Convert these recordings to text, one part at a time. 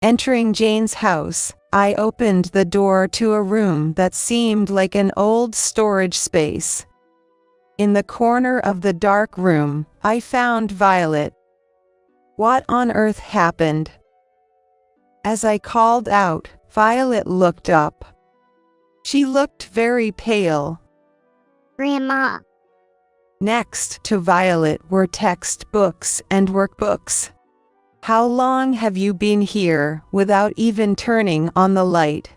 Entering Jane's house, I opened the door to a room that seemed like an old storage space. In the corner of the dark room, I found Violet. What on earth happened? As I called out, Violet looked up. She looked very pale. Grandma. Next to Violet were textbooks and workbooks. How long have you been here without even turning on the light?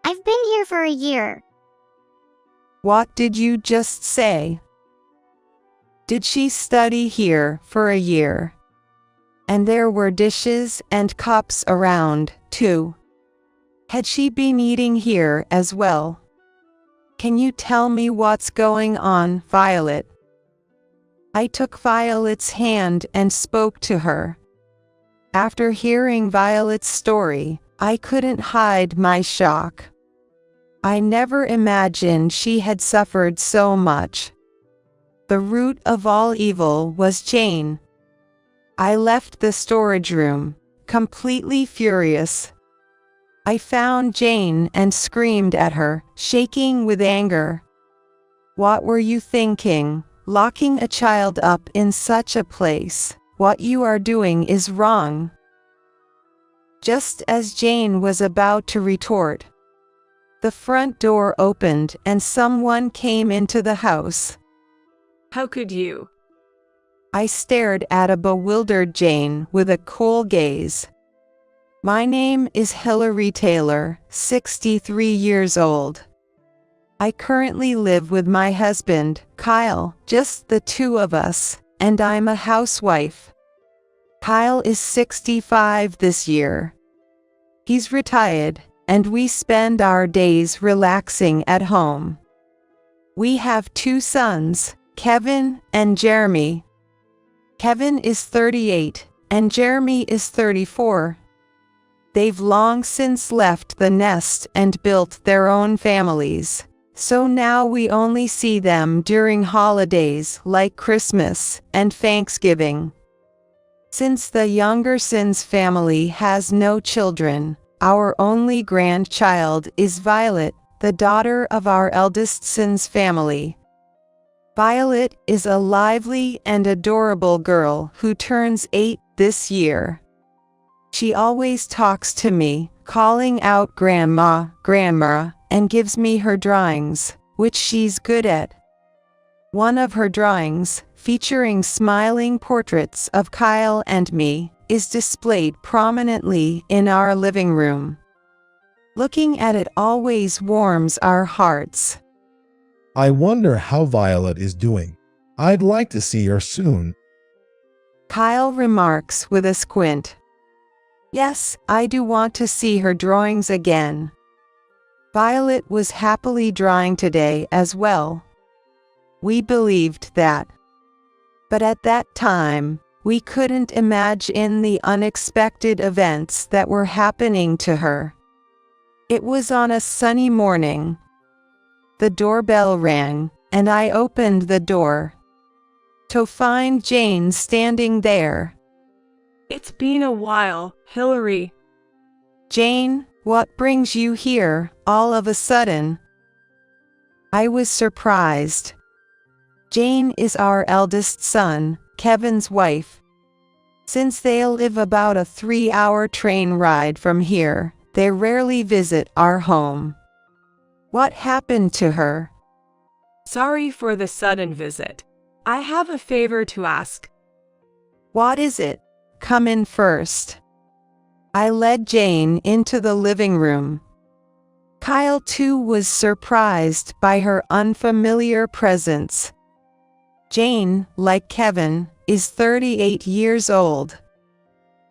I've been here for a year. What did you just say? Did she study here for a year? And there were dishes and cups around, too. Had she been eating here as well? Can you tell me what's going on, Violet? I took Violet's hand and spoke to her. After hearing Violet's story, I couldn't hide my shock. I never imagined she had suffered so much. The root of all evil was Jane. I left the storage room, completely furious. I found Jane and screamed at her, shaking with anger. What were you thinking, locking a child up in such a place? What you are doing is wrong. Just as Jane was about to retort, the front door opened and someone came into the house. How could you? I stared at a bewildered Jane with a cool gaze. My name is Hilary Taylor, 63 years old. I currently live with my husband, Kyle, just the two of us, and I'm a housewife. Kyle is 65 this year. He's retired, and we spend our days relaxing at home. We have two sons, Kevin and Jeremy. Kevin is 38, and Jeremy is 34. They've long since left the nest and built their own families, so now we only see them during holidays like Christmas and Thanksgiving. Since the younger son's family has no children, our only grandchild is Violet, the daughter of our eldest son's family. Violet is a lively and adorable girl who turns 8 this year. She always talks to me, calling out Grandma, Grandma, and gives me her drawings, which she's good at. One of her drawings, featuring smiling portraits of Kyle and me, is displayed prominently in our living room. Looking at it always warms our hearts. I wonder how Violet is doing. I'd like to see her soon. Kyle remarks with a squint. Yes, I do want to see her drawings again. Violet was happily drawing today as well. We believed that. But at that time, we couldn't imagine the unexpected events that were happening to her. It was on a sunny morning. The doorbell rang, and I opened the door to find Jane standing there. It's been a while, Hilary. Jane, what brings you here, all of a sudden? I was surprised. Jane is our eldest son, Kevin's wife. Since they live about a 3-hour train ride from here, they rarely visit our home. What happened to her? Sorry for the sudden visit. I have a favor to ask. What is it? Come in first. I led Jane into the living room. Kyle too was surprised by her unfamiliar presence. Jane, like Kevin, is 38 years old.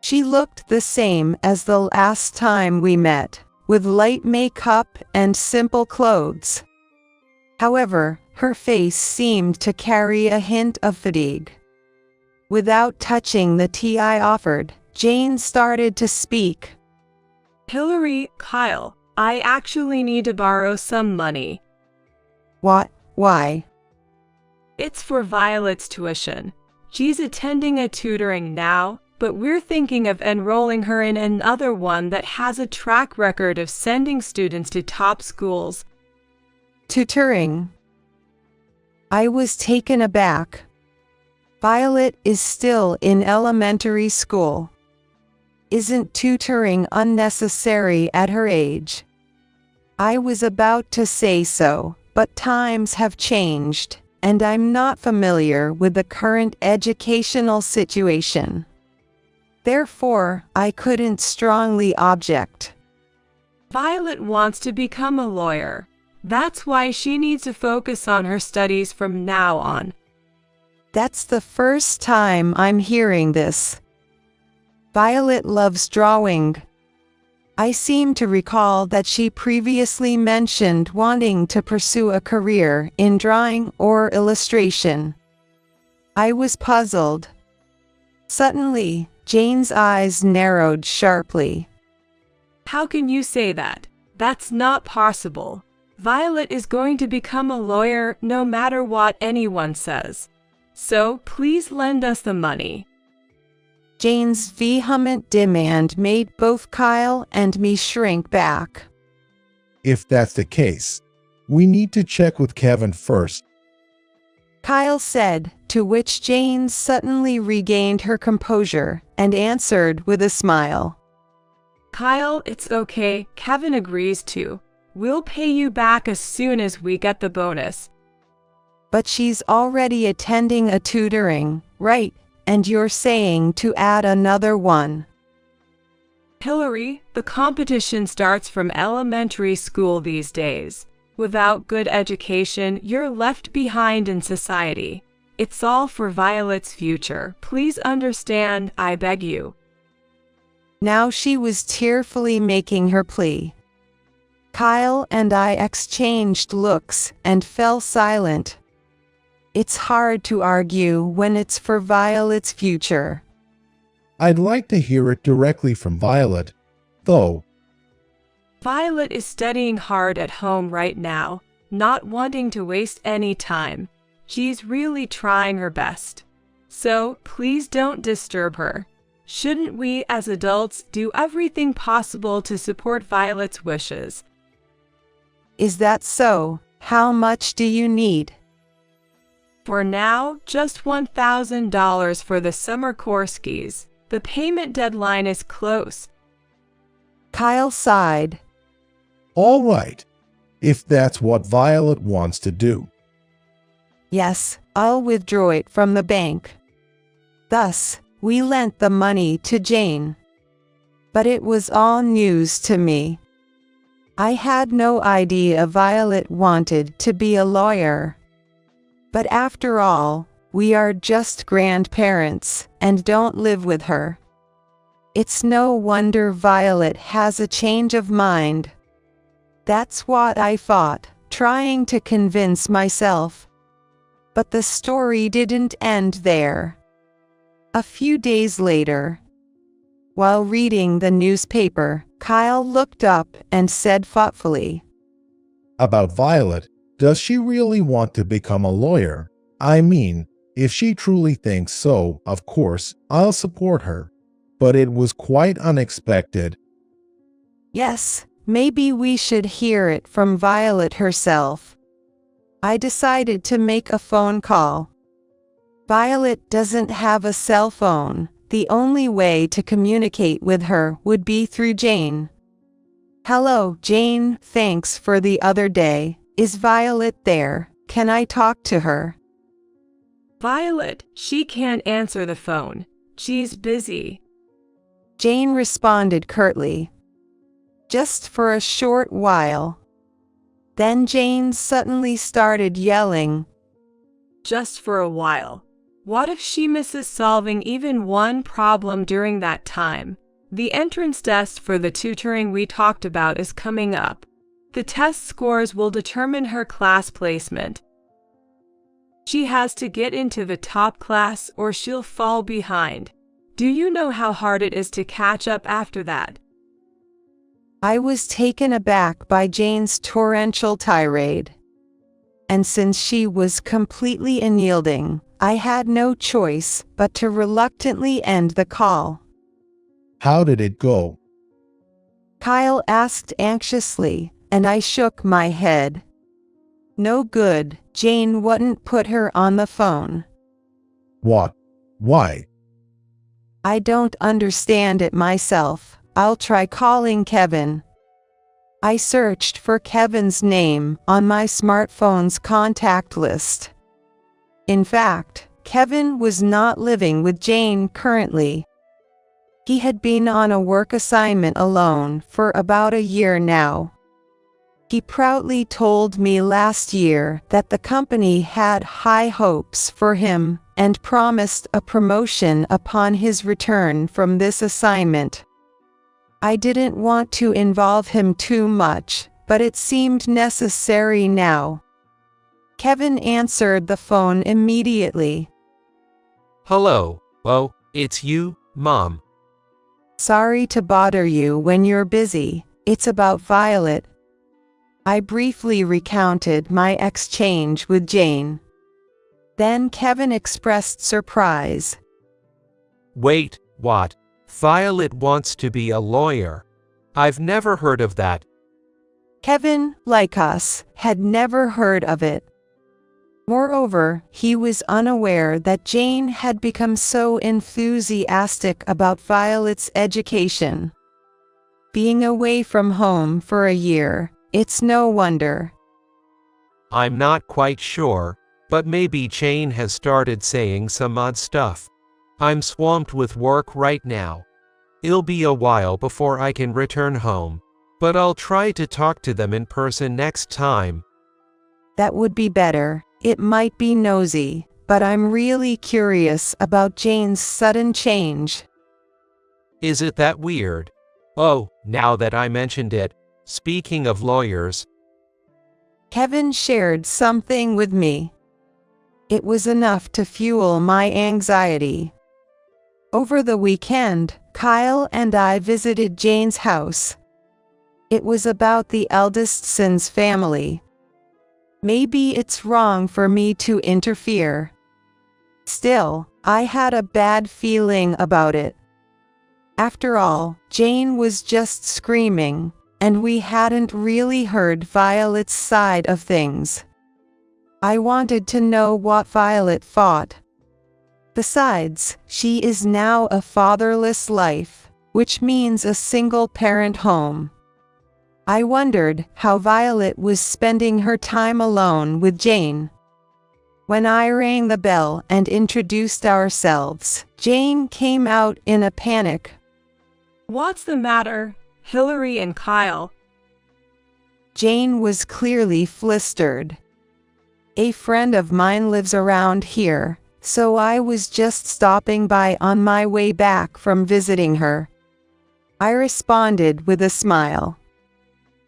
She looked the same as the last time we met, with light makeup and simple clothes. However, her face seemed to carry a hint of fatigue. Without touching the tea I offered, Jane started to speak. Hilary, Kyle, I actually need to borrow some money. What? Why? It's for Violet's tuition. She's attending a tutoring now, but we're thinking of enrolling her in another one that has a track record of sending students to top schools. Tutoring. I was taken aback. Violet is still in elementary school. Isn't tutoring unnecessary at her age? I was about to say so, but times have changed, and I'm not familiar with the current educational situation. Therefore, I couldn't strongly object. Violet wants to become a lawyer. That's why she needs to focus on her studies from now on. That's the first time I'm hearing this. Violet loves drawing. I seem to recall that she previously mentioned wanting to pursue a career in drawing or illustration. I was puzzled. Suddenly, Jane's eyes narrowed sharply. How can you say that? That's not possible. Violet is going to become a lawyer no matter what anyone says. So please lend us the money. Jane's vehement demand made both Kyle and me shrink back. If that's the case, we need to check with Kevin first. Kyle said, to which Jane suddenly regained her composure and answered with a smile. Kyle, it's okay. Kevin agrees to. We'll pay you back as soon as we get the bonus. But she's already attending a tutoring, right? And you're saying to add another one. Hillary, the competition starts from elementary school these days. Without good education, you're left behind in society. It's all for Violet's future. Please understand, I beg you. Now she was tearfully making her plea. Kyle and I exchanged looks and fell silent. It's hard to argue when it's for Violet's future. I'd like to hear it directly from Violet, though. Violet is studying hard at home right now, not wanting to waste any time. She's really trying her best. So, please don't disturb her. Shouldn't we as adults do everything possible to support Violet's wishes? Is that so? How much do you need? For now, just $1,000 for the summer courses. The payment deadline is close. Kyle sighed. All right, if that's what Violet wants to do. Yes, I'll withdraw it from the bank. Thus, we lent the money to Jane. But it was all news to me. I had no idea Violet wanted to be a lawyer. But after all, we are just grandparents and don't live with her. It's no wonder Violet has a change of mind. That's what I thought, trying to convince myself. But the story didn't end there. A few days later, while reading the newspaper, Kyle looked up and said thoughtfully, About Violet, does she really want to become a lawyer? I mean, if she truly thinks so, of course, I'll support her. But it was quite unexpected. Yes, maybe we should hear it from Violet herself. I decided to make a phone call. Violet doesn't have a cell phone. The only way to communicate with her would be through Jane. Hello, Jane, thanks for the other day. Is Violet there? Can I talk to her? Violet, she can't answer the phone. She's busy. Jane responded curtly. Just for a short while. Then Jane suddenly started yelling. Just for a while. What if she misses solving even one problem during that time? The entrance test for the tutoring we talked about is coming up. The test scores will determine her class placement. She has to get into the top class or she'll fall behind. Do you know how hard it is to catch up after that? I was taken aback by Jane's torrential tirade. And since she was completely unyielding, I had no choice but to reluctantly end the call. How did it go? Kyle asked anxiously, and I shook my head. No good, Jane wouldn't put her on the phone. What? Why? I don't understand it myself. I'll try calling Kevin. I searched for Kevin's name on my smartphone's contact list. In fact, Kevin was not living with Jane currently. He had been on a work assignment alone for about a year now. He proudly told me last year that the company had high hopes for him and promised a promotion upon his return from this assignment. I didn't want to involve him too much, but it seemed necessary now. Kevin answered the phone immediately. Hello. Oh, it's you, Mom. Sorry to bother you when you're busy. It's about Violet. I briefly recounted my exchange with Jane. Then Kevin expressed surprise. Wait, what? Violet wants to be a lawyer. I've never heard of that. Kevin, like us, had never heard of it. Moreover, he was unaware that Jane had become so enthusiastic about Violet's education. Being away from home for a year, it's no wonder. I'm not quite sure, but maybe Jane has started saying some odd stuff. I'm swamped with work right now. It'll be a while before I can return home, but I'll try to talk to them in person next time. That would be better. It might be nosy, but I'm really curious about Jane's sudden change. Is it that weird? Oh, now that I mentioned it, speaking of lawyers, Kevin shared something with me. It was enough to fuel my anxiety. Over the weekend, Kyle and I visited Jane's house. It was about the eldest son's family. Maybe it's wrong for me to interfere. Still, I had a bad feeling about it. After all, Jane was just screaming, and we hadn't really heard Violet's side of things. I wanted to know what Violet thought. Besides, she is now a fatherless life, which means a single-parent home. I wondered how Violet was spending her time alone with Jane. When I rang the bell and introduced ourselves, Jane came out in a panic. What's the matter, Hillary and Kyle? Jane was clearly flustered. A friend of mine lives around here, so I was just stopping by on my way back from visiting her. I responded with a smile.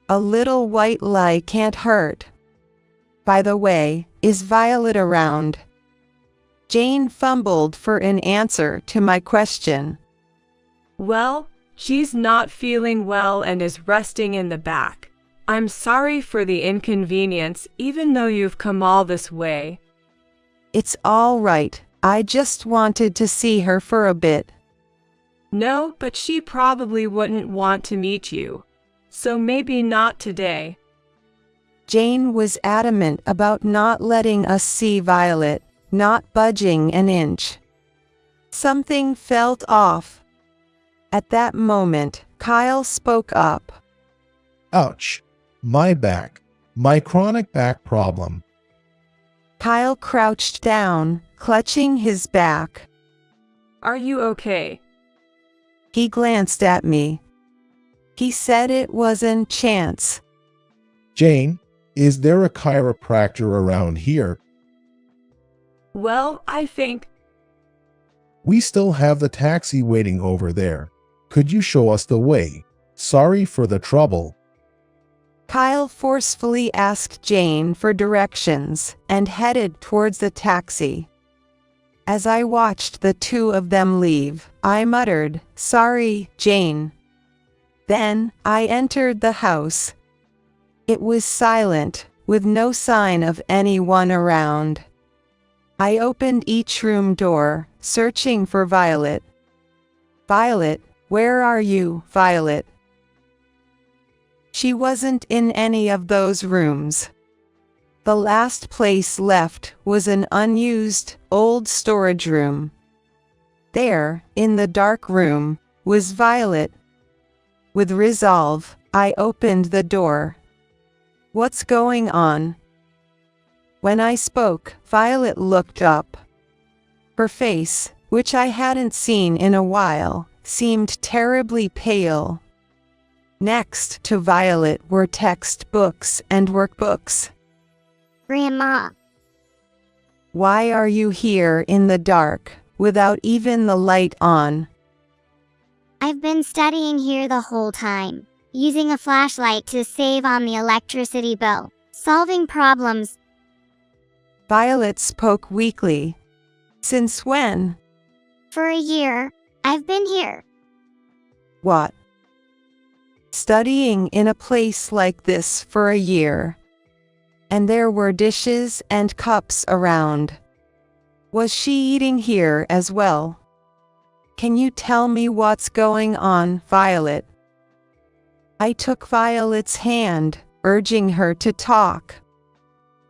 A little white lie can't hurt. By the way, is Violet around? Jane fumbled for an answer to my question. Well, she's not feeling well and is resting in the back. I'm sorry for the inconvenience, even though you've come all this way. It's all right. I just wanted to see her for a bit. No, but she probably wouldn't want to meet you. So maybe not today. Jane was adamant about not letting us see Violet, not budging an inch. Something felt off. At that moment, Kyle spoke up. Ouch. My back. My chronic back problem. Kyle crouched down, clutching his back. Are you okay? He glanced at me. He said it wasn't chance. Jane, is there a chiropractor around here? Well, I think. We still have the taxi waiting over there. Could you show us the way? Sorry for the trouble. Kyle forcefully asked Jane for directions and headed towards the taxi. As I watched the two of them leave, I muttered, "Sorry, Jane." Then, I entered the house. It was silent, with no sign of anyone around. I opened each room door, searching for Violet. Violet, where are you, Violet? She wasn't in any of those rooms. The last place left was an unused, old storage room. There, in the dark room, was Violet. With resolve, I opened the door. What's going on? When I spoke, Violet looked up. Her face, which I hadn't seen in a while, seemed terribly pale. Next to Violet were textbooks and workbooks. Grandma, Why are you here in the dark, without even the light on? I've been studying here the whole time, using a flashlight to save on the electricity bill, solving problems. Violet spoke weakly. Since when? For a year, I've been here. What? Studying in a place like this for a year. And there were dishes and cups around. Was she eating here as well? Can you tell me what's going on, Violet? I took Violet's hand, urging her to talk.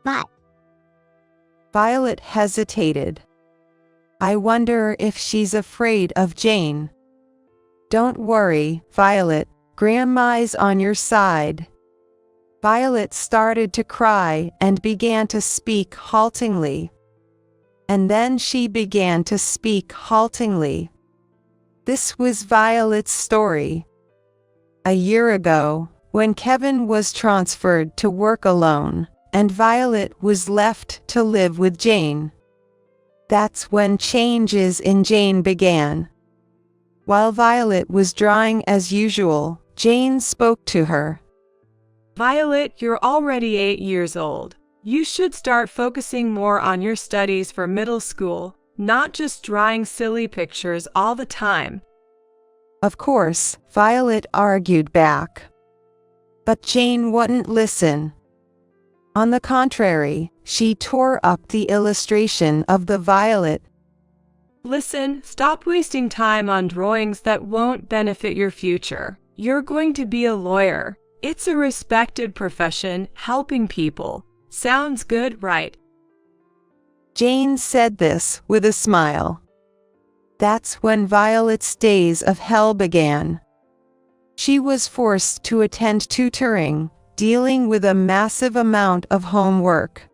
But Violet hesitated. I wonder if she's afraid of Jane. Don't worry, Violet, Grandma's on your side. Violet started to cry and began to speak haltingly. And then she began to speak haltingly. This was Violet's story. A year ago, when Kevin was transferred to work alone, and Violet was left to live with Jane. That's when changes in Jane began. While Violet was drawing as usual, Jane spoke to her. Violet, you're already 8 years old. You should start focusing more on your studies for middle school, not just drawing silly pictures all the time. Of course, Violet argued back. But Jane wouldn't listen. On the contrary, she tore up the illustration of the violet. Listen, stop wasting time on drawings that won't benefit your future. You're going to be a lawyer. It's a respected profession, helping people. Sounds good, right? Jane said this with a smile. That's when Violet's days of hell began. She was forced to attend tutoring, dealing with a massive amount of homework.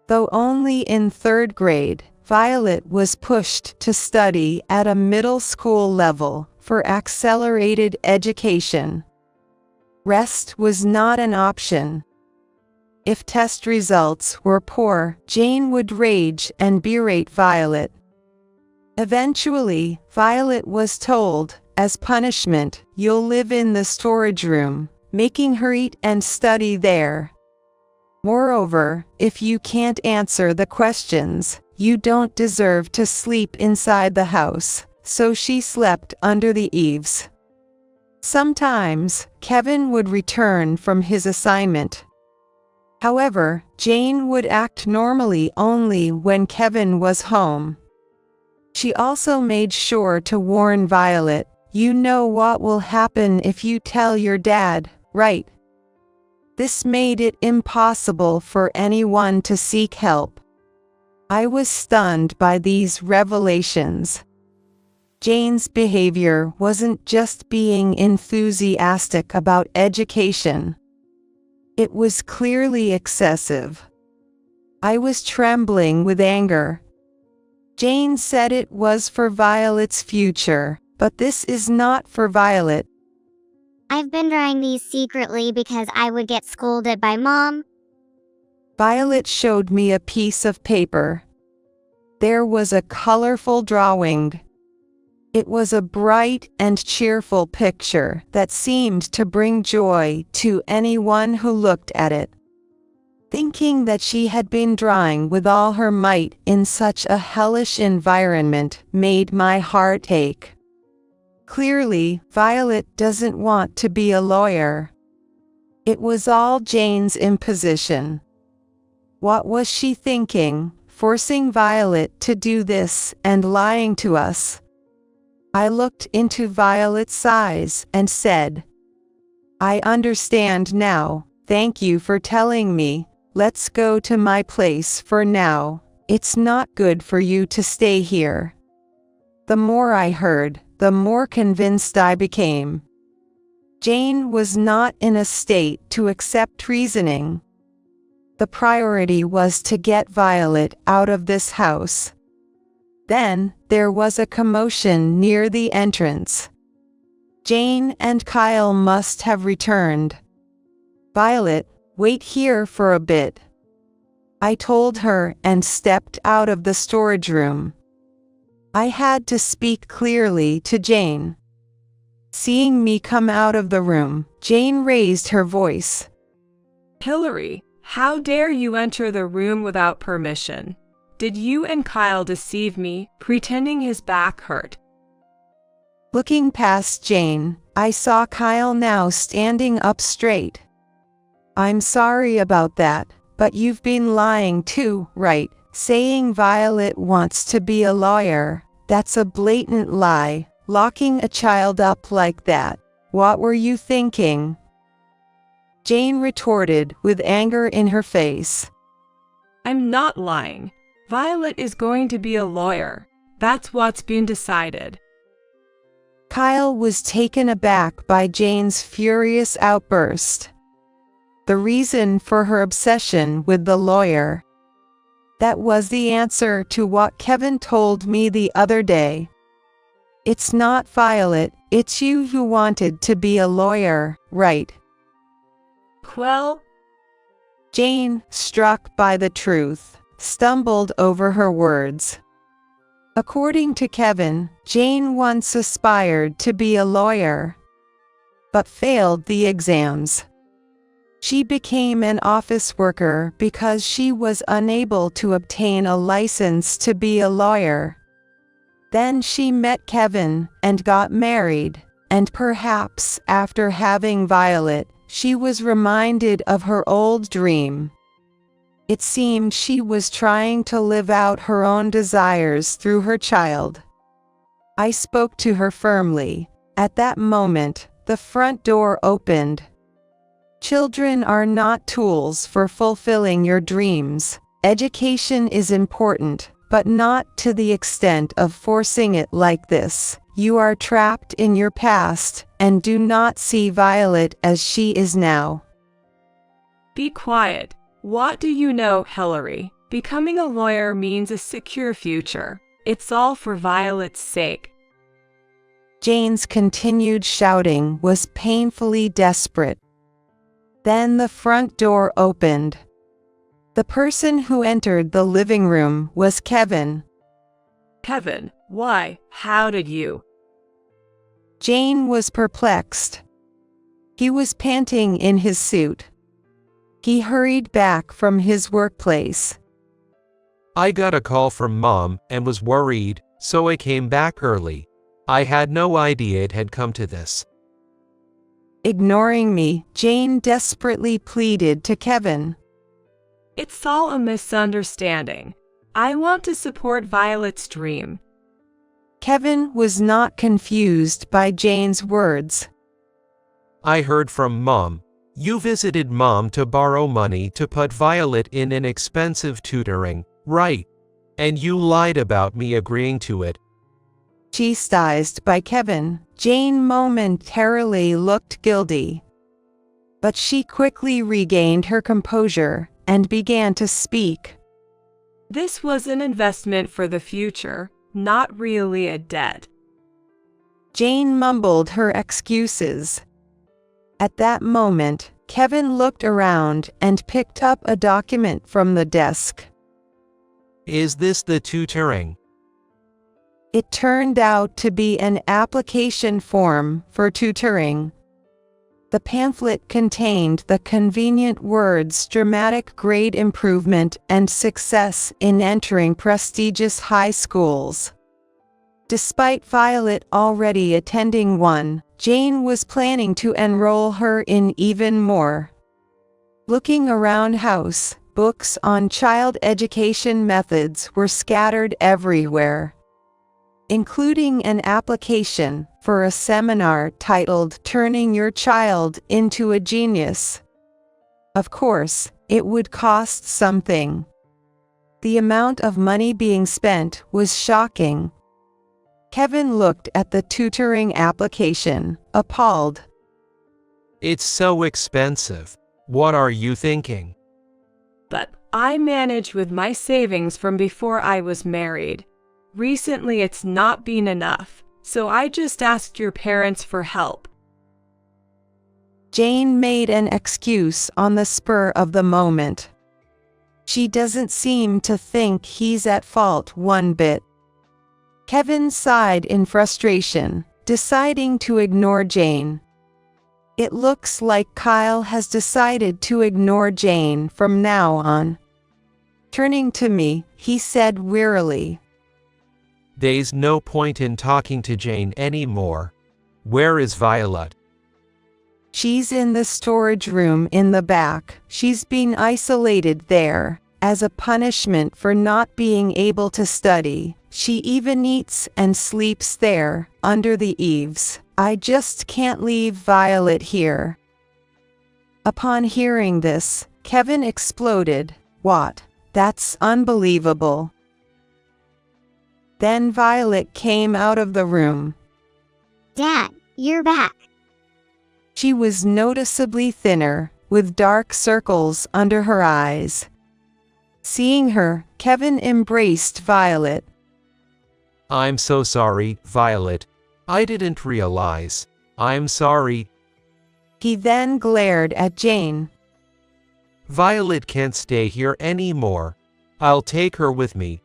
Though only in 3rd grade, Violet was pushed to study at a middle school level for accelerated education. Rest was not an option. If test results were poor, Jane would rage and berate Violet. Eventually, Violet was told, as punishment, you'll live in the storage room, making her eat and study there. Moreover, if you can't answer the questions, you don't deserve to sleep inside the house, so she slept under the eaves. Sometimes, Kevin would return from his assignment. However, Jane would act normally only when Kevin was home. She also made sure to warn Violet, you know what will happen if you tell your dad, right? This made it impossible for anyone to seek help. I was stunned by these revelations. Jane's behavior wasn't just being enthusiastic about education. It was clearly excessive. I was trembling with anger. Jane said it was for Violet's future, but this is not for Violet. I've been drawing these secretly because I would get scolded by Mom. Violet showed me a piece of paper. There was a colorful drawing. It was a bright and cheerful picture that seemed to bring joy to anyone who looked at it. Thinking that she had been drawing with all her might in such a hellish environment made my heart ache. Clearly, Violet doesn't want to be a lawyer. It was all Jane's imposition. What was she thinking, forcing Violet to do this and lying to us. I looked into Violet's eyes and said, I understand now, thank you for telling me, let's go to my place for now, it's not good for you to stay here. The more I heard, the more convinced I became. Jane was not in a state to accept reasoning. The priority was to get Violet out of this house. Then, there was a commotion near the entrance. Jane and Kyle must have returned. Violet, wait here for a bit, I told her and stepped out of the storage room. I had to speak clearly to Jane. Seeing me come out of the room, Jane raised her voice. Hillary, how dare you enter the room without permission? Did you and Kyle deceive me, pretending his back hurt? Looking past Jane, I saw Kyle now standing up straight. I'm sorry about that, but you've been lying too, right? Saying Violet wants to be a lawyer, that's a blatant lie. Locking a child up like that, what were you thinking? Jane retorted with anger in her face. I'm not lying. Violet is going to be a lawyer. That's what's been decided. Kyle was taken aback by Jane's furious outburst. The reason for her obsession with the lawyer. That was the answer to what Kevin told me the other day. It's not Violet, it's you who wanted to be a lawyer, right? Well, Jane, struck by the truth, stumbled over her words. According to Kevin, Jane once aspired to be a lawyer, but failed the exams. She became an office worker because she was unable to obtain a license to be a lawyer. Then she met Kevin and got married, and perhaps after having Violet, she was reminded of her old dream. It seemed she was trying to live out her own desires through her child. I spoke to her firmly. At that moment, the front door opened. Children are not tools for fulfilling your dreams. Education is important, but not to the extent of forcing it like this. You are trapped in your past, and do not see Violet as she is now. Be quiet. What do you know, Hillary? Becoming a lawyer means a secure future. It's all for Violet's sake. Jane's continued shouting was painfully desperate. Then the front door opened. The person who entered the living room was Kevin. Kevin, why? How did you? Jane was perplexed. He was panting in his suit. He hurried back from his workplace. I got a call from Mom and was worried, so I came back early. I had no idea it had come to this. Ignoring me, Jane desperately pleaded to Kevin. It's all a misunderstanding. I want to support Violet's dream. Kevin was not confused by Jane's words. I heard from Mom. You visited Mom to borrow money to put Violet in an expensive tutoring, right? And you lied about me agreeing to it. Chastised by Kevin, Jane momentarily looked guilty. But she quickly regained her composure and began to speak. This was an investment for the future, not really a debt. Jane mumbled her excuses. At that moment, Kevin looked around and picked up a document from the desk. Is this the tutoring? It turned out to be an application form for tutoring. The pamphlet contained the convenient words dramatic grade improvement and success in entering prestigious high schools. Despite Violet already attending one, Jane was planning to enroll her in even more. Looking around house, Books on child education methods were scattered everywhere, including an application for a seminar titled Turning Your Child into a Genius. Of course, it would cost something. The amount of money being spent was shocking. Kevin looked at the tutoring application, appalled. It's so expensive. What are you thinking? But I manage with my savings from before I was married. Recently it's not been enough, so I just asked your parents for help. Jane made an excuse on the spur of the moment. She doesn't seem to think he's at fault one bit. Kevin sighed in frustration, deciding to ignore Jane. It looks like Kyle has decided to ignore Jane from now on. Turning to me, he said wearily, There's no point in talking to Jane anymore. Where is Violet? She's in the storage room in the back. She's been isolated there, as a punishment for not being able to study. She even eats and sleeps there, under the eaves. I just can't leave Violet here. Upon hearing this, Kevin exploded. What? That's unbelievable. Then Violet came out of the room. Dad, you're back. She was noticeably thinner, with dark circles under her eyes. Seeing her, Kevin embraced Violet. I'm so sorry, Violet. I didn't realize. I'm sorry. He then glared at Jane. Violet can't stay here anymore. I'll take her with me.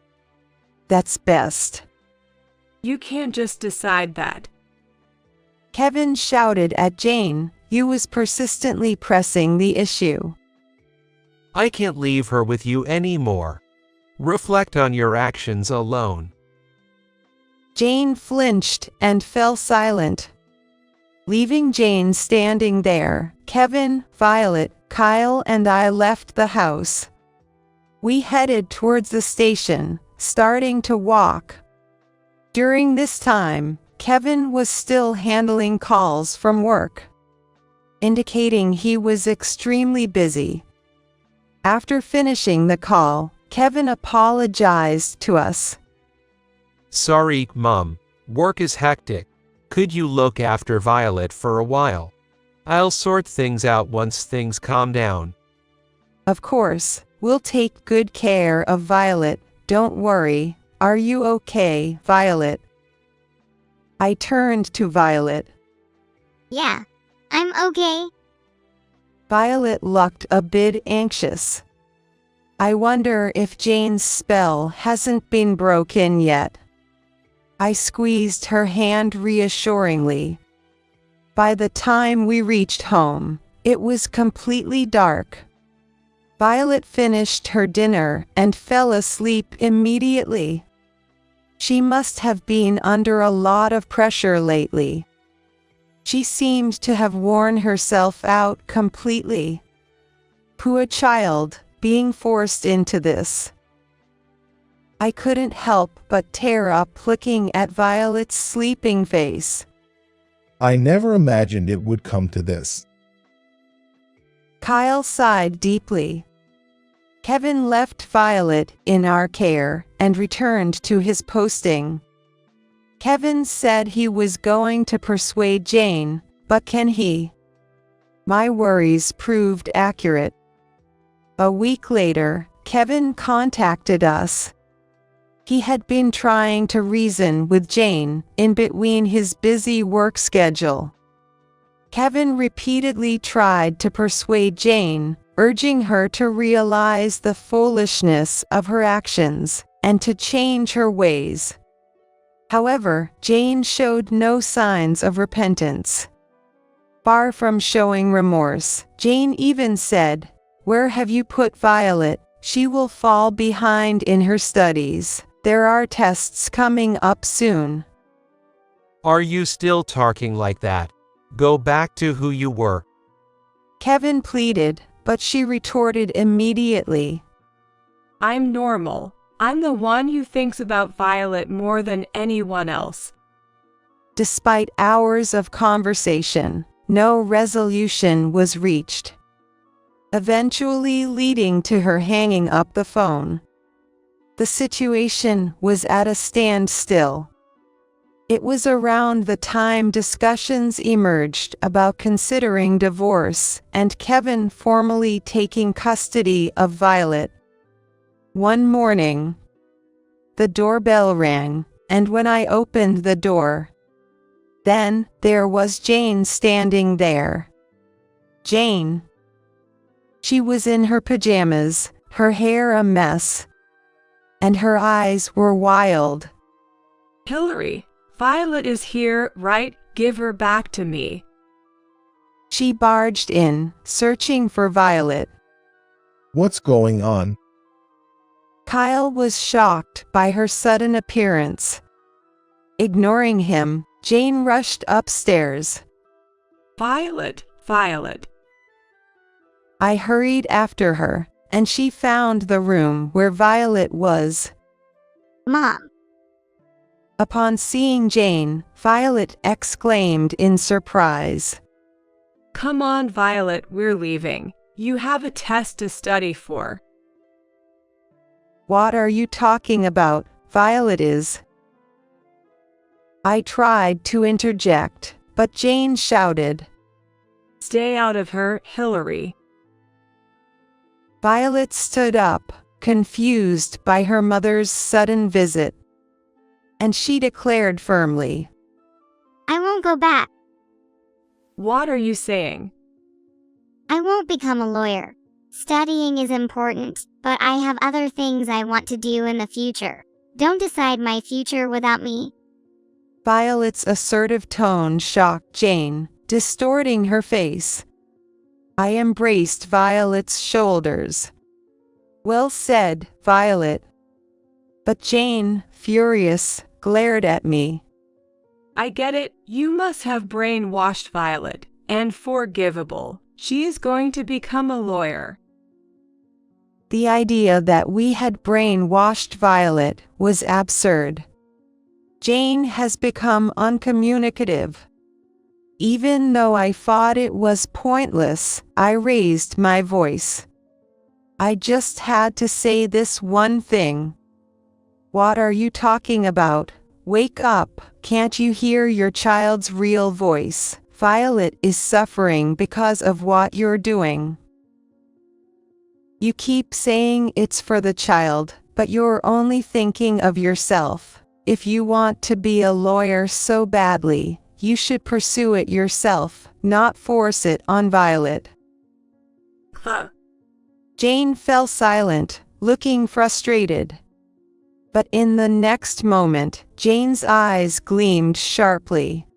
That's best. You can't just decide that. Kevin shouted at Jane, who was persistently pressing the issue. I can't leave her with you anymore. Reflect on your actions alone. Jane flinched and fell silent. Leaving Jane standing there, Kevin, Violet, Kyle, and I left the house. We headed towards the station, starting to walk. During this time, Kevin was still handling calls from work, indicating he was extremely busy. After finishing the call, Kevin apologized to us. Sorry, Mom. Work is hectic. Could you look after Violet for a while? I'll sort things out once things calm down. Of course, we'll take good care of Violet, don't worry. Are you okay, Violet? I turned to Violet. Yeah, I'm okay. Violet looked a bit anxious. I wonder if Jane's spell hasn't been broken yet. I squeezed her hand reassuringly. By the time we reached home, it was completely dark. Violet finished her dinner and fell asleep immediately. She must have been under a lot of pressure lately. She seemed to have worn herself out completely. Poor child, being forced into this. I couldn't help but tear up looking at Violet's sleeping face. I never imagined it would come to this. Kyle sighed deeply. Kevin left Violet in our care and returned to his posting. Kevin said he was going to persuade Jane, but can he? My worries proved accurate. A week later, Kevin contacted us. He had been trying to reason with Jane in between his busy work schedule. Kevin repeatedly tried to persuade Jane, urging her to realize the foolishness of her actions and to change her ways. However, Jane showed no signs of repentance. Far from showing remorse, Jane even said, "Where have you put Violet? She will fall behind in her studies. There are tests coming up soon." Are you still talking like that? Go back to who you were. Kevin pleaded, but she retorted immediately. I'm normal. I'm the one who thinks about Violet more than anyone else. Despite hours of conversation, no resolution was reached, eventually leading to her hanging up the phone. The situation was at a standstill. It was around the time discussions emerged about considering divorce and Kevin formally taking custody of Violet. One morning, the doorbell rang, and when I opened the door, then there was Jane standing there. Jane. She was in her pajamas, her hair a mess, and her eyes were wild. Hillary, Violet is here, right? Give her back to me. She barged in, searching for Violet. What's going on? Kyle was shocked by her sudden appearance. Ignoring him, Jane rushed upstairs. Violet, Violet. I hurried after her, and she found the room where Violet was. Mom. Upon seeing Jane, Violet exclaimed in surprise. Come on, Violet, we're leaving. You have a test to study for. What are you talking about? Violet is. I tried to interject, but Jane shouted. Stay out of her, Hillary. Violet stood up, confused by her mother's sudden visit. And she declared firmly, I won't go back. What are you saying? I won't become a lawyer. Studying is important, but I have other things I want to do in the future. Don't decide my future without me. Violet's assertive tone shocked Jane, distorting her face. I embraced Violet's shoulders. Well said, Violet. But Jane, furious, glared at me. I get it, you must have brainwashed Violet, and forgivable. She is going to become a lawyer. The idea that we had brainwashed Violet was absurd. Jane has become uncommunicative. Even though I thought it was pointless, I raised my voice. I just had to say this one thing. What are you talking about? Wake up, can't you hear your child's real voice? Violet is suffering because of what you're doing. You keep saying it's for the child, but you're only thinking of yourself. If you want to be a lawyer so badly, you should pursue it yourself, not force it on Violet. Huh. Jane fell silent, looking frustrated. But in the next moment, Jane's eyes gleamed sharply.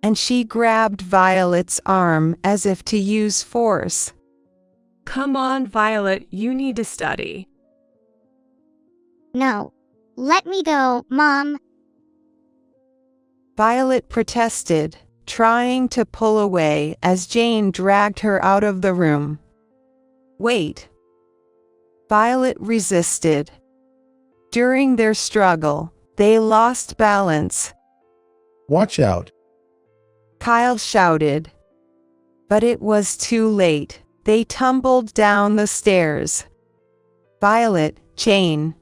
And she grabbed Violet's arm as if to use force. Come on, Violet, you need to study. No. Let me go, Mom. Violet protested, trying to pull away as Jane dragged her out of the room. Wait. Violet resisted. During their struggle, they lost balance. Watch out. Kyle shouted. But it was too late. They tumbled down the stairs. Violet, Jane.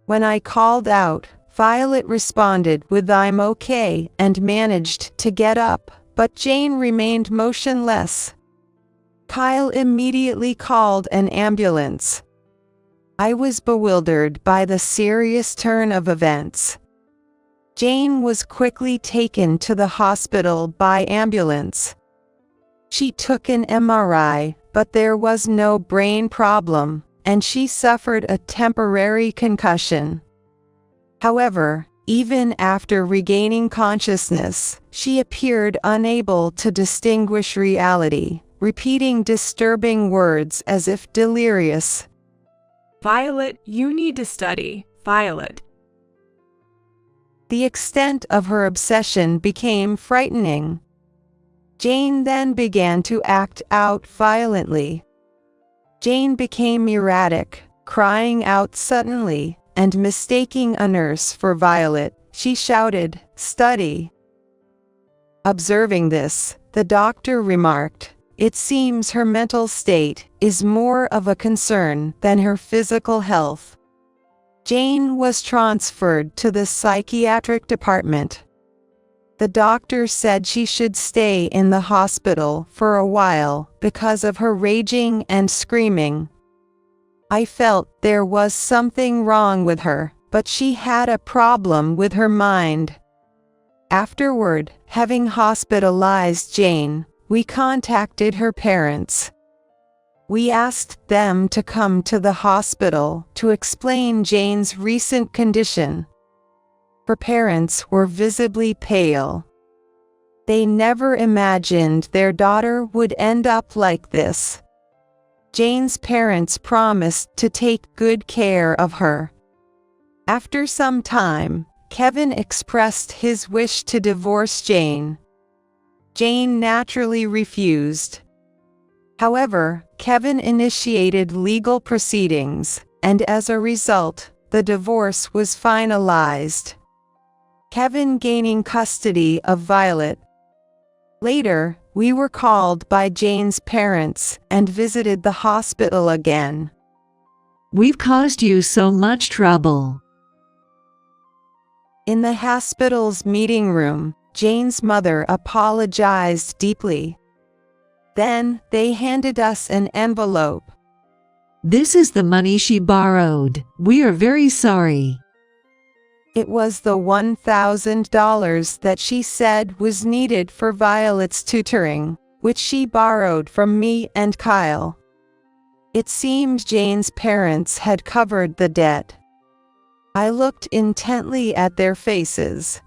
When I called out, Violet responded with I'm okay and managed to get up, but Jane remained motionless. Kyle immediately called an ambulance. I was bewildered by the serious turn of events. Jane was quickly taken to the hospital by ambulance. She took an MRI, but there was no brain problem, and she suffered a temporary concussion. However, even after regaining consciousness, she appeared unable to distinguish reality, repeating disturbing words as if delirious. Violet, you need to study, Violet. The extent of her obsession became frightening. Jane then began to act out violently. Jane became erratic, crying out suddenly, and mistaking a nurse for Violet. She shouted, "Study!" Observing this, the doctor remarked, "It seems her mental state is more of a concern than her physical health." Jane was transferred to the psychiatric department. The doctor said she should stay in the hospital for a while because of her raging and screaming. I felt there was something wrong with her, but she had a problem with her mind. Afterward, having hospitalized Jane, we contacted her parents. We asked them to come to the hospital to explain Jane's recent condition. Her parents were visibly pale. They never imagined their daughter would end up like this. Jane's parents promised to take good care of her. After some time, Kevin expressed his wish to divorce Jane. Jane naturally refused. However, Kevin initiated legal proceedings, and as a result, the divorce was finalized. Kevin gaining custody of Violet. Later, we were called by Jane's parents and visited the hospital again. "We've caused you so much trouble." In the hospital's meeting room, Jane's mother apologized deeply. Then, they handed us an envelope. "This is the money she borrowed. We are very sorry." It was the $1,000 that she said was needed for Violet's tutoring, which she borrowed from me and Kyle. It seemed Jane's parents had covered the debt. I looked intently at their faces.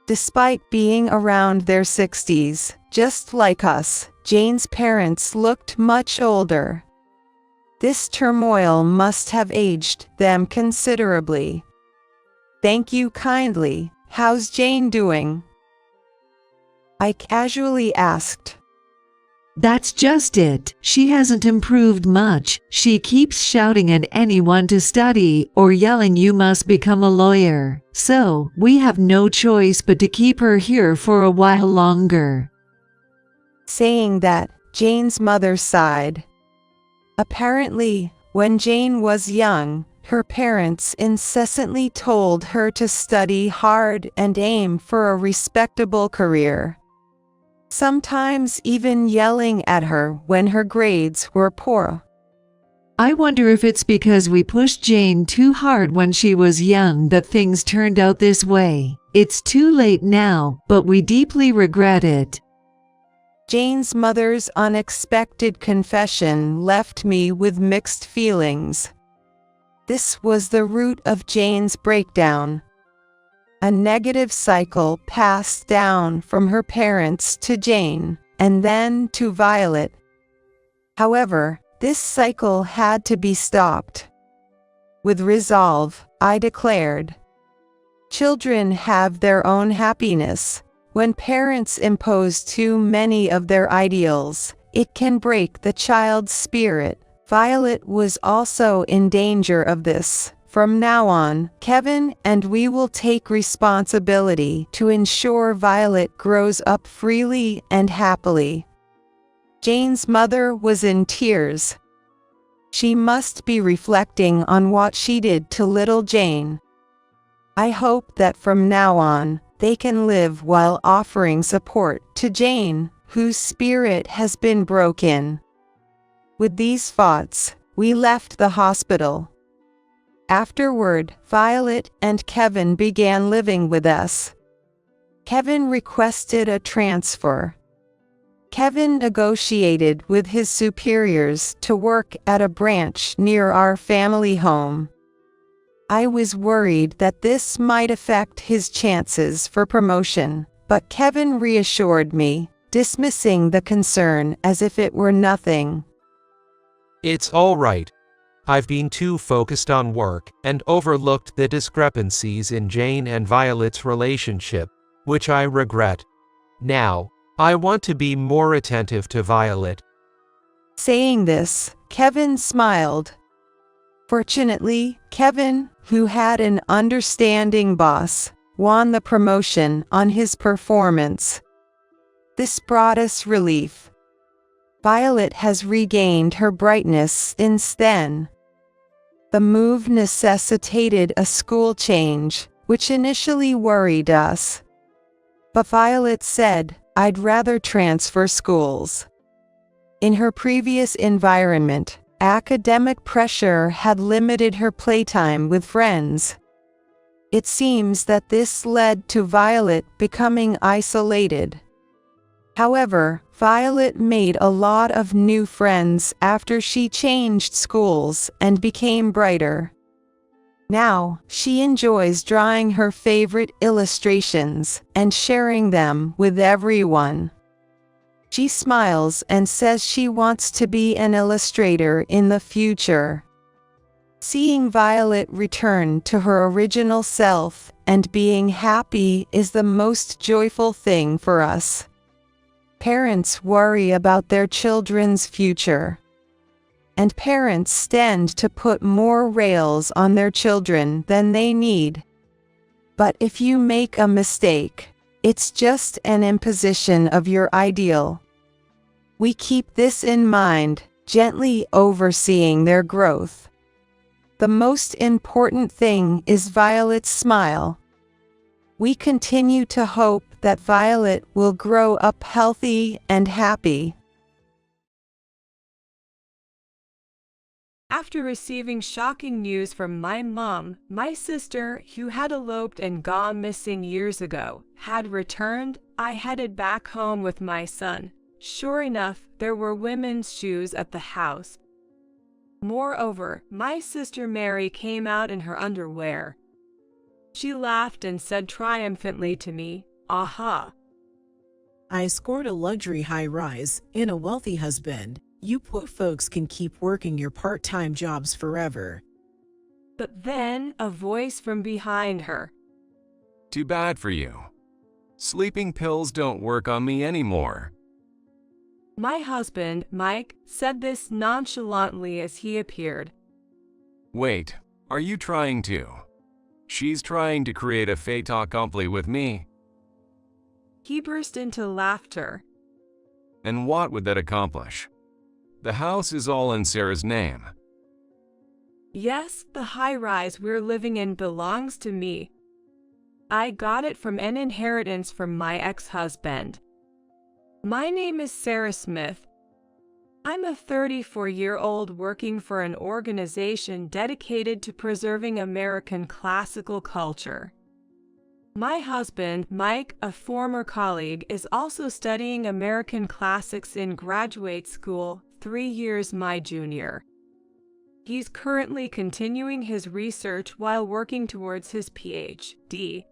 Despite being around their 60s, just like us, Jane's parents looked much older. This turmoil must have aged them considerably. "Thank you kindly. How's Jane doing?" I casually asked. "That's just it. She hasn't improved much. She keeps shouting at anyone to study or yelling you must become a lawyer. So, we have no choice but to keep her here for a while longer." Saying that, Jane's mother sighed. Apparently, when Jane was young, her parents incessantly told her to study hard and aim for a respectable career. Sometimes even yelling at her when her grades were poor. I wonder if it's because we pushed Jane too hard when she was young that things turned out this way. It's too late now, but we deeply regret it. Jane's mother's unexpected confession left me with mixed feelings. This was the root of Jane's breakdown. A negative cycle passed down from her parents to Jane, and then to Violet. However, this cycle had to be stopped. With resolve, I declared, "Children have their own happiness. When parents impose too many of their ideals, it can break the child's spirit." Violet was also in danger of this. From now on, Kevin and we will take responsibility to ensure Violet grows up freely and happily. Jane's mother was in tears. She must be reflecting on what she did to little Jane. I hope that from now on, they can live while offering support to Jane, whose spirit has been broken. With these thoughts, we left the hospital. Afterward, Violet and Kevin began living with us. Kevin requested a transfer. Kevin negotiated with his superiors to work at a branch near our family home. I was worried that this might affect his chances for promotion, but Kevin reassured me, dismissing the concern as if it were nothing. It's all right. I've been too focused on work and overlooked the discrepancies in Jane and Violet's relationship, which I regret. Now, I want to be more attentive to Violet. Saying this, Kevin smiled. Fortunately, Kevin, who had an understanding boss, won the promotion on his performance. This brought us relief. Violet has regained her brightness since then. The move necessitated a school change, which initially worried us. But Violet said, "I'd rather transfer schools." In her previous environment, academic pressure had limited her playtime with friends. It seems that this led to Violet becoming isolated. However, Violet made a lot of new friends after she changed schools and became brighter. Now, she enjoys drawing her favorite illustrations and sharing them with everyone. She smiles and says she wants to be an illustrator in the future. Seeing Violet return to her original self and being happy is the most joyful thing for us. Parents worry about their children's future. And parents tend to put more rails on their children than they need. But if you make a mistake, it's just an imposition of your ideal. We keep this in mind, gently overseeing their growth. The most important thing is Violet's smile. We continue to hope that Violet will grow up healthy and happy. After receiving shocking news from my mom, my sister, who had eloped and gone missing years ago, had returned. I headed back home with my son. Sure enough, there were women's shoes at the house. Moreover, my sister Mary came out in her underwear. She laughed and said triumphantly to me, "Aha! I scored a luxury high-rise and a wealthy husband. You poor folks can keep working your part-time jobs forever." But then, a voice from behind her. "Too bad for you. Sleeping pills don't work on me anymore." My husband, Mike, said this nonchalantly as he appeared. "Wait, are you trying to? She's trying to create a fait accompli with me." He burst into laughter. "And what would that accomplish? The house is all in Sarah's name." "Yes, the high-rise we're living in belongs to me. I got it from an inheritance from my ex-husband. My name is Sarah Smith. I'm a 34-year-old working for an organization dedicated to preserving American classical culture. My husband, Mike, a former colleague, is also studying American classics in graduate school, 3 years my junior. He's currently continuing his research while working towards his PhD.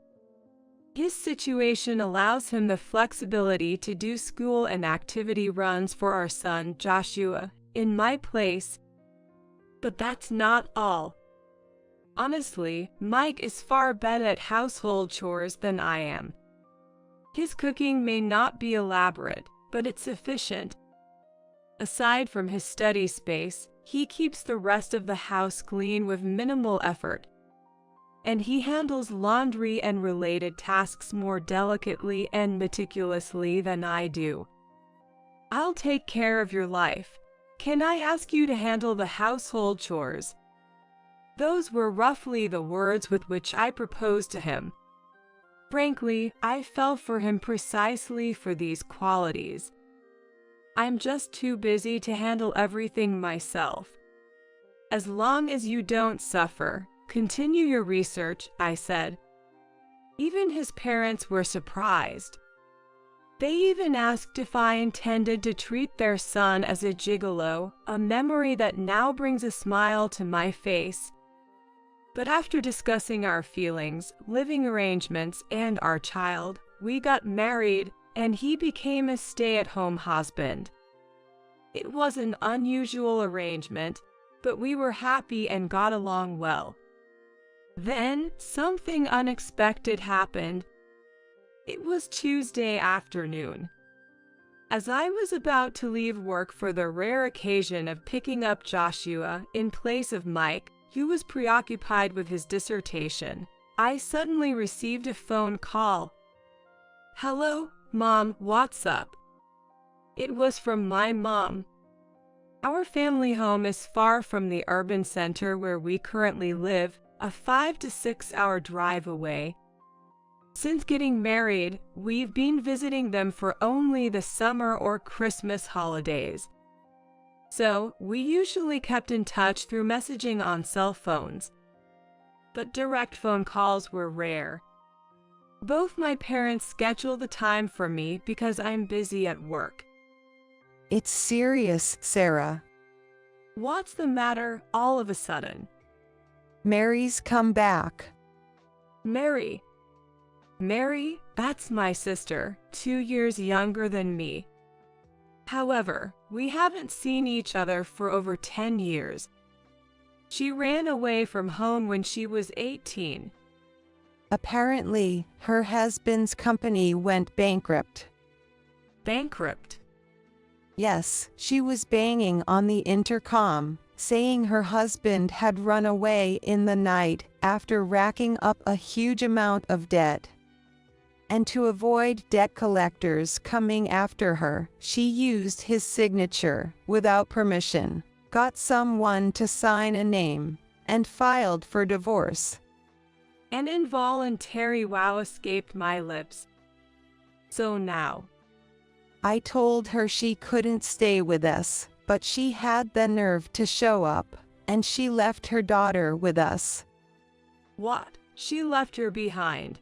His situation allows him the flexibility to do school and activity runs for our son, Joshua, in my place. But that's not all. Honestly, Mike is far better at household chores than I am. His cooking may not be elaborate, but it's efficient. Aside from his study space, he keeps the rest of the house clean with minimal effort. And he handles laundry and related tasks more delicately and meticulously than I do. I'll take care of your life. Can I ask you to handle the household chores?" Those were roughly the words with which I proposed to him. Frankly, I fell for him precisely for these qualities. I'm just too busy to handle everything myself. "As long as you don't suffer, continue your research," I said. Even his parents were surprised. They even asked if I intended to treat their son as a gigolo, a memory that now brings a smile to my face. But after discussing our feelings, living arrangements, and our child, we got married, and he became a stay-at-home husband. It was an unusual arrangement, but we were happy and got along well. Then, something unexpected happened. It was Tuesday afternoon. As I was about to leave work for the rare occasion of picking up Joshua in place of Mike, who was preoccupied with his dissertation, I suddenly received a phone call. "Hello, Mom, what's up?" It was from my mom. Our family home is far from the urban center where we currently live, a 5 to 6 hour drive away. Since getting married, we've been visiting them for only the summer or Christmas holidays. So, we usually kept in touch through messaging on cell phones. But direct phone calls were rare. Both my parents schedule the time for me because I'm busy at work. It's serious, Sarah. What's the matter all of a sudden? Mary's come back. Mary. Mary, that's my sister, 2 years younger than me. However, we haven't seen each other for over 10 years. She ran away from home when she was 18. Apparently, her husband's company went bankrupt. Bankrupt? Yes, she was banging on the intercom, saying her husband had run away in the night after racking up a huge amount of debt. And to avoid debt collectors coming after her, she used his signature without permission, got someone to sign a name, and filed for divorce. An involuntary wow escaped my lips. So now, I told her she couldn't stay with us, but she had the nerve to show up, and she left her daughter with us. what? She left her behind?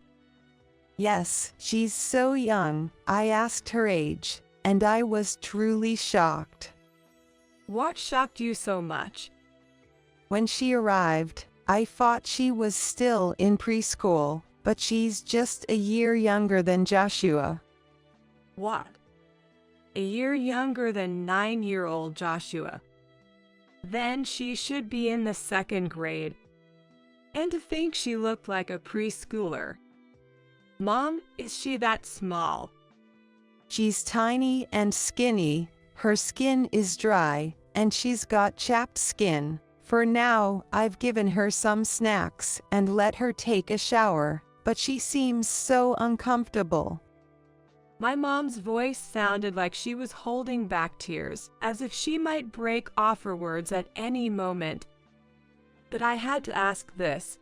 Yes, she's so young. I asked her age, and I was truly shocked. What shocked you so much? When she arrived, I thought she was still in preschool, but she's just a year younger than Joshua. What? A year younger than 9-year-old Joshua. Then she should be in the 2nd grade. And to think she looked like a preschooler. Mom, is she that small? She's tiny and skinny, her skin is dry, and she's got chapped skin. For now, I've given her some snacks and let her take a shower, but she seems so uncomfortable. My mom's voice sounded like she was holding back tears, as if she might break off her words at any moment. But I had to ask this.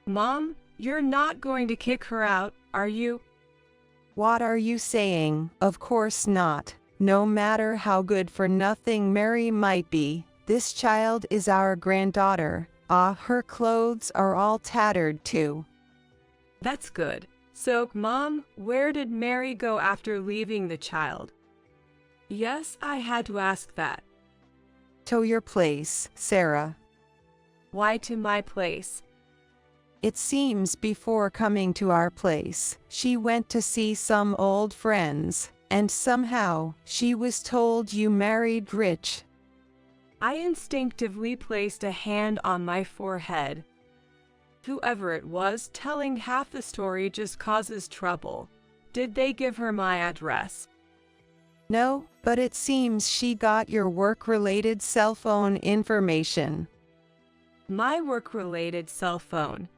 Mom, you're not going to kick her out, are you? What are you saying? Of course not. No matter how good for nothing Mary might be, this child is our granddaughter. Her clothes are all tattered too. That's good. So, Mom, where did Mary go after leaving the child? Yes, I had to ask that. To your place, Sarah. Why to my place? It seems before coming to our place, she went to see some old friends, and somehow, she was told you married rich. I instinctively placed a hand on my forehead. Whoever it was telling half the story just causes trouble. Did they give her my address? No, but it seems she got your work-related cell phone information. My work-related cell phone.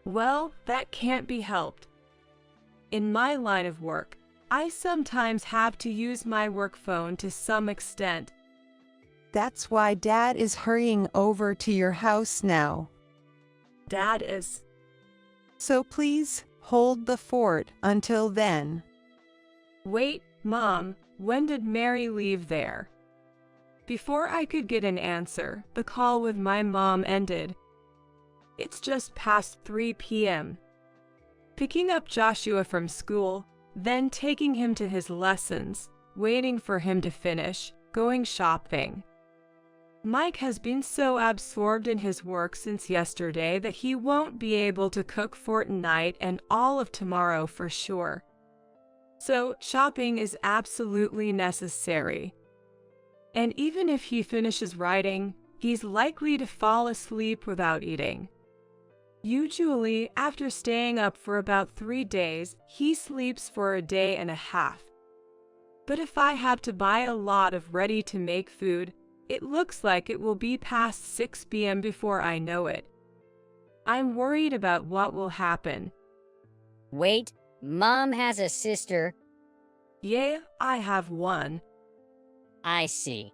Well, that can't be helped. In my line of work, I sometimes have to use my work phone to some extent. That's why Dad is hurrying over to your house now. Dad is. So please, hold the fort until then. Wait, Mom, when did Mary leave there? Before I could get an answer, the call with my mom ended. It's just past 3 p.m. Picking up Joshua from school, then taking him to his lessons, waiting for him to finish, going shopping. Mike has been so absorbed in his work since yesterday that he won't be able to cook for tonight and all of tomorrow for sure. So, shopping is absolutely necessary. And even if he finishes writing, he's likely to fall asleep without eating. Usually, after staying up for about 3 days, he sleeps for a day and a half. But if I have to buy a lot of ready-to-make food, it looks like it will be past 6 p.m. before I know it. I'm worried about what will happen. Wait, Mom has a sister. Yeah, I have one. I see.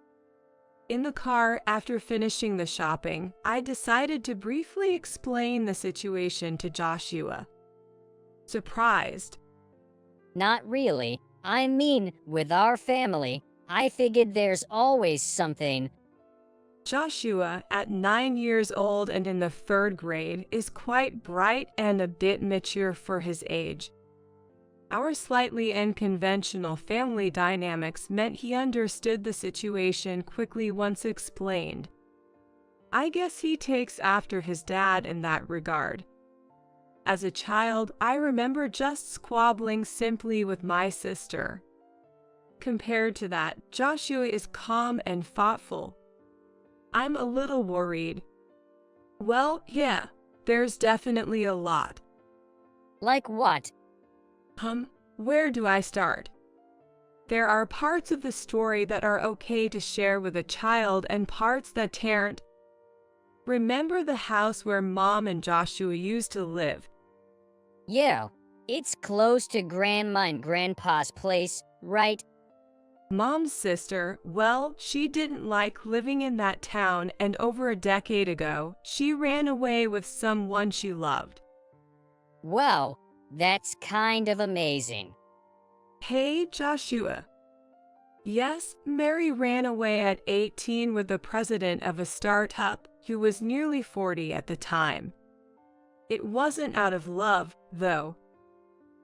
In the car, after finishing the shopping, I decided to briefly explain the situation to Joshua. Surprised. Not really. I mean, with our family, I figured there's always something. Joshua, at 9 years old and in the 3rd grade, is quite bright and a bit mature for his age. Our slightly unconventional family dynamics meant he understood the situation quickly once explained. I guess he takes after his dad in that regard. As a child, I remember just squabbling simply with my sister. Compared to that, Joshua is calm and thoughtful. I'm a little worried. Well, yeah, there's definitely a lot. Like what? Where do I start? There are parts of the story that are okay to share with a child and parts that aren't. Remember the house where Mom and Joshua used to live? Yeah, it's close to Grandma and Grandpa's place, right? Mom's sister, well, she didn't like living in that town, and over a decade ago, she ran away with someone she loved. Wow, that's kind of amazing. Hey, Joshua. Yes, Mary ran away at 18 with the president of a startup, who was nearly 40 at the time. It wasn't out of love, though.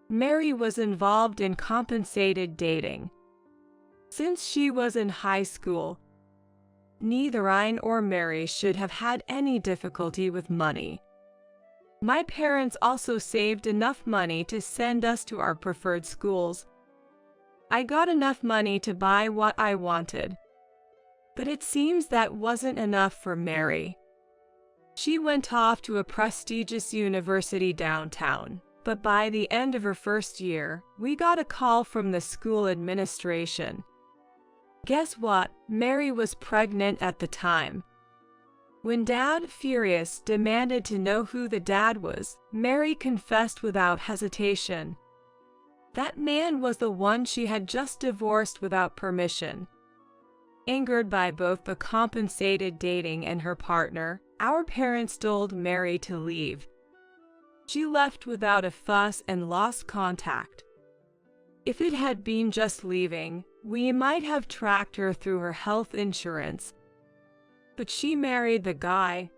Mary was involved in compensated dating. Since she was in high school, neither I nor Mary should have had any difficulty with money. My parents also saved enough money to send us to our preferred schools. I got enough money to buy what I wanted. But it seems that wasn't enough for Mary. She went off to a prestigious university downtown, but by the end of her first year, we got a call from the school administration. Guess what? Mary was pregnant at the time. When Dad, furious, demanded to know who the dad was, Mary confessed without hesitation. That man was the one she had just divorced without permission. Angered by both the compensated dating and her partner, our parents told Mary to leave. She left without a fuss and lost contact. If it had been just leaving, we might have tracked her through her health insurance. But she married the guy.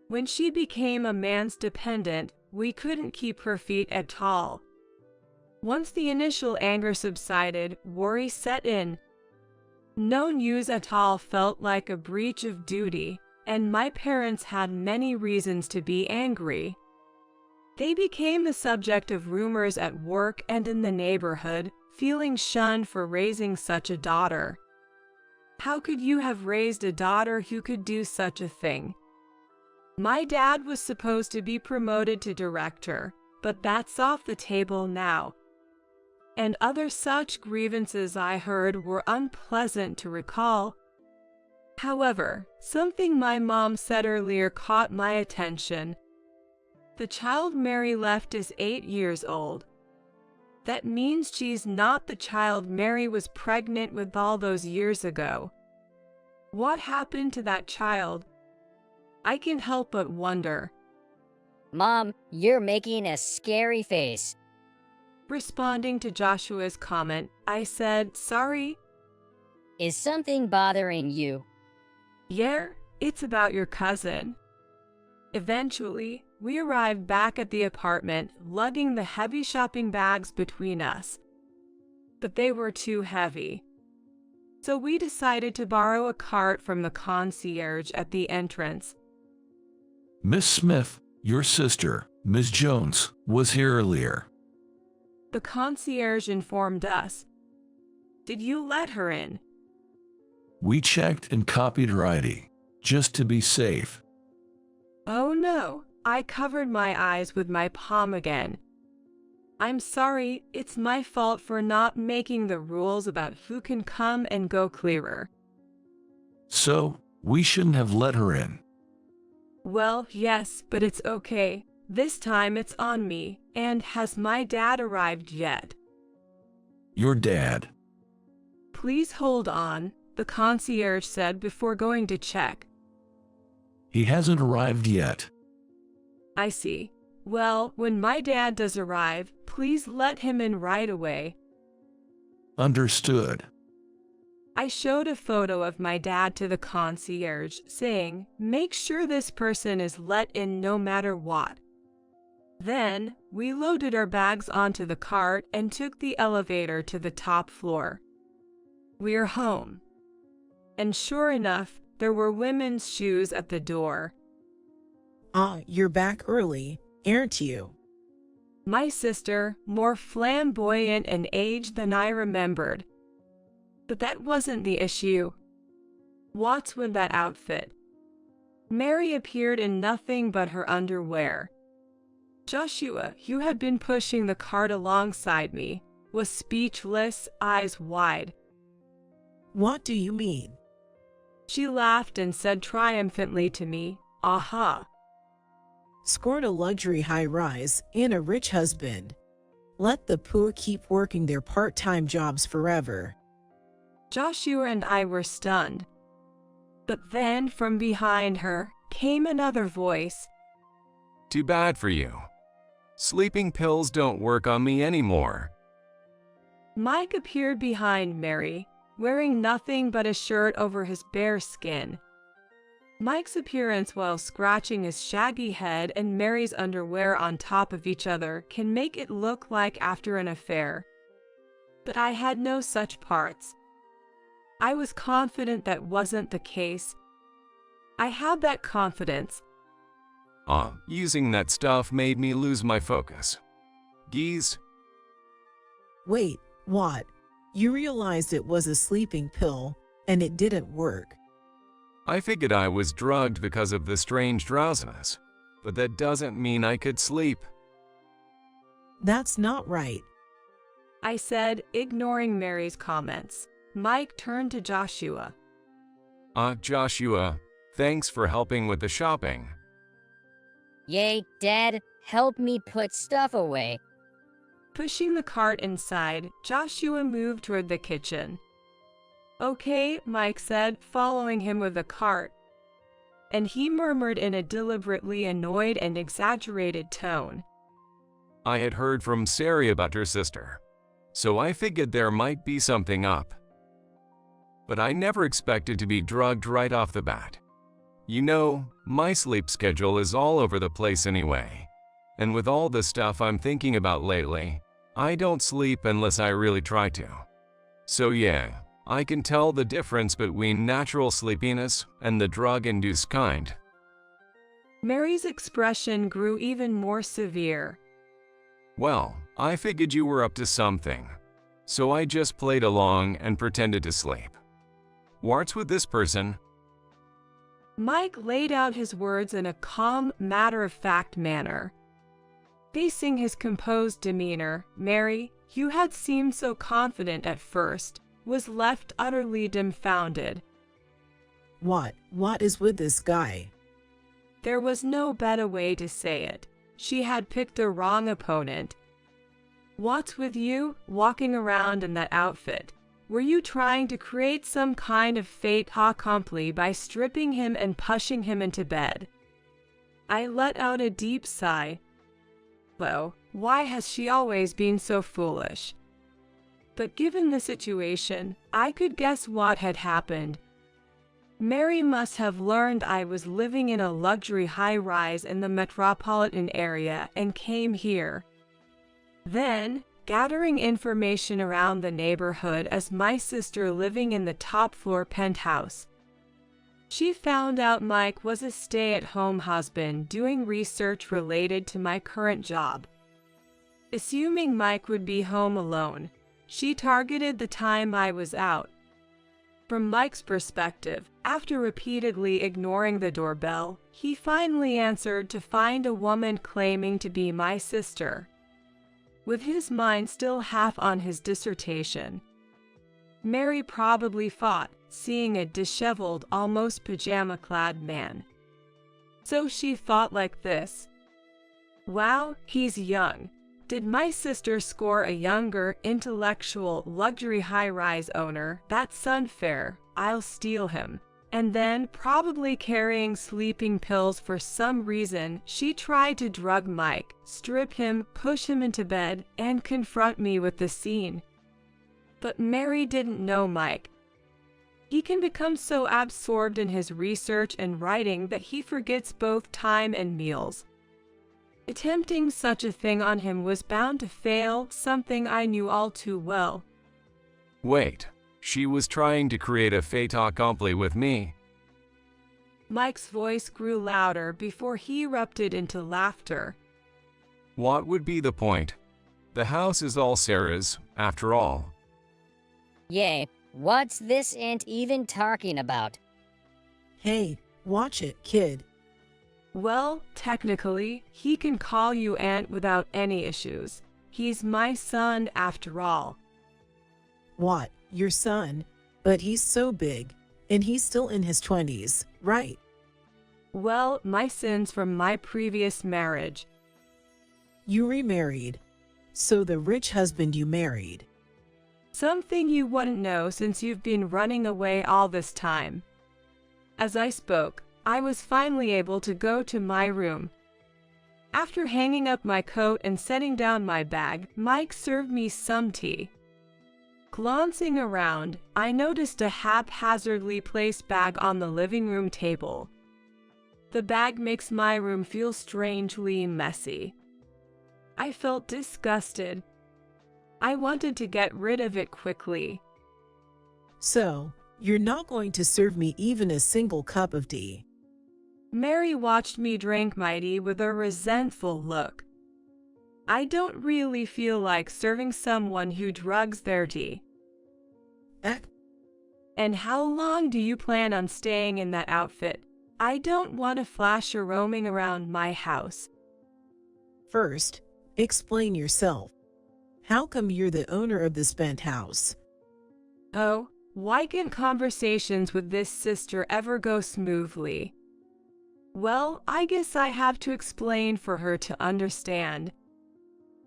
When she became a man's dependent, we couldn't keep her feet at all. Once the initial anger subsided, worry set in. No news at all felt like a breach of duty, and my parents had many reasons to be angry. They became the subject of rumors at work and in the neighborhood, feeling shunned for raising such a daughter. How could you have raised a daughter who could do such a thing? My dad was supposed to be promoted to director, but that's off the table now. And other such grievances I heard were unpleasant to recall. However, something my mom said earlier caught my attention. The child Mary left is 8 years old. That means she's not the child Mary was pregnant with all those years ago. What happened to that child? I can't help but wonder. Mom, you're making a scary face. Responding to Joshua's comment, I said, sorry. Is something bothering you? Yeah, it's about your cousin. Eventually, we arrived back at the apartment, lugging the heavy shopping bags between us. But they were too heavy. So we decided to borrow a cart from the concierge at the entrance. Miss Smith, your sister, Miss Jones, was here earlier. The concierge informed us. Did you let her in? We checked and copied her ID, just to be safe. Oh no, I covered my eyes with my palm again. I'm sorry, it's my fault for not making the rules about who can come and go clearer. So, we shouldn't have let her in. Well, yes, but it's okay. This time it's on me. And has my dad arrived yet? Your dad. Please hold on, the concierge said before going to check. He hasn't arrived yet. I see. Well, when my dad does arrive, please let him in right away. Understood. I showed a photo of my dad to the concierge, saying, make sure this person is let in no matter what. Then, we loaded our bags onto the cart and took the elevator to the top floor. We're home. And sure enough, there were women's shoes at the door. You're back early, aren't you? My sister, more flamboyant and aged than I remembered. But that wasn't the issue. What's with that outfit? Mary appeared in nothing but her underwear. Joshua, who had been pushing the cart alongside me, was speechless, eyes wide. What do you mean? She laughed and said triumphantly to me, aha. Scored a luxury high-rise and a rich husband. Let the poor keep working their part-time jobs forever. Joshua and I were stunned. But then from behind her came another voice. Too bad for you. Sleeping pills don't work on me anymore. Mike appeared behind Mary, wearing nothing but a shirt over his bare skin. Mike's appearance while scratching his shaggy head and Mary's underwear on top of each other can make it look like after an affair. But I had no such parts. I was confident that wasn't the case. I had that confidence. Using that stuff made me lose my focus. Geez. Wait, what? You realized it was a sleeping pill, and it didn't work. I figured I was drugged because of the strange drowsiness, but that doesn't mean I could sleep. That's not right. I said, ignoring Mary's comments. Mike turned to Joshua. Joshua, thanks for helping with the shopping. Yay, Dad, help me put stuff away. Pushing the cart inside, Joshua moved toward the kitchen. Okay, Mike said, following him with the cart. And he murmured in a deliberately annoyed and exaggerated tone. I had heard from Sari about her sister, so I figured there might be something up. But I never expected to be drugged right off the bat. You know, my sleep schedule is all over the place anyway. And with all the stuff I'm thinking about lately, I don't sleep unless I really try to. So yeah, I can tell the difference between natural sleepiness and the drug-induced kind. Mary's expression grew even more severe. Well, I figured you were up to something, so I just played along and pretended to sleep. What's with this person? Mike laid out his words in a calm, matter-of-fact manner. Facing his composed demeanor, Mary, who had seemed so confident at first, was left utterly dumbfounded. What is with this guy? There was no better way to say it. She had picked the wrong opponent. What's with you, walking around in that outfit? Were you trying to create some kind of fait accompli by stripping him and pushing him into bed? I let out a deep sigh. Well, why has she always been so foolish? But given the situation, I could guess what had happened. Mary must have learned I was living in a luxury high-rise in the metropolitan area and came here. Then, gathering information around the neighborhood as my sister living in the top-floor penthouse, she found out Mike was a stay-at-home husband doing research related to my current job. Assuming Mike would be home alone, she targeted the time I was out. From Mike's perspective, after repeatedly ignoring the doorbell, he finally answered to find a woman claiming to be my sister. with his mind still half on his dissertation. Mary probably thought, seeing a disheveled, almost pajama-clad man. So she thought like this. Wow, he's young. Did my sister score a younger, intellectual, luxury high-rise owner? That's unfair. I'll steal him. And then, probably carrying sleeping pills for some reason, she tried to drug Mike, strip him, push him into bed, and confront me with the scene. But Mary didn't know Mike. He can become so absorbed in his research and writing that he forgets both time and meals. Attempting such a thing on him was bound to fail, something I knew all too well. Wait, she was trying to create a fait accompli with me. Mike's voice grew louder before he erupted into laughter. What would be the point? The house is all Sarah's, after all. Yay, what's this aunt even talking about? Hey, watch it, kid. Well, technically, he can call you aunt without any issues. He's my son after all. What? Your son? But he's so big, and he's still in his 20s, right? Well, my sins from my previous marriage. You remarried. So the rich husband you married. Something you wouldn't know since you've been running away all this time. As I spoke, I was finally able to go to my room. After hanging up my coat and setting down my bag, Mike served me some tea. Glancing around, I noticed a haphazardly placed bag on the living room table. The bag makes my room feel strangely messy. I felt disgusted. I wanted to get rid of it quickly. So, you're not going to serve me even a single cup of tea? Mary watched me drink my tea with a resentful look. I don't really feel like serving someone who drugs their tea. And how long do you plan on staying in that outfit? I don't want a flasher roaming around my house. First, explain yourself. How come you're the owner of this penthouse? Oh, why can't conversations with this sister ever go smoothly? Well, I guess I have to explain for her to understand.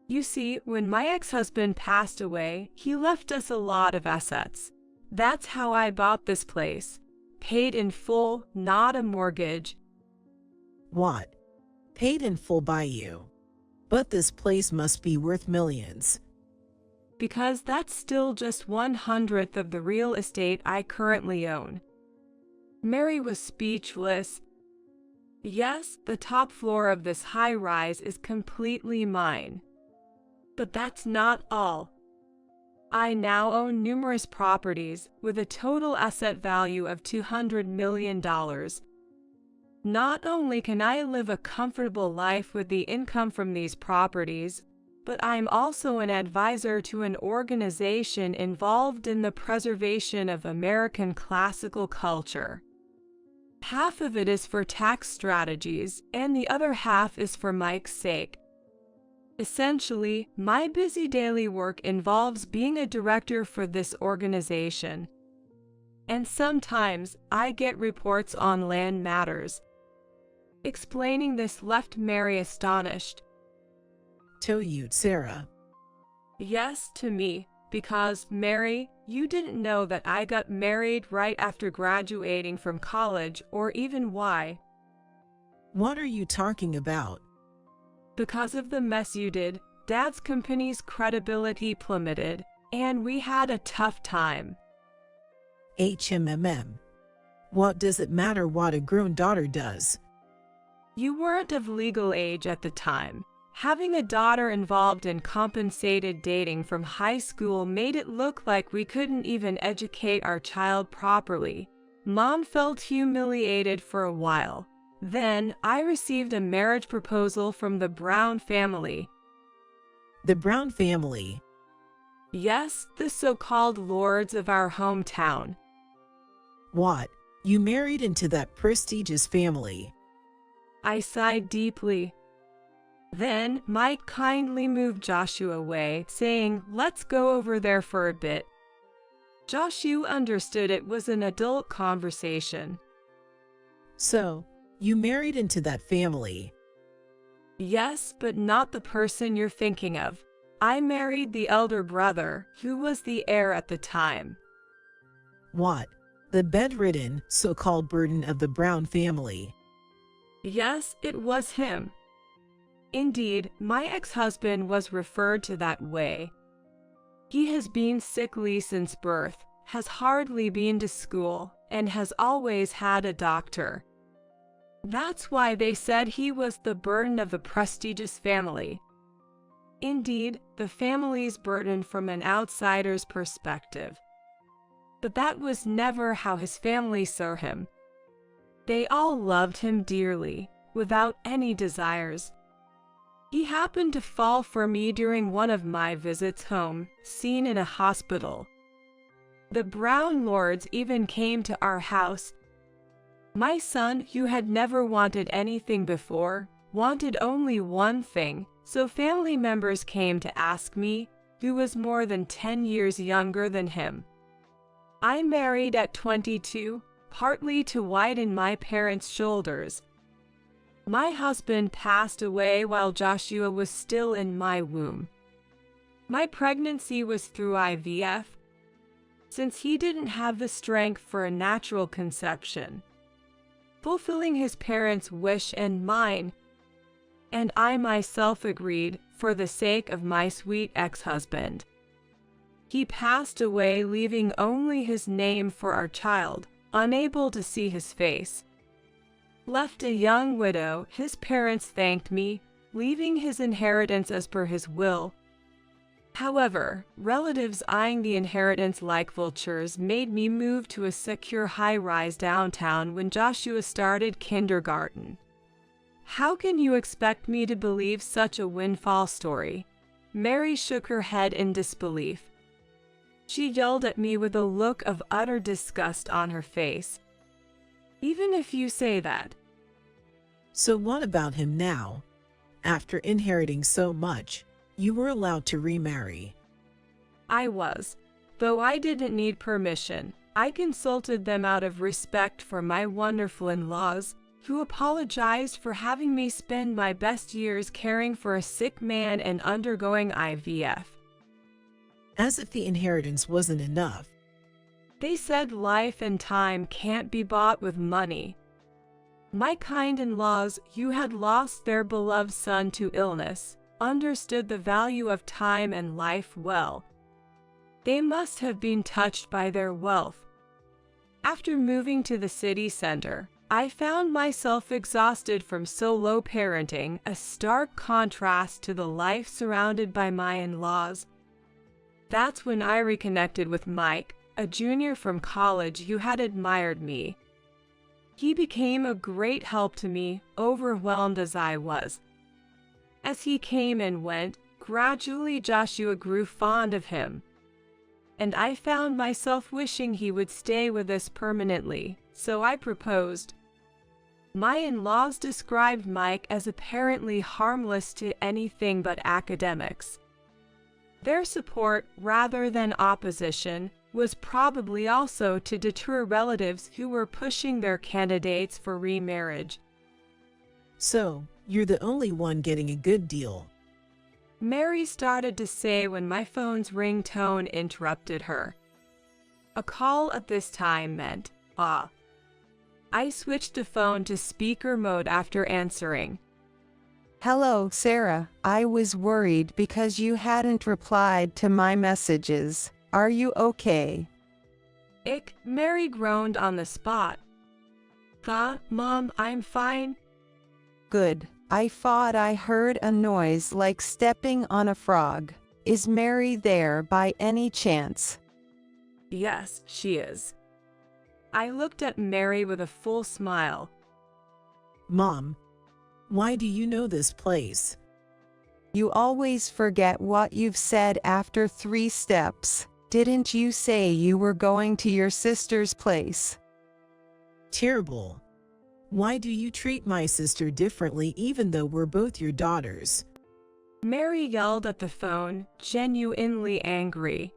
You see, when my ex-husband passed away, he left us a lot of assets. That's how I bought this place. Paid in full, not a mortgage. What? Paid in full by you? But this place must be worth millions. Because that's still just 1/100th of the real estate I currently own. Mary was speechless. Yes, the top floor of this high-rise is completely mine. But that's not all. I now own numerous properties with a total asset value of $200 million. Not only can I live a comfortable life with the income from these properties, but I'm also an advisor to an organization involved in the preservation of American classical culture. Half of it is for tax strategies, and the other half is for Mike's sake. Essentially, my busy daily work involves being a director for this organization. And sometimes I get reports on land matters. Explaining this left Mary astonished. To you, Sarah. Yes, to me, because, Mary, you didn't know that I got married right after graduating from college, or even why. What are you talking about? Because of the mess you did, Dad's company's credibility plummeted, and we had a tough time. HMMM. What does it matter what a grown daughter does? You weren't of legal age at the time. Having a daughter involved in compensated dating from high school made it look like we couldn't even educate our child properly. Mom felt humiliated for a while. Then, I received a marriage proposal from the Brown family. The Brown family? Yes, the so-called lords of our hometown. What? You married into that prestigious family? I sighed deeply. Then Mike kindly moved Joshua away, saying, "Let's go over there for a bit." Joshua understood it was an adult conversation. So, you married into that family. Yes, but not the person you're thinking of. I married the elder brother, who was the heir at the time. What? The bedridden, so-called burden of the Brown family. Yes, it was him. Indeed, my ex-husband was referred to that way. He has been sickly since birth, has hardly been to school, and has always had a doctor. That's why they said he was the burden of the prestigious family. Indeed, the family's burden from an outsider's perspective. But that was never how his family saw him. They all loved him dearly, without any desires. He happened to fall for me during one of my visits home, seen in a hospital. The Brown lords even came to our house. My son, who had never wanted anything before, wanted only one thing, so family members came to ask me, who was more than 10 years younger than him. I married at 22, partly to widen my parents' shoulders. My husband passed away while Joshua was still in my womb. My pregnancy was through IVF, since he didn't have the strength for a natural conception, fulfilling his parents' wish and mine, and I myself agreed for the sake of my sweet ex-husband. He passed away, leaving only his name for our child, unable to see his face. Left a young widow, his parents thanked me, leaving his inheritance as per his will. However, relatives eyeing the inheritance like vultures made me move to a secure high-rise downtown when Joshua started kindergarten. How can you expect me to believe such a windfall story? Mary shook her head in disbelief. She yelled at me with a look of utter disgust on her face. Even if you say that. So what about him now? After inheriting so much, you were allowed to remarry. I was. Though I didn't need permission, I consulted them out of respect for my wonderful in-laws, who apologized for having me spend my best years caring for a sick man and undergoing IVF. As if the inheritance wasn't enough. They said life and time can't be bought with money. My kind in-laws, who had lost their beloved son to illness, understood the value of time and life well. They must have been touched by their wealth. After moving to the city center, I found myself exhausted from solo parenting, a stark contrast to the life surrounded by my in-laws. That's when I reconnected with Mike, a junior from college who had admired me. He became a great help to me, overwhelmed as I was. As he came and went, gradually Joshua grew fond of him. And I found myself wishing he would stay with us permanently, so I proposed. My in-laws described Mike as apparently harmless to anything but academics. Their support, rather than opposition, was probably also to deter relatives who were pushing their candidates for remarriage. So, you're the only one getting a good deal. Mary started to say when my phone's ringtone interrupted her. A call at this time meant, ah. I switched the phone to speaker mode after answering. Hello, Sarah. I was worried because you hadn't replied to my messages. Are you okay? Mary groaned on the spot. Mom, I'm fine. Good. I thought I heard a noise like stepping on a frog. Is Mary there by any chance? Yes, she is. I looked at Mary with a full smile. Mom, why do you know this place? You always forget what you've said after 3 steps. Didn't you say you were going to your sister's place? Terrible. Why do you treat my sister differently even though we're both your daughters? Mary yelled at the phone, genuinely angry.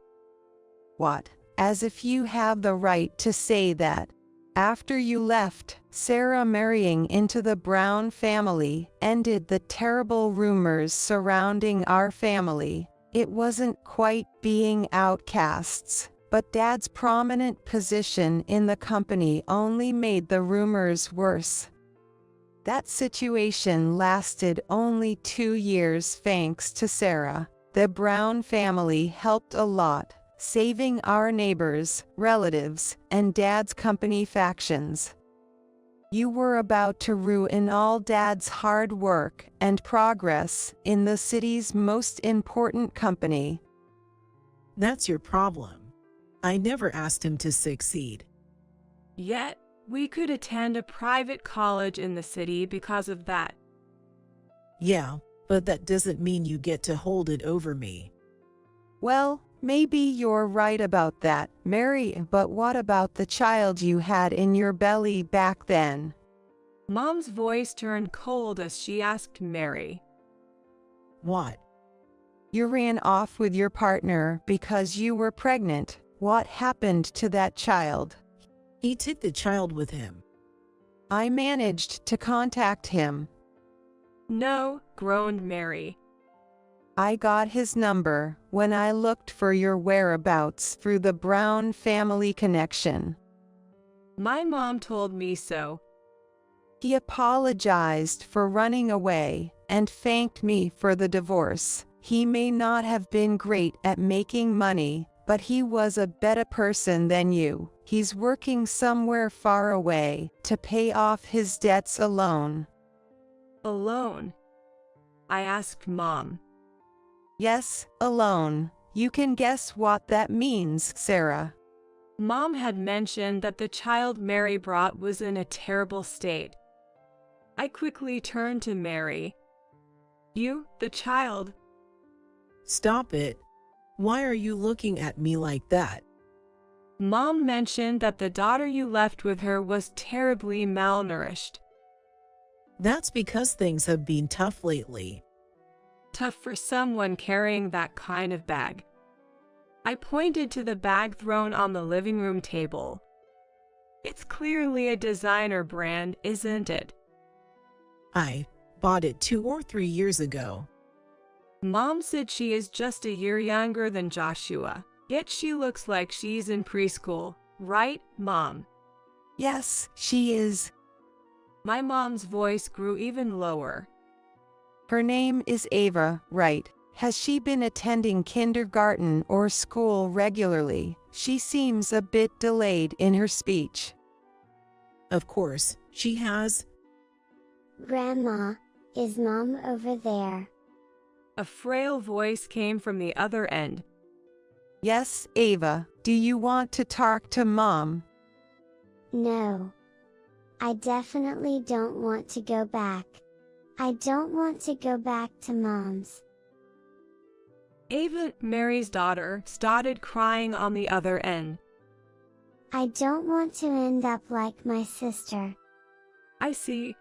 What? As if you have the right to say that. After you left, Sarah marrying into the Brown family ended the terrible rumors surrounding our family. It wasn't quite being outcasts, but Dad's prominent position in the company only made the rumors worse. That situation lasted only 2 years thanks to Sarah. The Brown family helped a lot, saving our neighbors, relatives, and Dad's company factions. You were about to ruin all Dad's hard work and progress in the city's most important company. That's your problem. I never asked him to succeed. Yet, we could attend a private college in the city because of that. Yeah, but that doesn't mean you get to hold it over me. Well, maybe you're right about that, Mary, but what about the child you had in your belly back then? Mom's voice turned cold as she asked Mary. What? You ran off with your partner because you were pregnant. What happened to that child? He took the child with him. I managed to contact him. No, groaned Mary. I got his number when I looked for your whereabouts through the Brown family connection. My mom told me so. He apologized for running away and thanked me for the divorce. He may not have been great at making money, but he was a better person than you. He's working somewhere far away to pay off his debts alone. Alone? I asked Mom. Yes, alone. You can guess what that means, Sarah. Mom had mentioned that the child Mary brought was in a terrible state. I quickly turned to Mary. You, the child? Stop it. Why are you looking at me like that? Mom mentioned that the daughter you left with her was terribly malnourished. That's because things have been tough lately. Tough for someone carrying that kind of bag. I pointed to the bag thrown on the living room table. It's clearly a designer brand, isn't it? I bought it 2 or 3 years ago. Mom said she is just a year younger than Joshua, yet she looks like she's in preschool, right, Mom? Yes, she is. My mom's voice grew even lower. Her name is Ava, right? Has she been attending kindergarten or school regularly? She seems a bit delayed in her speech. Of course, she has. Grandma, is Mom over there? A frail voice came from the other end. Yes, Ava, do you want to talk to Mom? No. I definitely don't want to go back. I don't want to go back to Mom's. Ava, Mary's daughter, started crying on the other end. I don't want to end up like my sister. I see.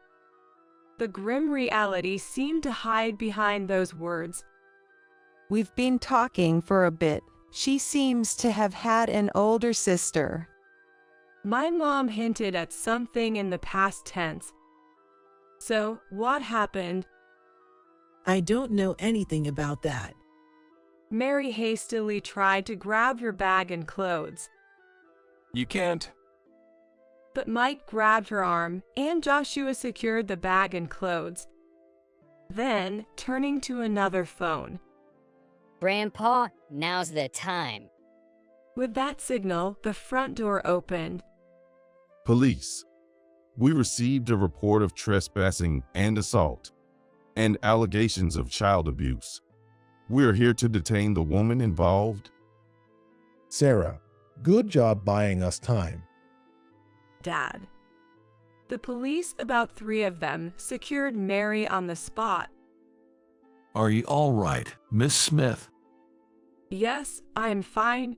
The grim reality seemed to hide behind those words. We've been talking for a bit. She seems to have had an older sister. My mom hinted at something in the past tense. So, what happened? I don't know anything about that. Mary hastily tried to grab her bag and clothes. You can't. But Mike grabbed her arm, and Joshua secured the bag and clothes. Then, turning to another phone. Grandpa, now's the time. With that signal, the front door opened. Police. We received a report of trespassing and assault, and allegations of child abuse. We are here to detain the woman involved. Sarah, good job buying us time. Dad. The police, about 3 of them, secured Mary on the spot. Are you all right, Miss Smith? Yes, I am fine.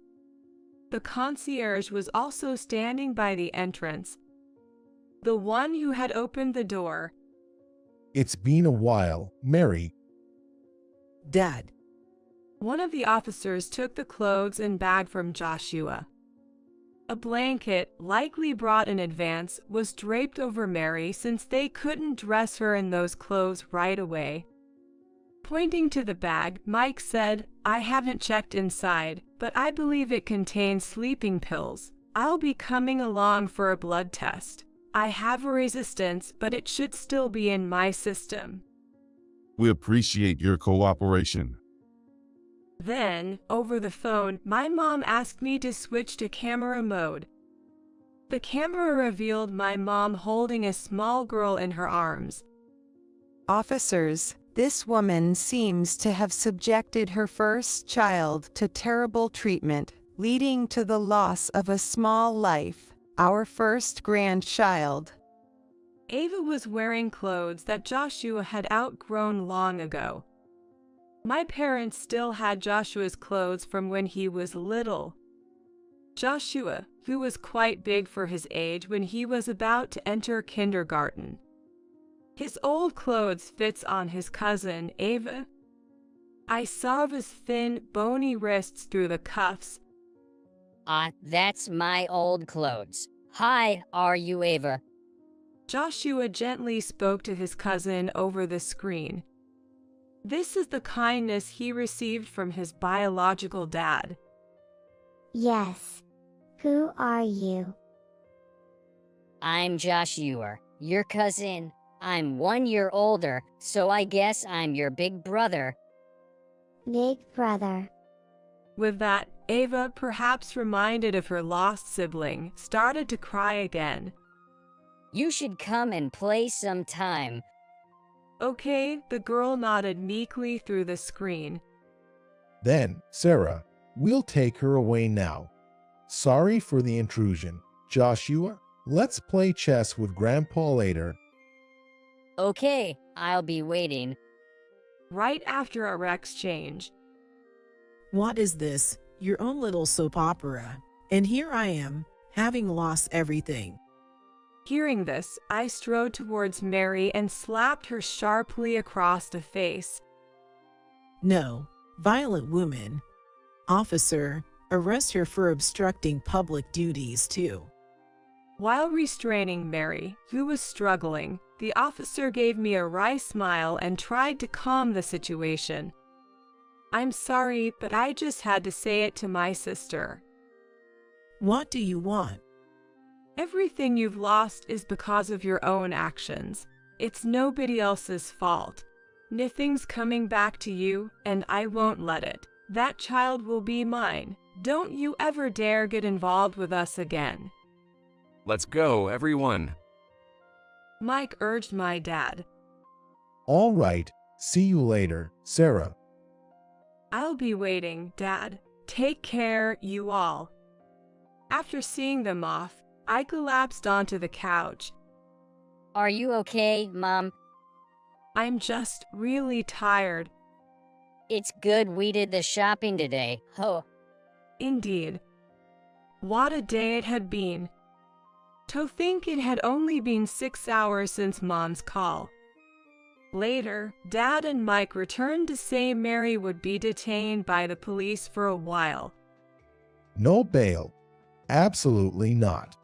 The concierge was also standing by the entrance. the one who had opened the door. It's been a while, Mary. Dad, One of the officers took the clothes and bag from Joshua. A blanket, likely brought in advance, was draped over Mary since they couldn't dress her in those clothes right away. Pointing to the bag, Mike said, "I haven't checked inside, but I believe it contains sleeping pills. I'll be coming along for a blood test. I have a resistance, but it should still be in my system." We appreciate your cooperation. Then, over the phone, my mom asked me to switch to camera mode. The camera revealed my mom holding a small girl in her arms. Officers, this woman seems to have subjected her first child to terrible treatment, leading to the loss of a small life, our first grandchild. Ava was wearing clothes that Joshua had outgrown long ago. My parents still had Joshua's clothes from when he was little. Joshua, who was quite big for his age when he was about to enter kindergarten. His old clothes fits on his cousin, Ava. I saw his thin, bony wrists through the cuffs. That's my old clothes. Hi, are you Ava? Joshua gently spoke to his cousin over the screen. This is the kindness he received from his biological dad. Yes. Who are you? I'm Joshua, your cousin. I'm 1 year older, so I guess I'm your big brother. Big brother. With that, Ava, perhaps reminded of her lost sibling, started to cry again. You should come and play sometime. Okay, the girl nodded meekly through the screen. Then, Sarah, we'll take her away now. Sorry for the intrusion. Joshua, let's play chess with Grandpa later. Okay, I'll be waiting. Right after our exchange. what is this? Your own little soap opera. And here I am, having lost everything. Hearing this, I strode towards Mary and slapped her sharply across the face. No, violent woman. Officer, arrest her for obstructing public duties too. While restraining Mary, who was struggling, the officer gave me a wry smile and tried to calm the situation. "I'm sorry, but I just had to say it to my sister. What do you want? Everything you've lost is because of your own actions. It's nobody else's fault. Nothing's coming back to you, and I won't let it. That child will be mine. Don't you ever dare get involved with us again." Let's go, everyone. Mike urged my dad. All right, see you later, Sarah. "I'll be waiting, Dad. Take care, you all." After seeing them off, I collapsed onto the couch. Are you okay, Mom? I'm just really tired. It's good we did the shopping today. Oh, Indeed. What a day it had been. To think it had only been 6 hours since Mom's call. Later, Dad and Mike returned to say Mary would be detained by the police for a while. No bail. Absolutely not.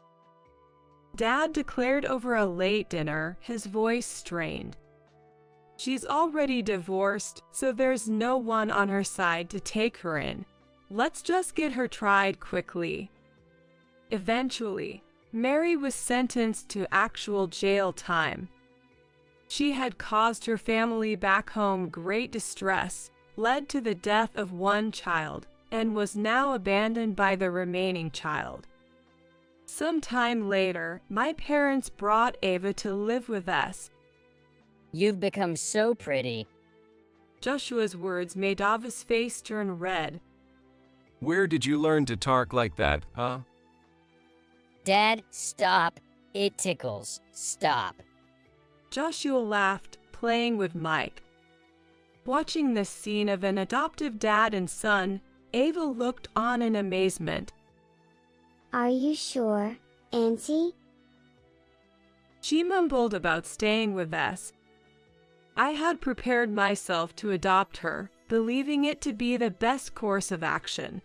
Dad declared over a late dinner, his voice strained. She's already divorced, so there's no one on her side to take her in. Let's just get her tried quickly. Eventually, Mary was sentenced to actual jail time. She had caused her family back home great distress, led to the death of one child, and was now abandoned by the remaining child. Sometime later, my parents brought Ava to live with us. you've become so pretty. Joshua's words made Ava's face turn red. Where did you learn to talk like that, huh? Dad, stop. It tickles. Stop. Joshua laughed, playing with Mike. Watching this scene of an adoptive dad and son, Ava looked on in amazement. Are you sure, Auntie? She mumbled about staying with us. I had prepared myself to adopt her, believing it to be the best course of action.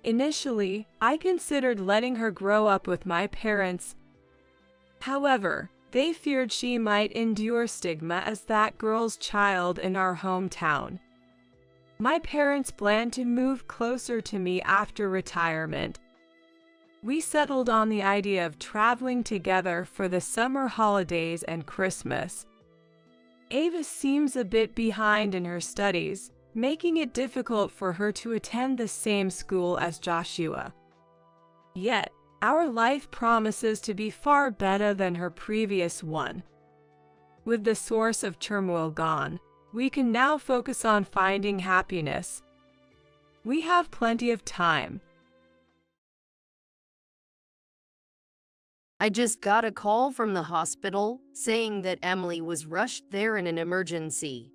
Initially, I considered letting her grow up with my parents. However, they feared she might endure stigma as that girl's child in our hometown. My parents planned to move closer to me after retirement. We settled on the idea of traveling together for the summer holidays and Christmas. Ava seems a bit behind in her studies, making it difficult for her to attend the same school as Joshua. Yet, our life promises to be far better than her previous one. With the source of turmoil gone, we can now focus on finding happiness. We have plenty of time. I just got a call from the hospital saying that Emily was rushed there in an emergency.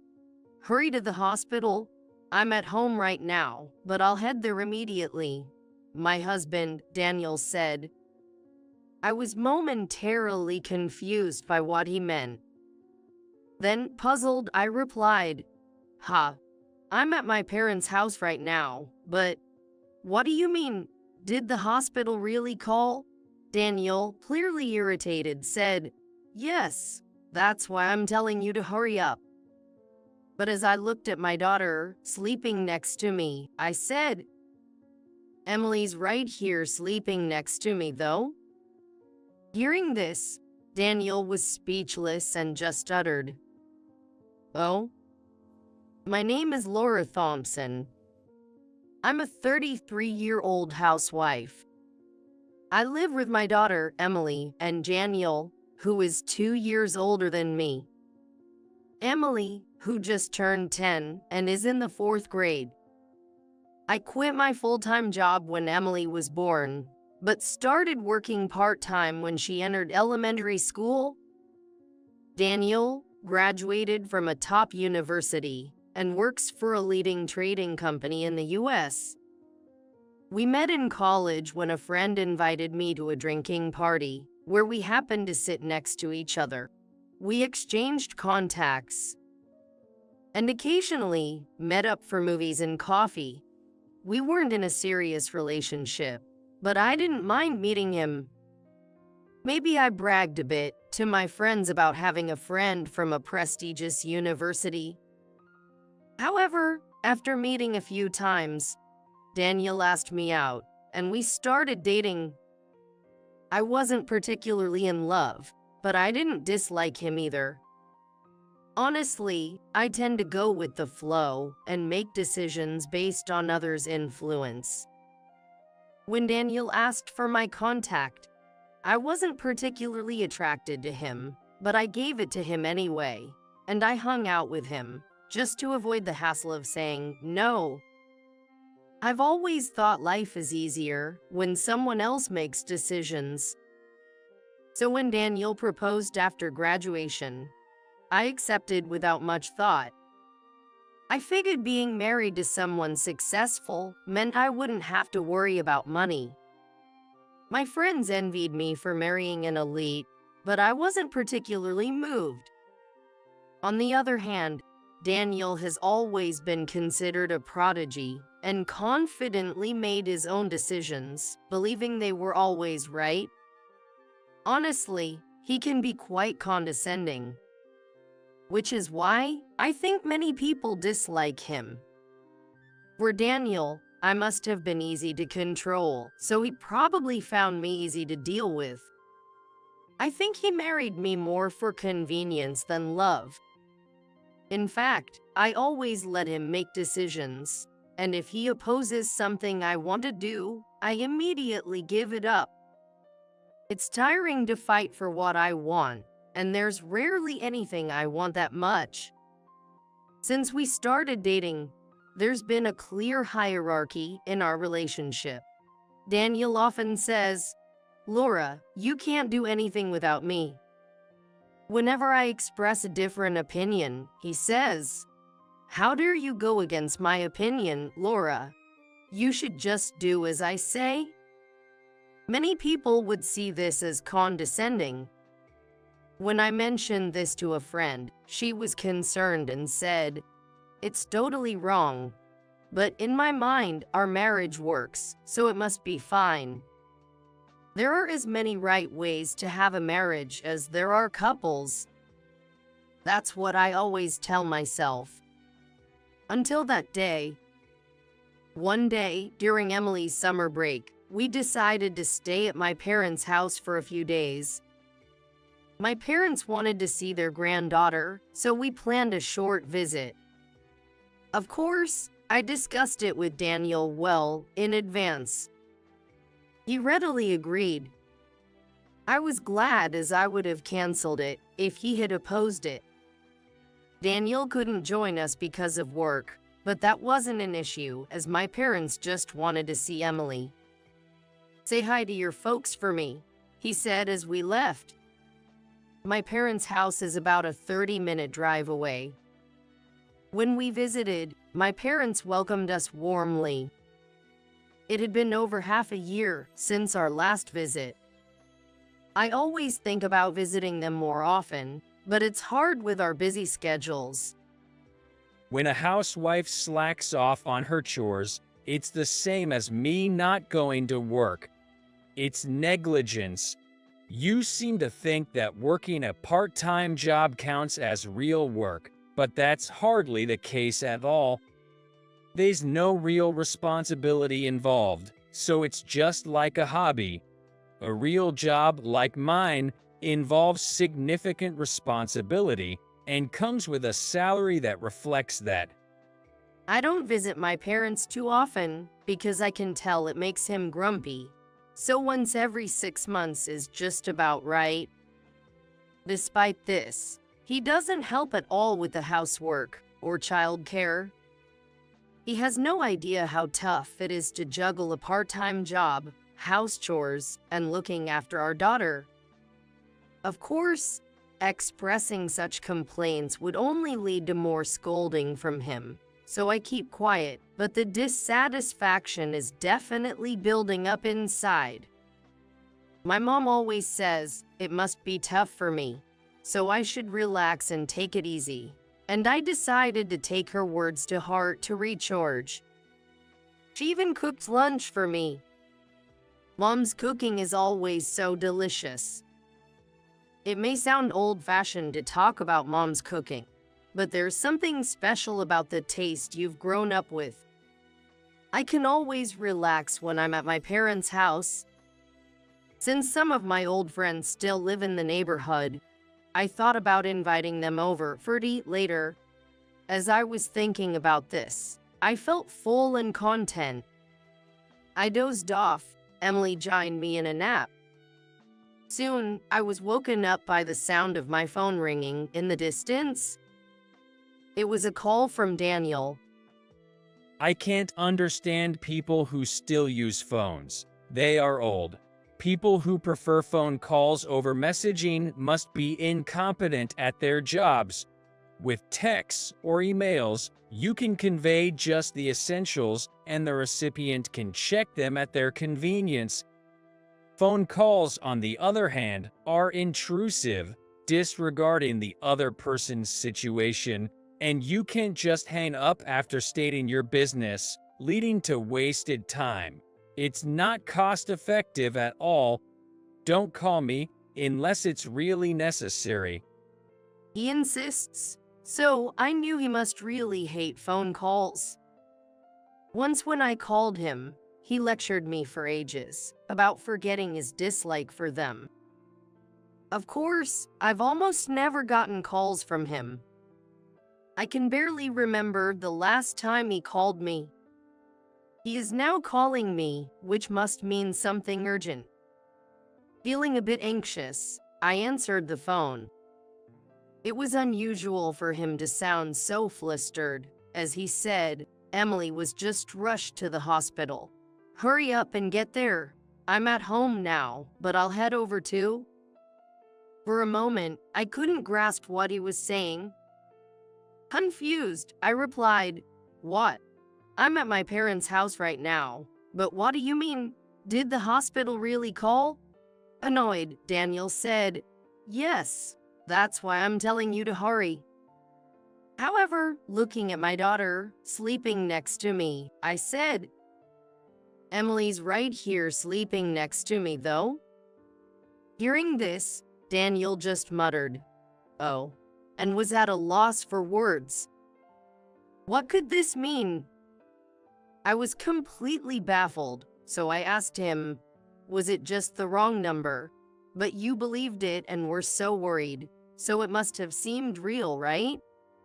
Hurry to the hospital. I'm at home right now, but I'll head there immediately, my husband, Daniel, said. I was momentarily confused by what he meant. Then, puzzled, I replied, I'm at my parents' house right now, but what do you mean? Did the hospital really call? Daniel, clearly irritated, said, Yes, that's why I'm telling you to hurry up. But as I looked at my daughter, sleeping next to me, I said, Emily's right here sleeping next to me, though. Hearing this, Daniel was speechless and just uttered, Oh? My name is Laura Thompson. I'm a 33-year-old housewife. I live with my daughter, Emily, and Daniel, who is 2 years older than me. Emily, who just turned 10 and is in the 4th grade. I quit my full-time job when Emily was born, but started working part-time when she entered elementary school. Daniel graduated from a top university and works for a leading trading company in the U.S. We met in college when a friend invited me to a drinking party, where we happened to sit next to each other. We exchanged contacts and occasionally met up for movies and coffee. We weren't in a serious relationship, but I didn't mind meeting him. Maybe I bragged a bit to my friends about having a friend from a prestigious university. However, after meeting a few times, Daniel asked me out, and we started dating. I wasn't particularly in love, but I didn't dislike him either. Honestly, I tend to go with the flow and make decisions based on others' influence. When Daniel asked for my contact, I wasn't particularly attracted to him, but I gave it to him anyway, and I hung out with him, just to avoid the hassle of saying no. I've always thought life is easier when someone else makes decisions. So when Daniel proposed after graduation, I accepted without much thought. I figured being married to someone successful meant I wouldn't have to worry about money. My friends envied me for marrying an elite, but I wasn't particularly moved. On the other hand, Daniel has always been considered a prodigy and confidently made his own decisions, believing they were always right. Honestly, he can be quite condescending, which is why I think many people dislike him. For Daniel, I must have been easy to control, so he probably found me easy to deal with. I think he married me more for convenience than love. In fact, I always let him make decisions, and if he opposes something I want to do, I immediately give it up. It's tiring to fight for what I want, and there's rarely anything I want that much. Since we started dating, there's been a clear hierarchy in our relationship. Daniel often says, Laura, you can't do anything without me. Whenever I express a different opinion, he says, How dare you go against my opinion, Laura? You should just do as I say. Many people would see this as condescending, When I mentioned this to a friend, she was concerned and said, "It's totally wrong. But in my mind, our marriage works, so it must be fine." There are as many right ways to have a marriage as there are couples. That's what I always tell myself. Until that day. One day, during Emily's summer break, we decided to stay at my parents' house for a few days. My parents wanted to see their granddaughter, so we planned a short visit. Of course, I discussed it with Daniel well in advance. He readily agreed. I was glad, as I would have canceled it if he had opposed it. Daniel couldn't join us because of work, but that wasn't an issue, as my parents just wanted to see Emily. "Say hi to your folks for me," he said as we left. My parents' house is about a 30-minute drive away. When we visited, my parents welcomed us warmly. It had been over half a year since our last visit. I always think about visiting them more often, but it's hard with our busy schedules. When a housewife slacks off on her chores, it's the same as me not going to work. It's negligence. You seem to think that working a part-time job counts as real work, but that's hardly the case at all. There's no real responsibility involved, so it's just like a hobby. A real job, like mine, involves significant responsibility and comes with a salary that reflects that. I don't visit my parents too often because I can tell it makes him grumpy. So once every 6 months is just about right. Despite this, he doesn't help at all with the housework or childcare. He has no idea how tough it is to juggle a part-time job, house chores, and looking after our daughter. Of course, expressing such complaints would only lead to more scolding from him, so I keep quiet, but the dissatisfaction is definitely building up inside. My mom always says it must be tough for me, so I should relax and take it easy, and I decided to take her words to heart to recharge. She even cooked lunch for me. Mom's cooking is always so delicious. It may sound old-fashioned to talk about Mom's cooking, but there's something special about the taste you've grown up with. I can always relax when I'm at my parents' house. Since some of my old friends still live in the neighborhood, I thought about inviting them over for to eat later. As I was thinking about this, I felt full and content. I dozed off. Emily joined me in a nap. Soon, I was woken up by the sound of my phone ringing in the distance. It was a call from Daniel. I can't understand people who still use phones. They are old. People who prefer phone calls over messaging must be incompetent at their jobs. With texts or emails, you can convey just the essentials and the recipient can check them at their convenience. Phone calls, on the other hand, are intrusive, disregarding the other person's situation, and you can't just hang up after stating your business, leading to wasted time. It's not cost-effective at all. Don't call me unless it's really necessary. He insists, so I knew he must really hate phone calls. Once when I called him, he lectured me for ages about forgetting his dislike for them. Of course, I've almost never gotten calls from him. I can barely remember the last time he called me. He is now calling me, which must mean something urgent. Feeling a bit anxious, I answered the phone. It was unusual for him to sound so flustered, as he said, "Emily was just rushed to the hospital. Hurry up and get there. I'm at home now, but I'll head over too." For a moment, I couldn't grasp what he was saying. Confused, I replied, "What? I'm at my parents' house right now, but what do you mean? Did the hospital really call?" Annoyed, Daniel said, "Yes, That's why I'm telling you to hurry. However, looking at my daughter, sleeping next to me, I said, Emily's right here sleeping next to me though. Hearing this, Daniel just muttered, "Oh," and was at a loss for words. What could this mean? I was completely baffled, so I asked him, was it just the wrong number? But you believed it and were so worried, so it must have seemed real, right?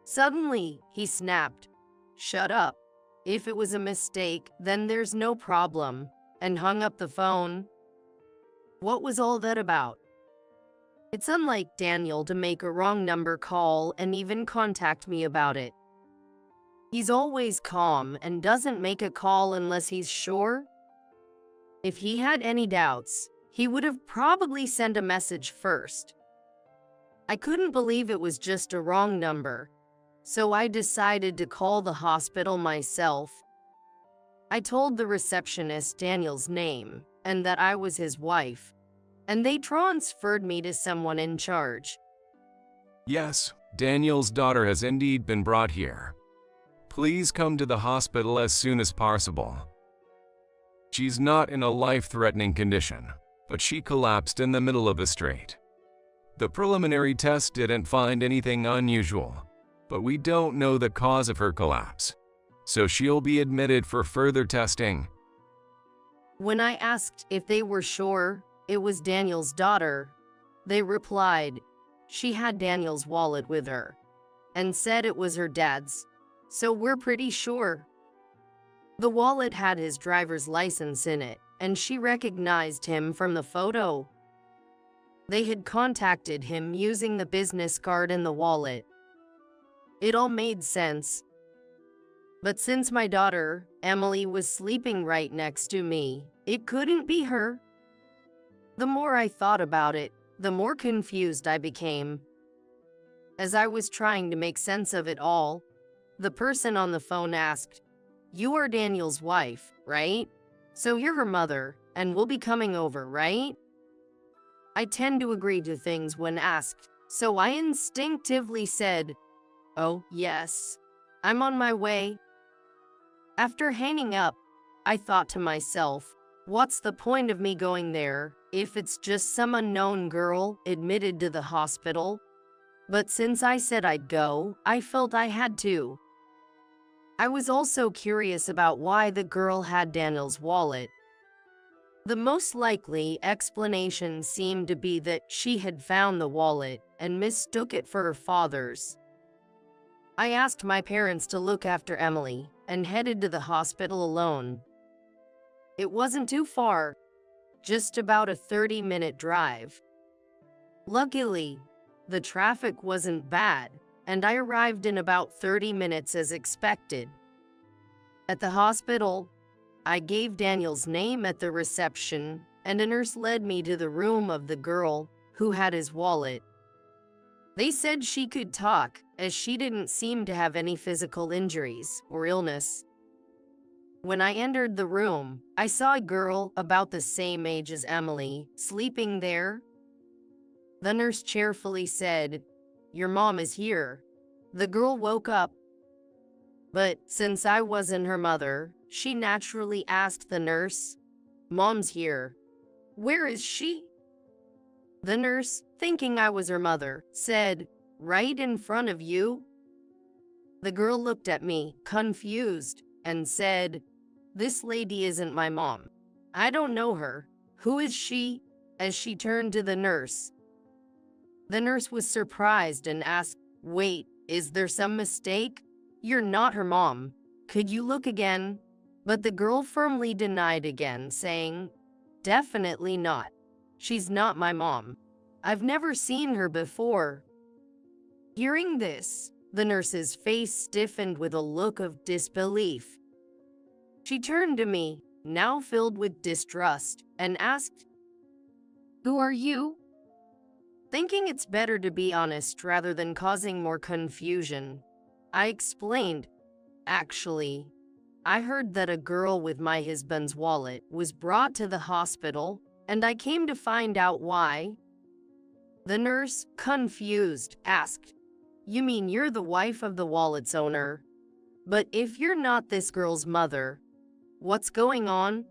Suddenly, he snapped, "Shut up. If it was a mistake, then there's no problem," and hung up the phone. What was all that about? It's unlike Daniel to make a wrong number call and even contact me about it. He's always calm and doesn't make a call unless he's sure. If he had any doubts, he would have probably sent a message first. I couldn't believe it was just a wrong number, so I decided to call the hospital myself. I told the receptionist Daniel's name and that I was his wife, and they transferred me to someone in charge. Yes, Daniel's daughter has indeed been brought here. Please come to the hospital as soon as possible. She's not in a life-threatening condition, but she collapsed in the middle of the street. The preliminary test didn't find anything unusual, but we don't know the cause of her collapse, so she'll be admitted for further testing. When I asked if they were sure it was Daniel's daughter, they replied she had Daniel's wallet with her and said it was her dad's, so we're pretty sure. The wallet had his driver's license in it, and she recognized him from the photo. They had contacted him using the business card in the wallet. It all made sense. But since my daughter, Emily, was sleeping right next to me, it couldn't be her. The more I thought about it, the more confused I became. As I was trying to make sense of it all, the person on the phone asked, "You are Daniel's wife, right? So you're her mother, and will be coming over, right?" I tend to agree to things when asked, so I instinctively said, "Oh, yes. I'm on my way." After hanging up, I thought to myself, what's the point of me going there if it's just some unknown girl admitted to the hospital? But since I said I'd go, I felt I had to. I was also curious about why the girl had Daniel's wallet. The most likely explanation seemed to be that she had found the wallet and mistook it for her father's. I asked my parents to look after Emily and headed to the hospital alone. It wasn't too far, just about a 30-minute drive. Luckily, the traffic wasn't bad, and I arrived in about 30 minutes as expected. At the hospital, I gave Daniel's name at the reception, and a nurse led me to the room of the girl who had his wallet. They said she could talk, as she didn't seem to have any physical injuries or illness. When I entered the room, I saw a girl about the same age as Emily sleeping there. The nurse cheerfully said, "Your mom is here." The girl woke up. But since I wasn't her mother, she naturally asked the nurse, "Mom's here. Where is she?" The nurse, thinking I was her mother, said, "Right in front of you." The girl looked at me, confused, and said, "This lady isn't my mom. I don't know her. Who is she?" as she turned to the nurse. The nurse was surprised and asked, "Wait, is there some mistake? You're not her mom. Could you look again?" But the girl firmly denied again, saying, "Definitely not. She's not my mom. I've never seen her before." Hearing this, the nurse's face stiffened with a look of disbelief. She turned to me, now filled with distrust, and asked, "Who are you?" Thinking it's better to be honest rather than causing more confusion, I explained, "Actually, I heard that a girl with my husband's wallet was brought to the hospital, and I came to find out why." The nurse, confused, asked, "You mean you're the wife of the wallet's owner? But if you're not this girl's mother, what's going on?"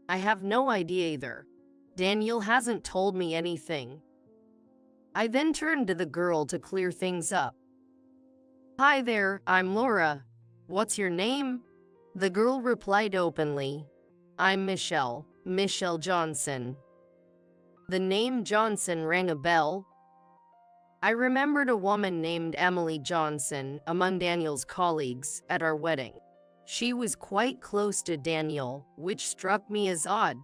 I have no idea either. Daniel hasn't told me anything. I then turned to the girl to clear things up. "Hi there, I'm Laura. What's your name?" The girl replied openly, "I'm Michelle, Michelle Johnson." The name Johnson rang a bell. I remembered a woman named Emily Johnson among Daniel's colleagues at our wedding. She was quite close to Daniel, which struck me as odd.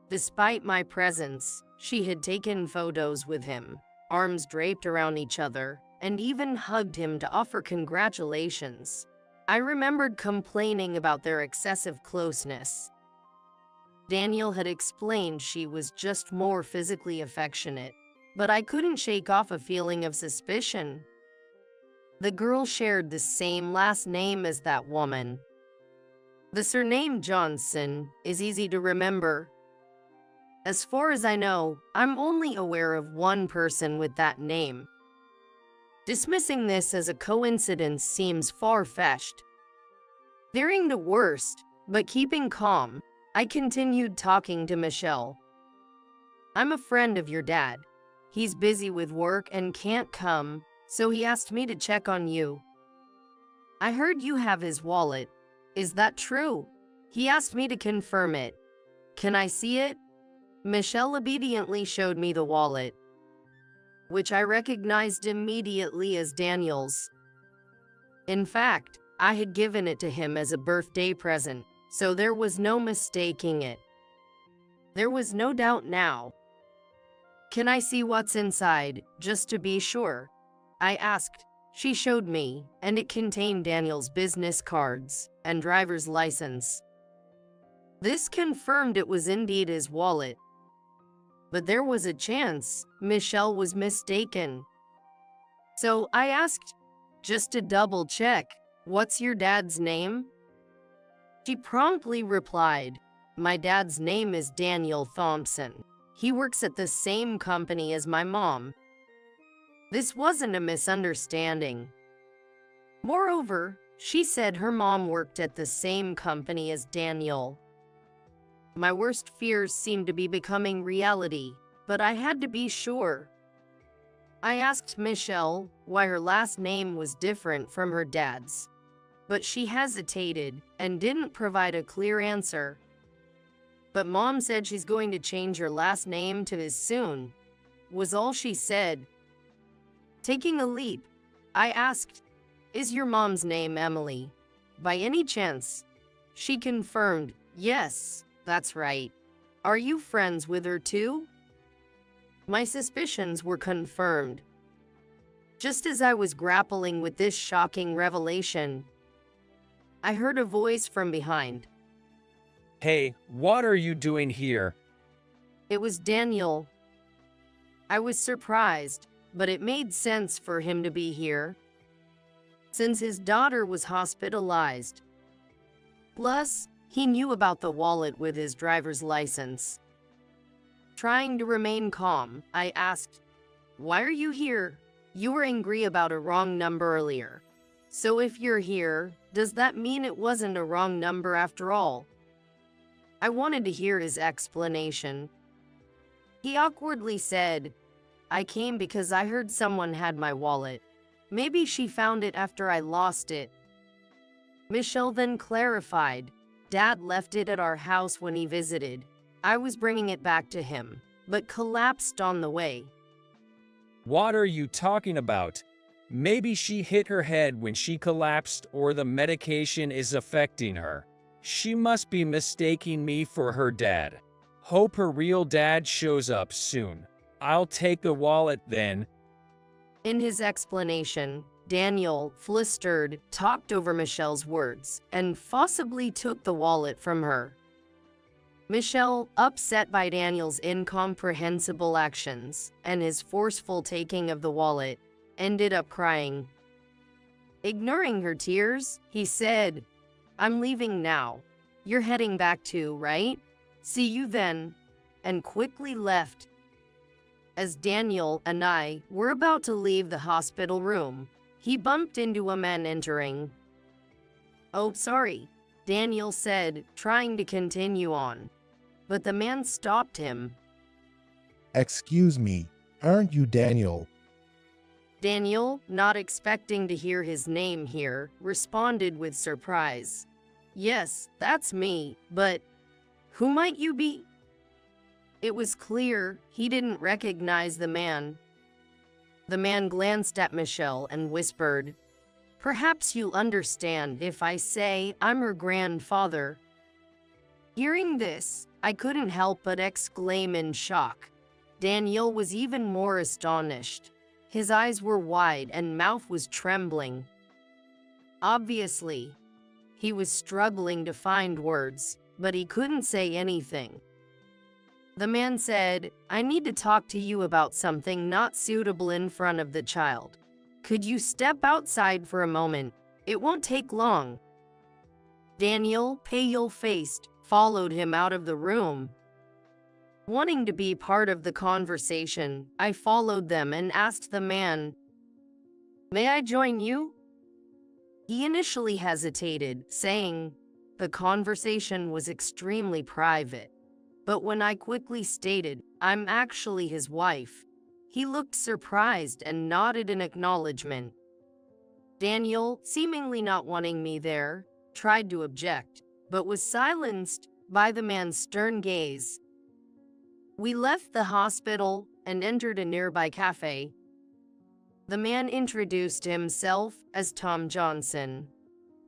Despite my presence, she had taken photos with him, arms draped around each other, and even hugged him to offer congratulations. I remembered complaining about their excessive closeness. Daniel had explained she was just more physically affectionate, but I couldn't shake off a feeling of suspicion. The girl shared the same last name as that woman. The surname Johnson is easy to remember. As far as I know, I'm only aware of one person with that name. Dismissing this as a coincidence seems far-fetched. Fearing the worst, but keeping calm, I continued talking to Michelle. "I'm a friend of your dad. He's busy with work and can't come, so he asked me to check on you. I heard you have his wallet. Is that true? He asked me to confirm it. Can I see it?" Michelle obediently showed me the wallet, which I recognized immediately as Daniel's. In fact, I had given it to him as a birthday present, so there was no mistaking it. There was no doubt now. "Can I see what's inside, just to be sure?" I asked. She showed me, and it contained Daniel's business cards and driver's license. This confirmed it was indeed his wallet. But there was a chance Michelle was mistaken. So I asked, just to double check, "What's your dad's name?" She promptly replied, "My dad's name is Daniel Thompson. He works at the same company as my mom." This wasn't a misunderstanding. Moreover, she said her mom worked at the same company as Daniel. My worst fears seemed to be becoming reality, but I had to be sure. I asked Michelle why her last name was different from her dad's, but she hesitated and didn't provide a clear answer. "But Mom said she's going to change her last name to his soon," was all she said. Taking a leap, I asked, "Is your mom's name Emily, by any chance?" She confirmed, "Yes, that's right. Are you friends with her too?" My suspicions were confirmed. Just as I was grappling with this shocking revelation, I heard a voice from behind. "Hey, what are you doing here?" It was Daniel. I was surprised, but it made sense for him to be here, since his daughter was hospitalized. Plus, he knew about the wallet with his driver's license. Trying to remain calm, I asked, "Why are you here? You were angry about a wrong number earlier. So if you're here, does that mean it wasn't a wrong number after all?" I wanted to hear his explanation. He awkwardly said, "I came because I heard someone had my wallet. Maybe she found it after I lost it." Michelle then clarified, "Dad left it at our house when he visited. I was bringing it back to him, but collapsed on the way." What are you talking about? Maybe she hit her head when she collapsed, or the medication is affecting her. She must be mistaking me for her dad. Hope her real dad shows up soon. I'll take the wallet then. In his explanation, Daniel, flustered, talked over Michelle's words and forcibly took the wallet from her. Michelle, upset by Daniel's incomprehensible actions and his forceful taking of the wallet, ended up crying. Ignoring her tears, he said, "I'm leaving now. You're heading back too, right? See you then," and quickly left. As Daniel and I were about to leave the hospital room, he bumped into a man entering. "Oh, sorry," Daniel said, trying to continue on. But the man stopped him. Excuse me, aren't you Daniel? Daniel, not expecting to hear his name here, responded with surprise. "Yes, that's me, but who might you be?" It was clear he didn't recognize the man. The man glanced at Michelle and whispered, "Perhaps you'll understand if I say I'm her grandfather." Hearing this, I couldn't help but exclaim in shock. Daniel was even more astonished. His eyes were wide and mouth was trembling. Obviously, he was struggling to find words, but he couldn't say anything. The man said, "I need to talk to you about something not suitable in front of the child. Could you step outside for a moment? It won't take long." Daniel, pale-faced, followed him out of the room. Wanting to be part of the conversation, I followed them and asked the man, "May I join you?" He initially hesitated, saying the conversation was extremely private. But when I quickly stated, "I'm actually his wife," he looked surprised and nodded in acknowledgement. Daniel, seemingly not wanting me there, tried to object, but was silenced by the man's stern gaze. We left the hospital and entered a nearby cafe. The man introduced himself as Tom Johnson.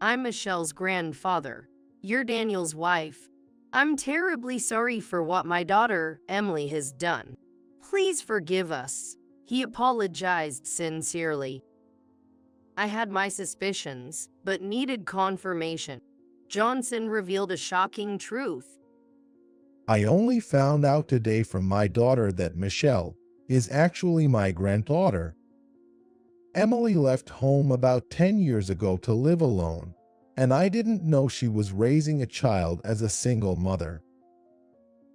"I'm Michelle's grandfather. You're Daniel's wife. I'm terribly sorry for what my daughter, Emily, has done. Please forgive us." He apologized sincerely. I had my suspicions, but needed confirmation. Johnson revealed a shocking truth. I only found out today from my daughter that Michelle is actually my granddaughter. Emily left home about 10 years ago to live alone, and I didn't know she was raising a child as a single mother.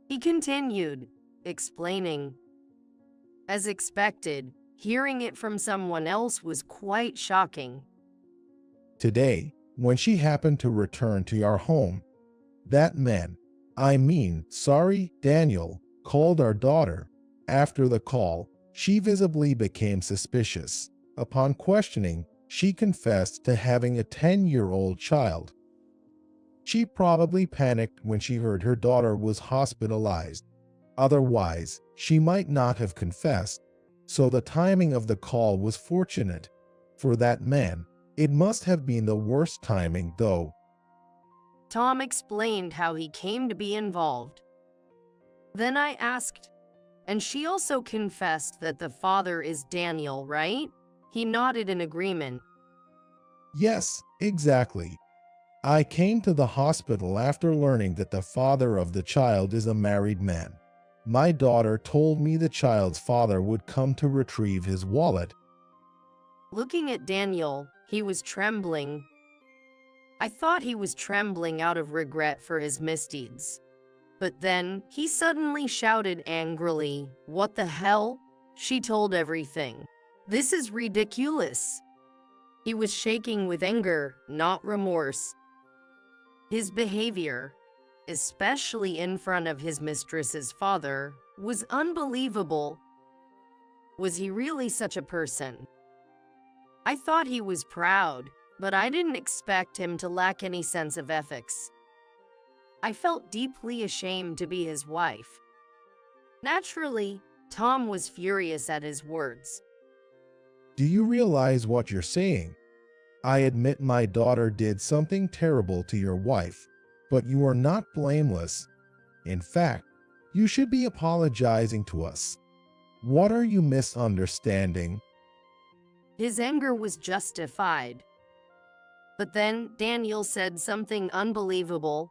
He continued, explaining. As expected, hearing it from someone else was quite shocking. Today, when she happened to return to our home, that man, Daniel, called our daughter. After the call, she visibly became suspicious. Upon questioning, she confessed to having a 10-year-old child. She probably panicked when she heard her daughter was hospitalized. Otherwise, she might not have confessed, so the timing of the call was fortunate. For that man, it must have been the worst timing, though. Tom explained how he came to be involved. Then I asked, and she also confessed that the father is Daniel, right? He nodded in agreement. Yes, exactly. I came to the hospital after learning that the father of the child is a married man. My daughter told me the child's father would come to retrieve his wallet. Looking at Daniel, he was trembling. I thought he was trembling out of regret for his misdeeds. But then, he suddenly shouted angrily, "What the hell? She told everything. This is ridiculous." He was shaking with anger, not remorse. His behavior, especially in front of his mistress's father, was unbelievable. Was he really such a person? I thought he was proud, but I didn't expect him to lack any sense of ethics. I felt deeply ashamed to be his wife. Naturally, Tom was furious at his words. Do you realize what you're saying? I admit my daughter did something terrible to your wife, but you are not blameless. In fact, you should be apologizing to us. What are you misunderstanding? His anger was justified. But then Daniel said something unbelievable.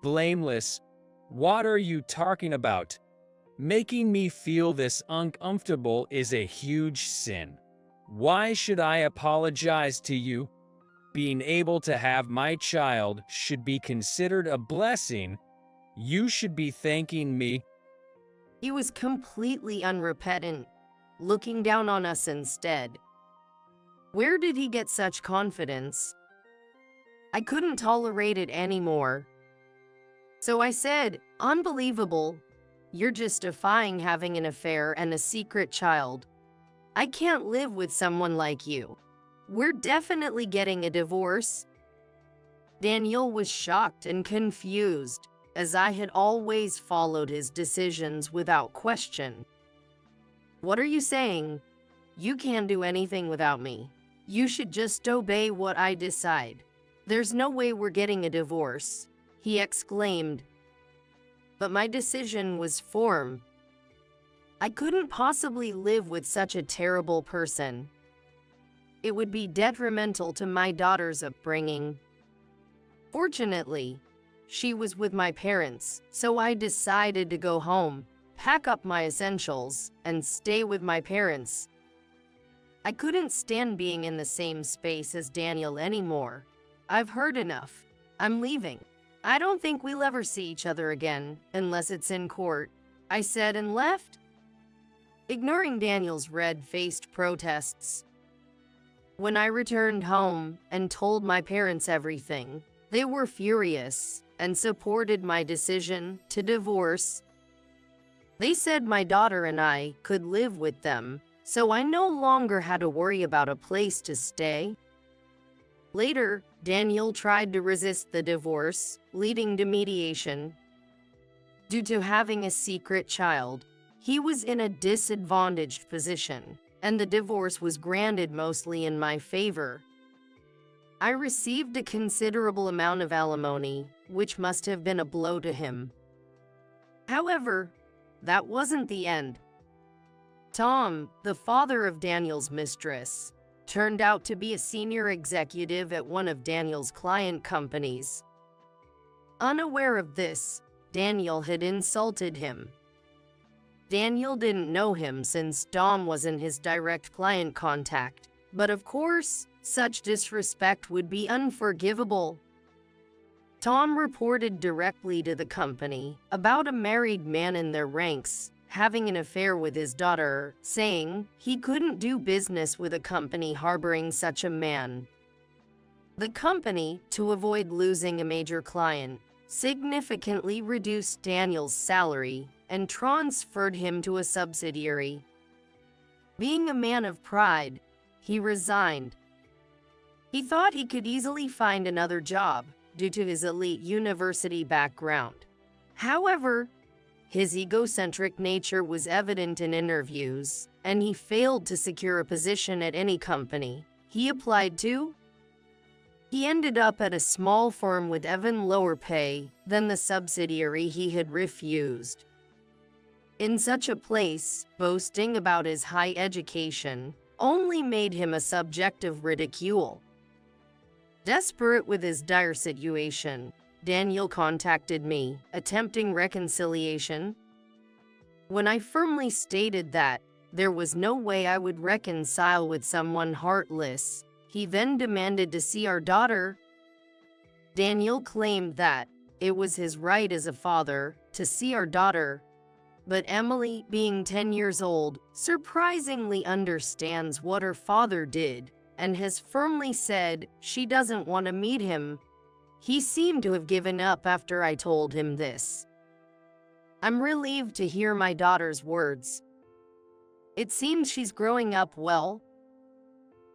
Blameless? What are you talking about? Making me feel this uncomfortable is a huge sin. Why should I apologize to you? Being able to have my child should be considered a blessing. You should be thanking me. He was completely unrepentant, looking down on us instead. Where did he get such confidence? I couldn't tolerate it anymore. So I said, "Unbelievable. You're just defying having an affair and a secret child. I can't live with someone like you. We're definitely getting a divorce." Daniel was shocked and confused, as I had always followed his decisions without question. "What are you saying? You can't do anything without me. You should just obey what I decide. There's no way we're getting a divorce," he exclaimed. But my decision was firm. I couldn't possibly live with such a terrible person. It would be detrimental to my daughter's upbringing. Fortunately, she was with my parents, so I decided to go home, pack up my essentials, and stay with my parents. I couldn't stand being in the same space as Daniel anymore. I've heard enough. I'm leaving. I don't think we'll ever see each other again, unless it's in court, I said and left, ignoring Daniel's red-faced protests. When I returned home and told my parents everything, they were furious and supported my decision to divorce. They said my daughter and I could live with them, so I no longer had to worry about a place to stay. Later, Daniel tried to resist the divorce, leading to mediation. Due to having a secret child, he was in a disadvantaged position, and the divorce was granted mostly in my favor. I received a considerable amount of alimony, which must have been a blow to him. However, that wasn't the end. Tom, the father of Daniel's mistress, turned out to be a senior executive at one of Daniel's client companies. Unaware of this, Daniel had insulted him. Daniel didn't know him since Dom wasn't his direct client contact, but of course, such disrespect would be unforgivable. Tom reported directly to the company about a married man in their ranks having an affair with his daughter, saying he couldn't do business with a company harboring such a man. The company, to avoid losing a major client, significantly reduced Daniel's salary and transferred him to a subsidiary. Being a man of pride, he resigned. He thought he could easily find another job due to his elite university background. However, his egocentric nature was evident in interviews, and he failed to secure a position at any company he applied to. He ended up at a small firm with even lower pay than the subsidiary he had refused. In such a place, boasting about his high education only made him a subject of ridicule. Desperate with his dire situation, Daniel contacted me, attempting reconciliation. When I firmly stated that there was no way I would reconcile with someone heartless, he then demanded to see our daughter. Daniel claimed that it was his right as a father to see our daughter, but Emily, being 10 years old, surprisingly understands what her father did and has firmly said she doesn't want to meet him. He seemed to have given up after I told him this. I'm relieved to hear my daughter's words. It seems she's growing up well.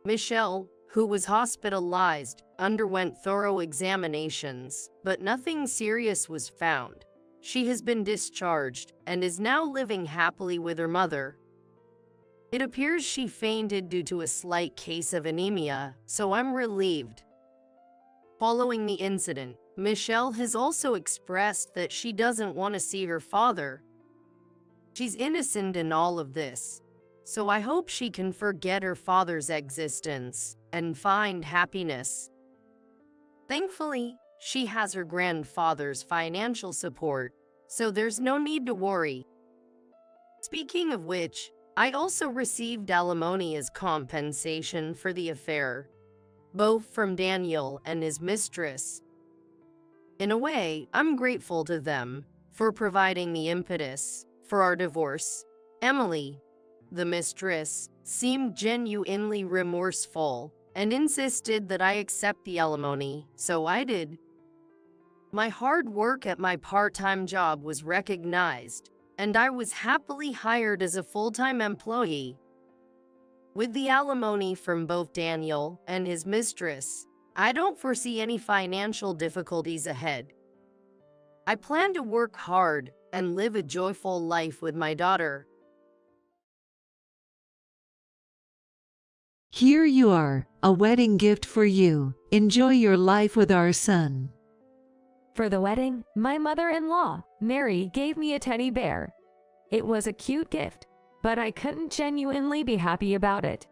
Michelle, who was hospitalized, underwent thorough examinations, but nothing serious was found. She has been discharged and is now living happily with her mother. It appears she fainted due to a slight case of anemia, so I'm relieved. Following the incident, Michelle has also expressed that she doesn't want to see her father. She's innocent in all of this, so I hope she can forget her father's existence and find happiness. Thankfully, she has her grandfather's financial support, so there's no need to worry. Speaking of which, I also received alimony as compensation for the affair, both from Daniel and his mistress. In a way, I'm grateful to them for providing the impetus for our divorce. Emily, the mistress, seemed genuinely remorseful and insisted that I accept the alimony, so I did. My hard work at my part-time job was recognized, and I was happily hired as a full-time employee. With the alimony from both Daniel and his mistress, I don't foresee any financial difficulties ahead. I plan to work hard and live a joyful life with my daughter. Here you are, a wedding gift for you. Enjoy your life with our son. For the wedding, my mother-in-law, Mary, gave me a teddy bear. It was a cute gift, but I couldn't genuinely be happy about it.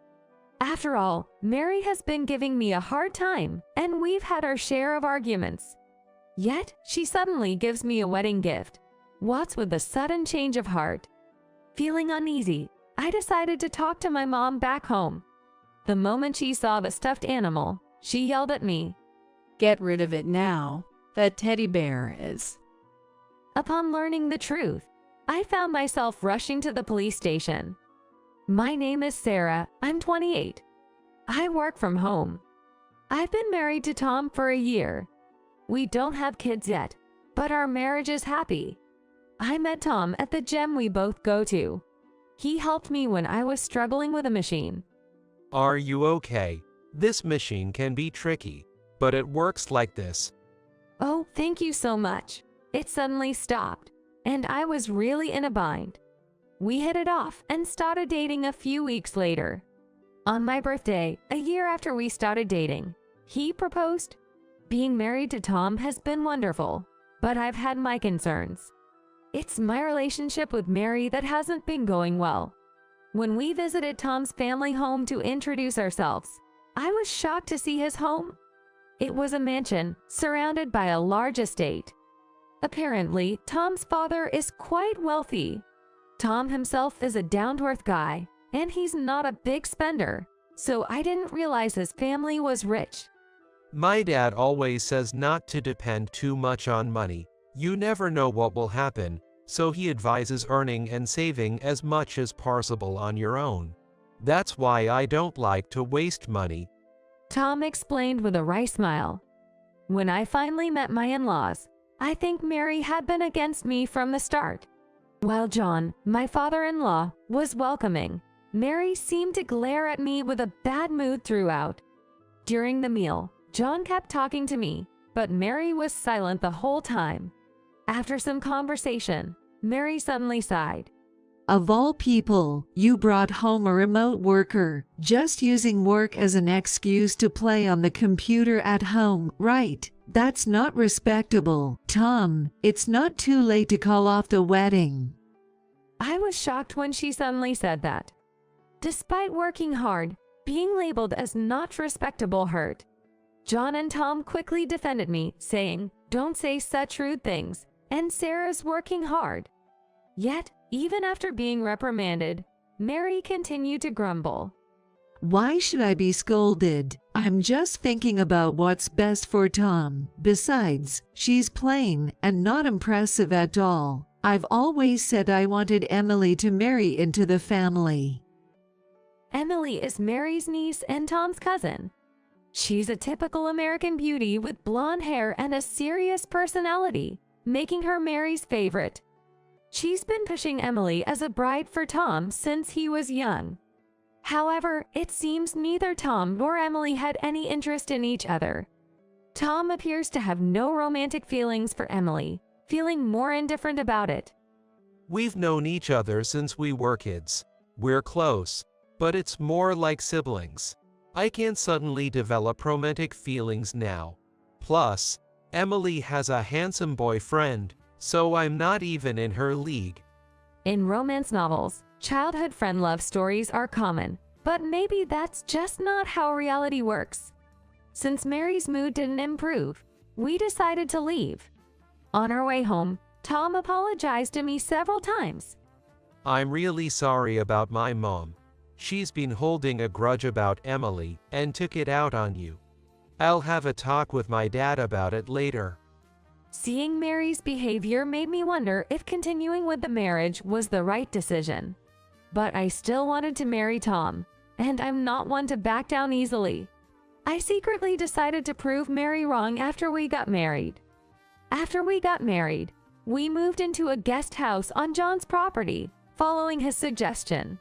After all, Mary has been giving me a hard time, and we've had our share of arguments. Yet, she suddenly gives me a wedding gift. What's with the sudden change of heart? Feeling uneasy, I decided to talk to my mom back home. The moment she saw the stuffed animal, she yelled at me. Get rid of it now. That teddy bear is. Upon learning the truth, I found myself rushing to the police station. My name is Sarah, I'm 28. I work from home. I've been married to Tom for a year. We don't have kids yet, but our marriage is happy. I met Tom at the gym we both go to. He helped me when I was struggling with a machine. Are you okay? This machine can be tricky, but it works like this. Oh, thank you so much. It suddenly stopped, and I was really in a bind. We hit it off and started dating a few weeks later. On my birthday, a year after we started dating, he proposed. Being married to Tom has been wonderful, but I've had my concerns. It's my relationship with Mary that hasn't been going well. When we visited Tom's family home to introduce ourselves, I was shocked to see his home. It was a mansion surrounded by a large estate. Apparently, Tom's father is quite wealthy. Tom himself is a down-to-earth guy, and he's not a big spender, so I didn't realize his family was rich. My dad always says not to depend too much on money. You never know what will happen, so he advises earning and saving as much as possible on your own. That's why I don't like to waste money. Tom explained with a wry smile. When I finally met my in-laws, I think Mary had been against me from the start. While John, my father-in-law, was welcoming, Mary seemed to glare at me with a bad mood throughout. During the meal, John kept talking to me, but Mary was silent the whole time. After some conversation, Mary suddenly sighed. Of all people, you brought home a remote worker, just using work as an excuse to play on the computer at home, right? That's not respectable. Tom, it's not too late to call off the wedding. I was shocked when she suddenly said that. Despite working hard, being labeled as not respectable hurt. John and Tom quickly defended me, saying, "Don't say such rude things, and Sarah's working hard." Yet, even after being reprimanded, Mary continued to grumble. Why should I be scolded? I'm just thinking about what's best for Tom. Besides, she's plain and not impressive at all. I've always said I wanted Emily to marry into the family. Emily is Mary's niece and Tom's cousin. She's a typical American beauty with blonde hair and a serious personality, making her Mary's favorite. She's been pushing Emily as a bride for Tom since he was young. However, it seems neither Tom nor Emily had any interest in each other. Tom appears to have no romantic feelings for Emily, feeling more indifferent about it. We've known each other since we were kids. We're close, but it's more like siblings. I can't suddenly develop romantic feelings now. Plus, Emily has a handsome boyfriend, so I'm not even in her league. In romance novels, childhood friend love stories are common, but maybe that's just not how reality works. Since Mary's mood didn't improve, we decided to leave. On our way home, Tom apologized to me several times. I'm really sorry about my mom. She's been holding a grudge about Emily and took it out on you. I'll have a talk with my dad about it later. Seeing Mary's behavior made me wonder if continuing with the marriage was the right decision. But I still wanted to marry Tom, and I'm not one to back down easily. I secretly decided to prove Mary wrong after we got married. After we got married, we moved into a guest house on John's property, following his suggestion.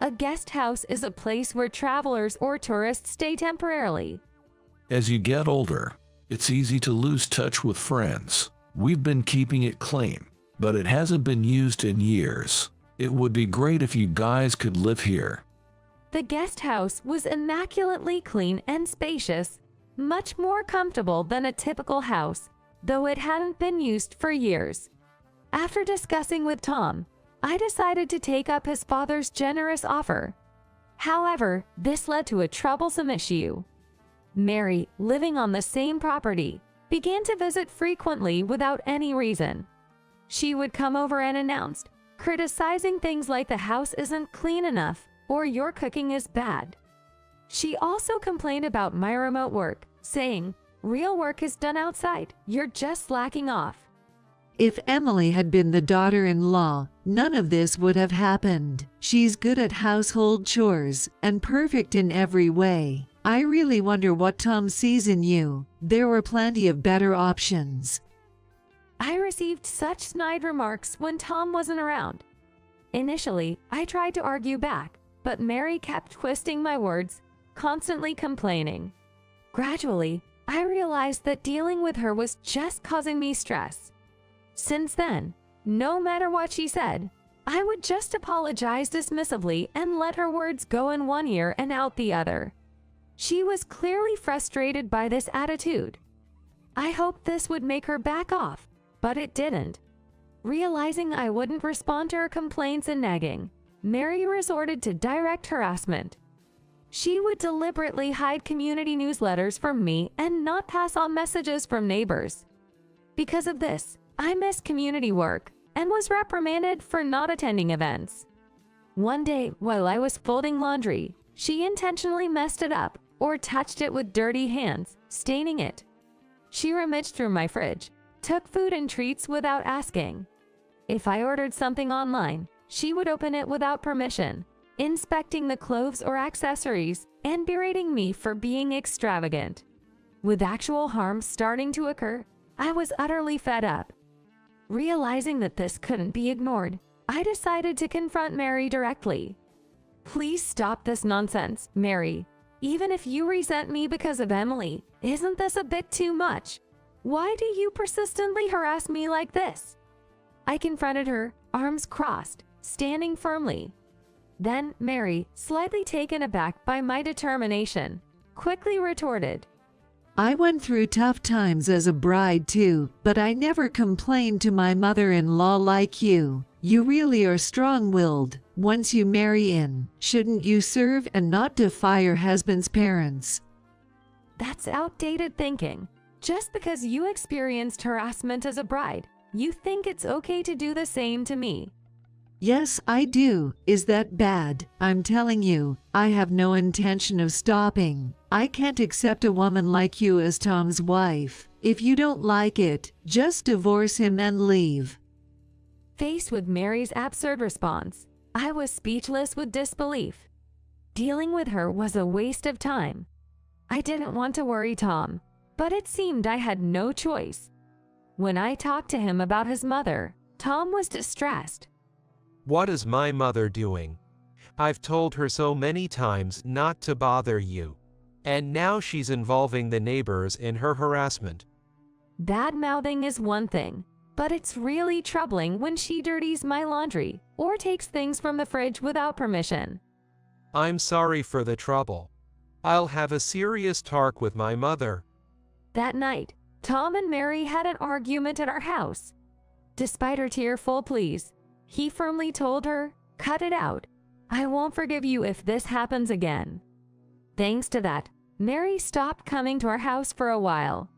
A guest house is a place where travelers or tourists stay temporarily. As you get older, it's easy to lose touch with friends. We've been keeping it clean, but it hasn't been used in years. It would be great if you guys could live here. The guest house was immaculately clean and spacious, much more comfortable than a typical house, though it hadn't been used for years. After discussing with Tom, I decided to take up his father's generous offer. However, this led to a troublesome issue. Mary, living on the same property, began to visit frequently without any reason. She would come over and announce, criticizing things like the house isn't clean enough or your cooking is bad. She also complained about my remote work, saying, real work is done outside, you're just slacking off. If Emily had been the daughter-in-law, none of this would have happened. She's good at household chores and perfect in every way. I really wonder what Tom sees in you. There were plenty of better options. I received such snide remarks when Tom wasn't around. Initially, I tried to argue back, but Mary kept twisting my words, constantly complaining. Gradually, I realized that dealing with her was just causing me stress. Since then, no matter what she said, I would just apologize dismissively and let her words go in one ear and out the other. She was clearly frustrated by this attitude. I hoped this would make her back off, but it didn't. Realizing I wouldn't respond to her complaints and nagging, Mary resorted to direct harassment. She would deliberately hide community newsletters from me and not pass on messages from neighbors. Because of this, I missed community work and was reprimanded for not attending events. One day, while I was folding laundry, she intentionally messed it up or touched it with dirty hands, staining it. She rummaged through my fridge, took food and treats without asking. If I ordered something online, she would open it without permission, inspecting the clothes or accessories and berating me for being extravagant. With actual harm starting to occur, I was utterly fed up. Realizing that this couldn't be ignored, I decided to confront Mary directly. Please stop this nonsense, Mary. Even if you resent me because of Emily, isn't this a bit too much? Why do you persistently harass me like this? I confronted her, arms crossed, standing firmly. Then Mary, slightly taken aback by my determination, quickly retorted, I went through tough times as a bride too, but I never complained to my mother-in-law like you. You really are strong-willed. Once you marry in, shouldn't you serve and not defy your husband's parents? That's outdated thinking. Just because you experienced harassment as a bride, you think it's okay to do the same to me. Yes, I do. Is that bad? I'm telling you, I have no intention of stopping. I can't accept a woman like you as Tom's wife. If you don't like it, just divorce him and leave. Faced with Mary's absurd response, I was speechless with disbelief. Dealing with her was a waste of time. I didn't want to worry Tom, but it seemed I had no choice. When I talked to him about his mother, Tom was distressed. What is my mother doing? I've told her so many times not to bother you. And now she's involving the neighbors in her harassment. Bad-mouthing is one thing, but it's really troubling when she dirties my laundry or takes things from the fridge without permission. I'm sorry for the trouble. I'll have a serious talk with my mother. That night, Tom and Mary had an argument at our house. Despite her tearful pleas, he firmly told her, "Cut it out. I won't forgive you if this happens again." Thanks to that, Mary stopped coming to our house for a while.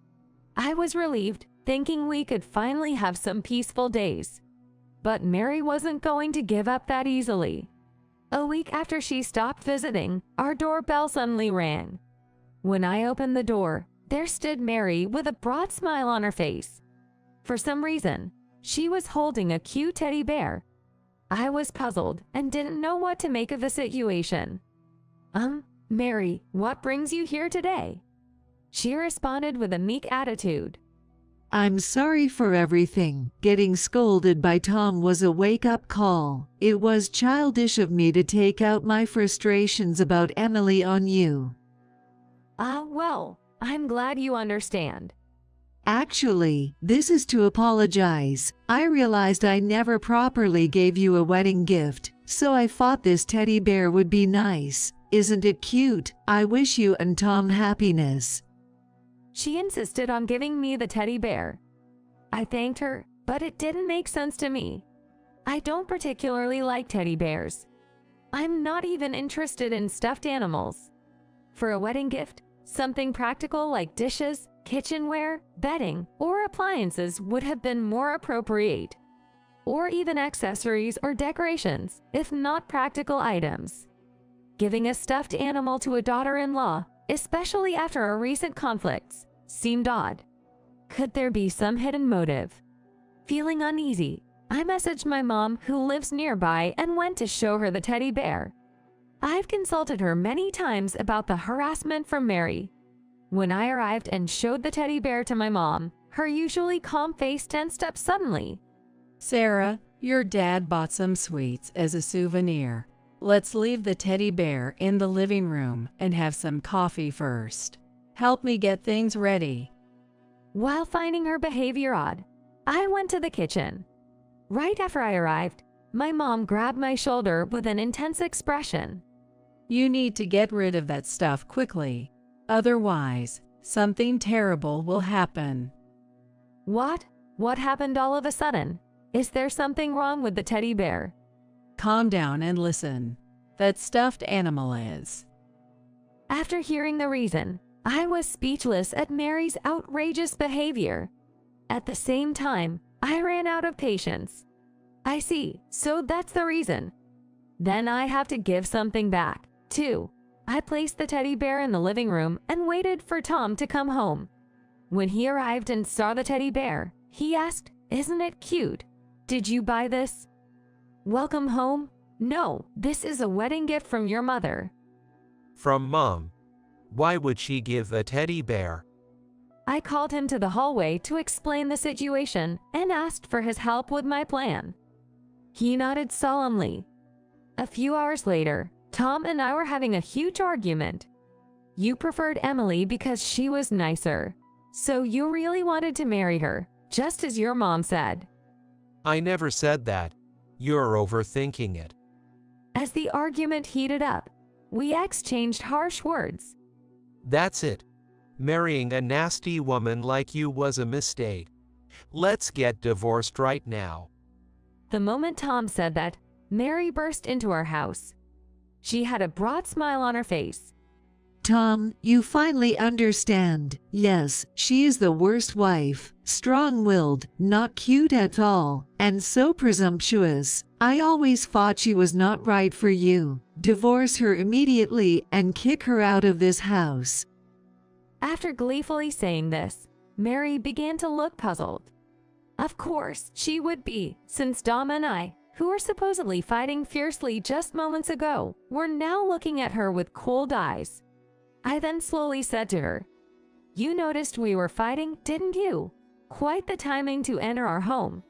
I was relieved, thinking we could finally have some peaceful days. But Mary wasn't going to give up that easily. A week after she stopped visiting, our doorbell suddenly rang. When I opened the door, there stood Mary with a broad smile on her face. For some reason, she was holding a cute teddy bear. I was puzzled and didn't know what to make of the situation. Mary, what brings you here today? She responded with a meek attitude. I'm sorry for everything. Getting scolded by Tom was a wake-up call. It was childish of me to take out my frustrations about Emily on you. Well, I'm glad you understand. Actually, this is to apologize. I realized I never properly gave you a wedding gift, so I thought this teddy bear would be nice. Isn't it cute? I wish you and Tom happiness. She insisted on giving me the teddy bear. I thanked her, but it didn't make sense to me. I don't particularly like teddy bears. I'm not even interested in stuffed animals. For a wedding gift, something practical like dishes, kitchenware, bedding, or appliances would have been more appropriate. Or even accessories or decorations, if not practical items. Giving a stuffed animal to a daughter-in-law, especially after our recent conflicts, seemed odd. Could there be some hidden motive? Feeling uneasy, I messaged my mom, who lives nearby, and went to show her the teddy bear. I've consulted her many times about the harassment from Mary. When I arrived and showed the teddy bear to my mom, her usually calm face tensed up suddenly. Sarah, your dad bought some sweets as a souvenir. Let's leave the teddy bear in the living room and have some coffee first. Help me get things ready. While finding her behavior odd, I went to the kitchen. Right after I arrived, my mom grabbed my shoulder with an intense expression. You need to get rid of that stuff quickly. Otherwise, something terrible will happen. What? What happened all of a sudden? Is there something wrong with the teddy bear? Calm down and listen. That stuffed animal is. After hearing the reason, I was speechless at Mary's outrageous behavior. At the same time, I ran out of patience. I see, so that's the reason. Then I have to give something back, too. I placed the teddy bear in the living room and waited for Tom to come home. When he arrived and saw the teddy bear, he asked, "Isn't it cute? Did you buy this?" "Welcome home? No, this is a wedding gift from your mother." From Mom. Why would she give a teddy bear? I called him to the hallway to explain the situation and asked for his help with my plan. He nodded solemnly. A few hours later, Tom and I were having a huge argument. You preferred Emily because she was nicer. So you really wanted to marry her, just as your mom said. I never said that. You're overthinking it. As the argument heated up, we exchanged harsh words. That's it. Marrying a nasty woman like you was a mistake. Let's get divorced right now. The moment Tom said that, Mary burst into our house. She had a broad smile on her face. Tom, you finally understand. Yes, she is the worst wife. Strong-willed, not cute at all, and so presumptuous. I always thought she was not right for you. Divorce her immediately and kick her out of this house. After gleefully saying this, Mary began to look puzzled. Of course, she would be, since Dom and I, who were supposedly fighting fiercely just moments ago, were now looking at her with cold eyes. I then slowly said to her, "You noticed we were fighting, didn't you? Quite the timing to enter our home."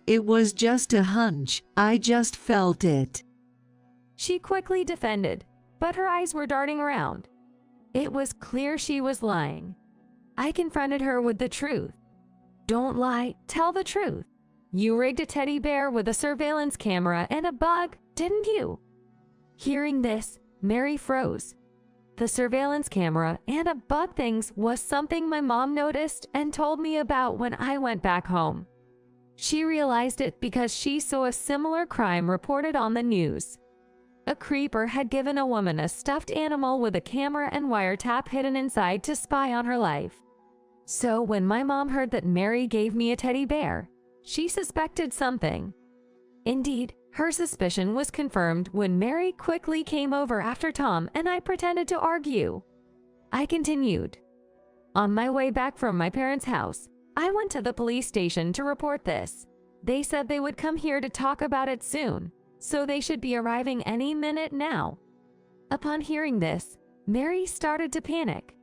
It was just a hunch. I just felt it. She quickly defended, but her eyes were darting around. It was clear she was lying. I confronted her with the truth. "Don't lie, tell the truth. You rigged a teddy bear with a surveillance camera and a bug, didn't you?" Hearing this, Mary froze. The surveillance camera and a bug things was something my mom noticed and told me about when I went back home. She realized it because she saw a similar crime reported on the news. A creeper had given a woman a stuffed animal with a camera and wiretap hidden inside to spy on her life. So when my mom heard that Mary gave me a teddy bear, she suspected something. Indeed, her suspicion was confirmed when Mary quickly came over after Tom and I pretended to argue. I continued. On my way back from my parents' house, I went to the police station to report this. They said they would come here to talk about it soon, so they should be arriving any minute now. Upon hearing this, Mary started to panic.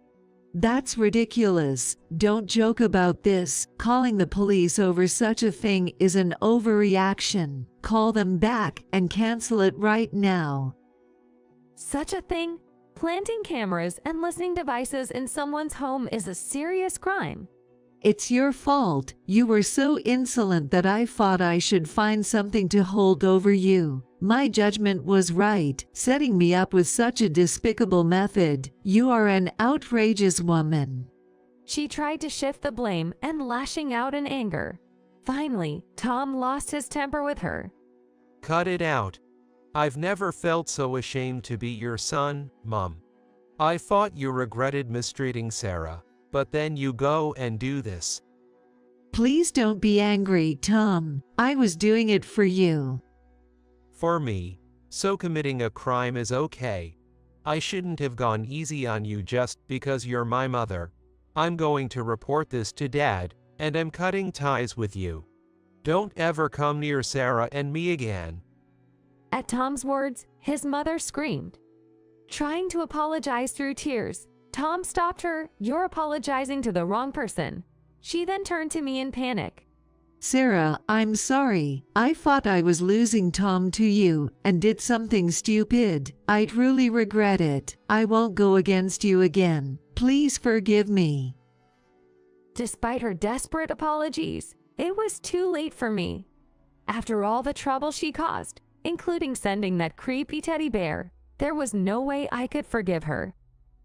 That's ridiculous. Don't joke about this. Calling the police over such a thing is an overreaction. Call them back and cancel it right now. Such a thing? Planting cameras and listening devices in someone's home is a serious crime. It's your fault. You were so insolent that I thought I should find something to hold over you. My judgment was right, setting me up with such a despicable method. You are an outrageous woman. She tried to shift the blame and lashing out in anger. Finally, Tom lost his temper with her. Cut it out. I've never felt so ashamed to be your son, Mom. I thought you regretted mistreating Sarah, but then you go and do this. Please don't be angry, Tom. I was doing it for you. For me, so committing a crime is okay. I shouldn't have gone easy on you just because you're my mother. I'm going to report this to Dad, and I'm cutting ties with you. Don't ever come near Sarah and me again. At Tom's words, his mother screamed. Trying to apologize through tears, Tom stopped her. You're apologizing to the wrong person. She then turned to me in panic. Sarah, I'm sorry. I thought I was losing Tom to you and did something stupid. I truly regret it. I won't go against you again. Please forgive me. Despite her desperate apologies, it was too late for me. After all the trouble she caused, including sending that creepy teddy bear, there was no way I could forgive her.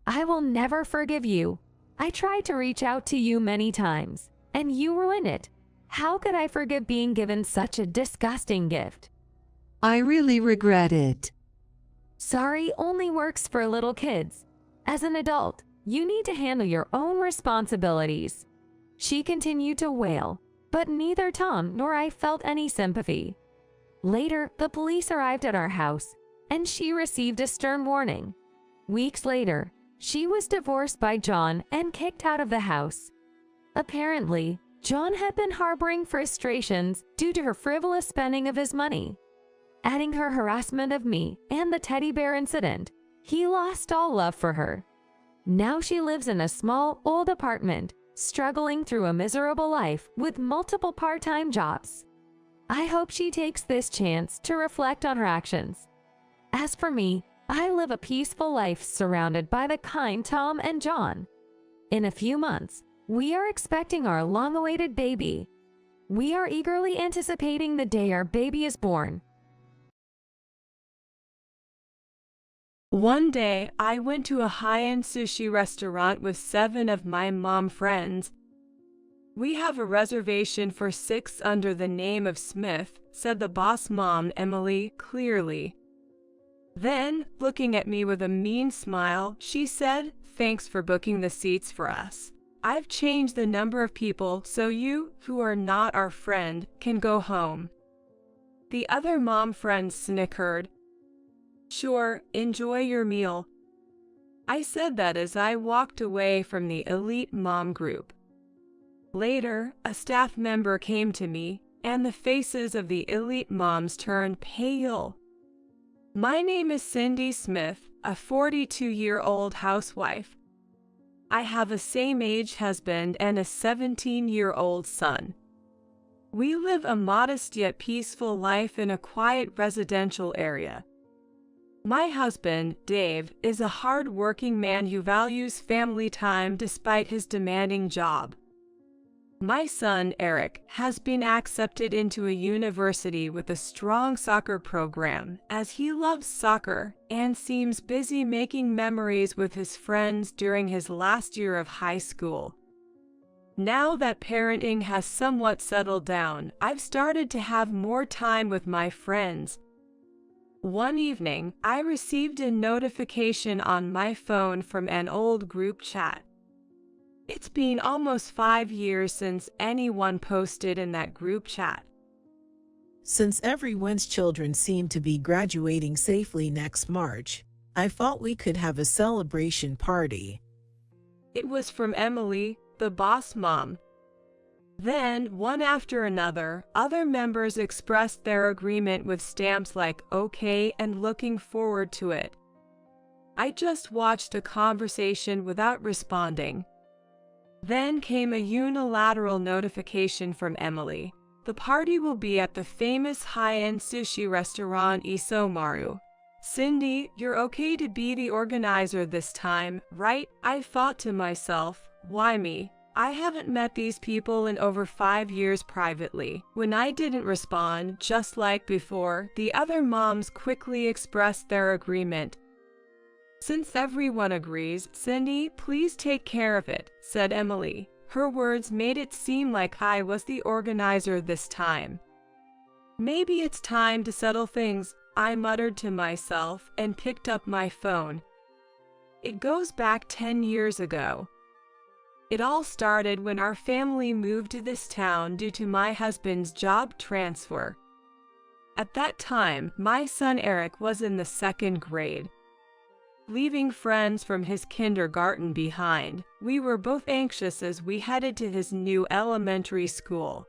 I will never forgive you. I tried to reach out to you many times, and you ruined it. How could I forgive being given such a disgusting gift? I really regret it. Sorry only works for little kids. As an adult, you need to handle your own responsibilities. She continued to wail, but neither Tom nor I felt any sympathy. Later, the police arrived at our house, and she received a stern warning. Weeks later, she was divorced by John and kicked out of the house. Apparently, John had been harboring frustrations due to her frivolous spending of his money. Adding her harassment of me and the teddy bear incident, he lost all love for her. Now she lives in a small, old apartment, struggling through a miserable life with multiple part-time jobs. I hope she takes this chance to reflect on her actions. As for me, I live a peaceful life surrounded by the kind Tom and John. In a few months, we are expecting our long-awaited baby. We are eagerly anticipating the day our baby is born. One day, I went to a high-end sushi restaurant with 7 of my mom friends. We have a reservation for 6 under the name of Smith, said the boss mom, Emily, clearly. Then, looking at me with a mean smile, she said, "Thanks for booking the seats for us. I've changed the number of people so you, who are not our friend, can go home." The other mom friends snickered. "Sure, enjoy your meal." I said that as I walked away from the elite mom group. Later, a staff member came to me, and the faces of the elite moms turned pale. "My name is Cindy Smith, a 42-year-old housewife. I have a same-age husband and a 17-year-old son. We live a modest yet peaceful life in a quiet residential area. My husband, Dave, is a hard-working man who values family time despite his demanding job. My son, Eric, has been accepted into a university with a strong soccer program as he loves soccer and seems busy making memories with his friends during his last year of high school. Now that parenting has somewhat settled down, I've started to have more time with my friends. One evening, I received a notification on my phone from an old group chat. It's been almost 5 years since anyone posted in that group chat. Since everyone's children seem to be graduating safely next March, I thought we could have a celebration party. It was from Emily, the boss mom. Then, one after another, other members expressed their agreement with stamps like "okay" and "looking forward to it." I just watched a conversation without responding. Then came a unilateral notification from Emily. The party will be at the famous high-end sushi restaurant Isomaru. Cindy, you're okay to be the organizer this time, right? I thought to myself, why me? I haven't met these people in over 5 years privately. When I didn't respond, just like before, the other moms quickly expressed their agreement. Since everyone agrees, Cindy, please take care of it, said Emily. Her words made it seem like I was the organizer this time. Maybe it's time to settle things, I muttered to myself and picked up my phone. It goes back 10 years ago. It all started when our family moved to this town due to my husband's job transfer. At that time, my son Eric was in the 2nd grade. Leaving friends from his kindergarten behind, we were both anxious as we headed to his new elementary school.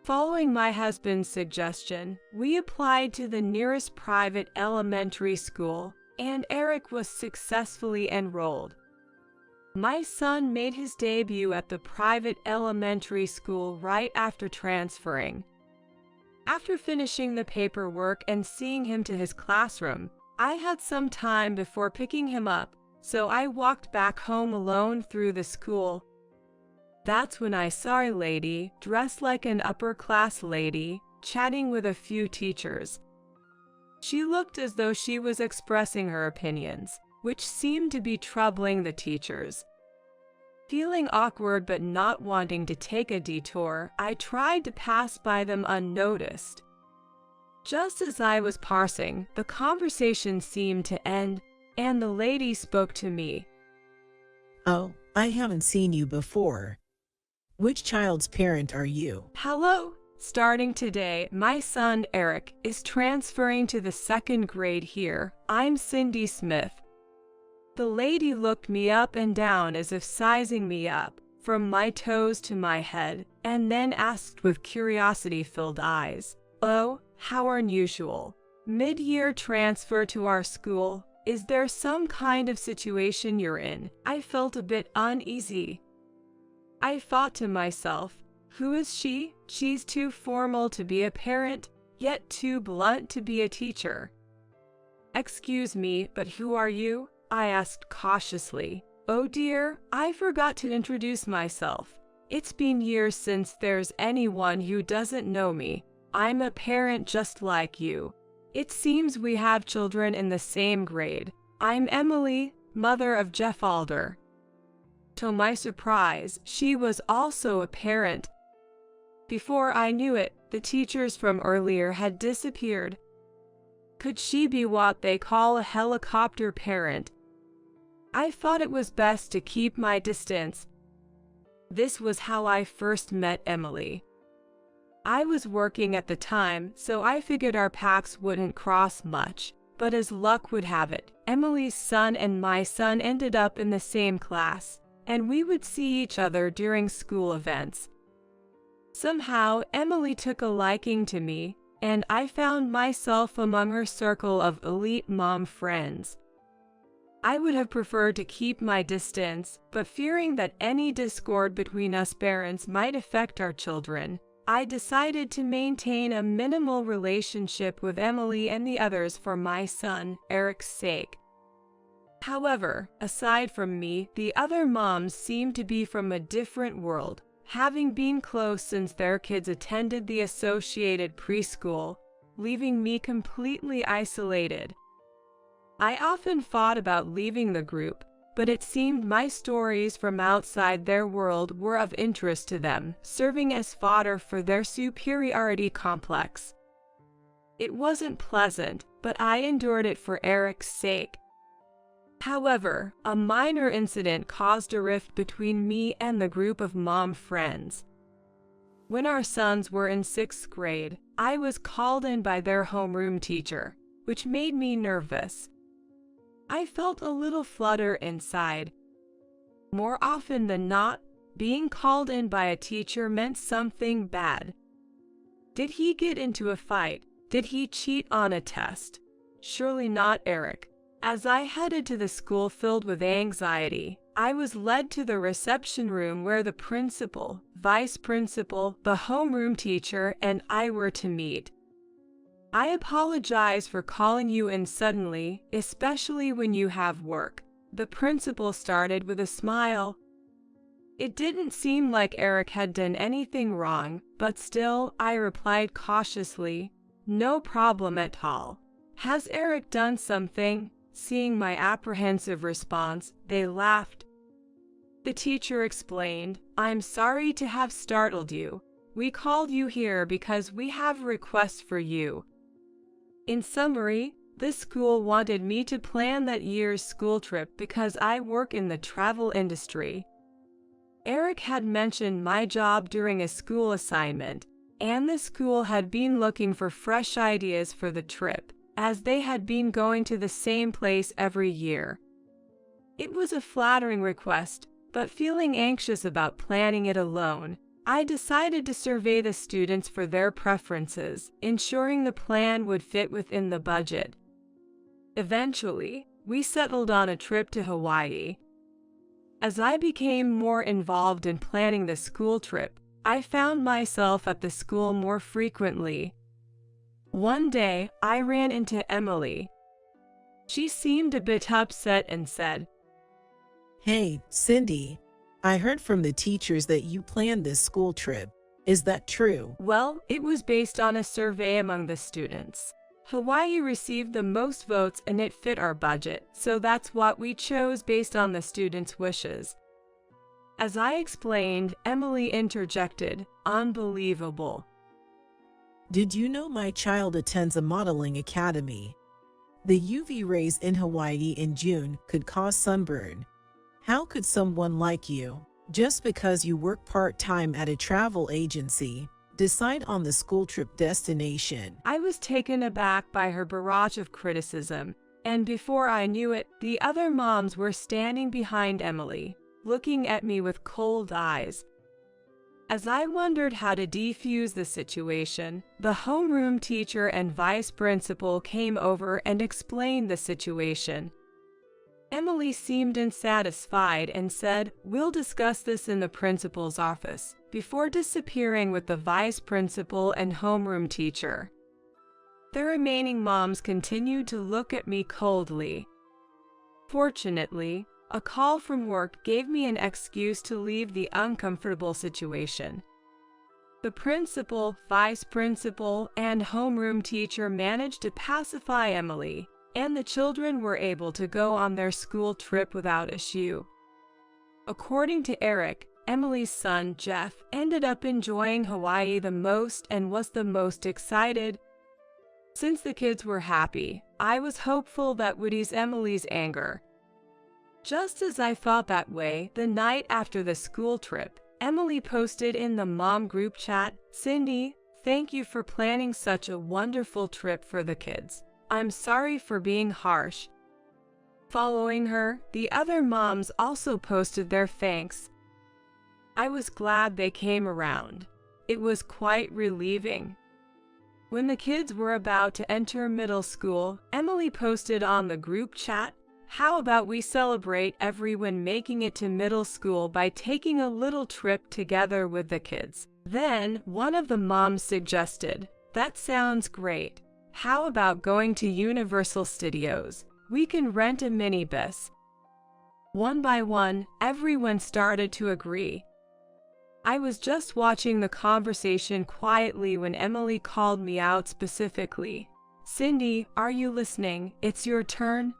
Following my husband's suggestion, we applied to the nearest private elementary school, and Eric was successfully enrolled. My son made his debut at the private elementary school right after transferring. After finishing the paperwork and seeing him to his classroom, I had some time before picking him up, so I walked back home alone through the school. That's when I saw a lady, dressed like an upper-class lady, chatting with a few teachers. She looked as though she was expressing her opinions, which seemed to be troubling the teachers. Feeling awkward but not wanting to take a detour, I tried to pass by them unnoticed. Just as I was passing, the conversation seemed to end, and the lady spoke to me. Oh, I haven't seen you before. Which child's parent are you? Hello. Starting today, my son Eric is transferring to the 2nd grade here. I'm Cindy Smith. The lady looked me up and down as if sizing me up, from my toes to my head, and then asked with curiosity-filled eyes, "Oh, how unusual. Mid-year transfer to our school. Is there some kind of situation you're in?" I felt a bit uneasy. I thought to myself, who is she? She's too formal to be a parent, yet too blunt to be a teacher. "Excuse me, but who are you?" I asked cautiously. "Oh dear, I forgot to introduce myself. It's been years since there's anyone who doesn't know me. I'm a parent just like you. It seems we have children in the same grade. I'm Emily, mother of Jeff Alder." To my surprise, she was also a parent. Before I knew it, the teachers from earlier had disappeared. Could she be what they call a helicopter parent? I thought it was best to keep my distance. This was how I first met Emily. I was working at the time, so I figured our paths wouldn't cross much. But as luck would have it, Emily's son and my son ended up in the same class, and we would see each other during school events. Somehow, Emily took a liking to me, and I found myself among her circle of elite mom friends. I would have preferred to keep my distance, but fearing that any discord between us parents might affect our children, I decided to maintain a minimal relationship with Emily and the others for my son, Eric's sake. However, aside from me, the other moms seemed to be from a different world, having been close since their kids attended the associated preschool, leaving me completely isolated. I often thought about leaving the group, but it seemed my stories from outside their world were of interest to them, serving as fodder for their superiority complex. It wasn't pleasant, but I endured it for Eric's sake. However, a minor incident caused a rift between me and the group of mom friends. When our sons were in 6th grade, I was called in by their homeroom teacher, which made me nervous. I felt a little flutter inside. More often than not, being called in by a teacher meant something bad. Did he get into a fight? Did he cheat on a test? Surely not Eric. As I headed to the school filled with anxiety, I was led to the reception room where the principal, vice principal, the homeroom teacher, and I were to meet. I apologize for calling you in suddenly, especially when you have work. The principal started with a smile. It didn't seem like Eric had done anything wrong, but still, I replied cautiously, "No problem at all. Has Eric done something?" Seeing my apprehensive response, they laughed. The teacher explained, "I'm sorry to have startled you. We called you here because we have a request for you." In summary, this school wanted me to plan that year's school trip because I work in the travel industry. Eric had mentioned my job during a school assignment, and the school had been looking for fresh ideas for the trip, as they had been going to the same place every year. It was a flattering request, but feeling anxious about planning it alone, I decided to survey the students for their preferences, ensuring the plan would fit within the budget. Eventually, we settled on a trip to Hawaii. As I became more involved in planning the school trip, I found myself at the school more frequently. One day, I ran into Emily. She seemed a bit upset and said, "Hey, Cindy, I heard from the teachers that you planned this school trip. Is that true?" "Well, it was based on a survey among the students. Hawaii received the most votes and it fit our budget, so that's what we chose based on the students' wishes." As I explained, Emily interjected, "Unbelievable. Did you know my child attends a modeling academy? The UV rays in Hawaii in June could cause sunburn. How could someone like you, just because you work part-time at a travel agency, decide on the school trip destination?" I was taken aback by her barrage of criticism, and before I knew it, the other moms were standing behind Emily, looking at me with cold eyes. As I wondered how to defuse the situation, the homeroom teacher and vice principal came over and explained the situation. Emily seemed unsatisfied and said, "We'll discuss this in the principal's office," before disappearing with the vice principal and homeroom teacher. The remaining moms continued to look at me coldly. Fortunately, a call from work gave me an excuse to leave the uncomfortable situation. The principal, vice principal, and homeroom teacher managed to pacify Emily, and the children were able to go on their school trip without issue. According to Eric, Emily's son, Jeff, ended up enjoying Hawaii the most and was the most excited. Since the kids were happy, I was hopeful that would ease Emily's anger. Just as I thought that way, the night after the school trip, Emily posted in the mom group chat, "Cindy, thank you for planning such a wonderful trip for the kids. I'm sorry for being harsh." Following her, the other moms also posted their thanks. I was glad they came around. It was quite relieving. When the kids were about to enter middle school, Emily posted on the group chat, "How about we celebrate everyone making it to middle school by taking a little trip together with the kids?" Then, one of the moms suggested, "That sounds great. How about going to Universal Studios? We can rent a minibus." One by one, everyone started to agree. I was just watching the conversation quietly when Emily called me out specifically. "Cindy, are you listening? It's your turn."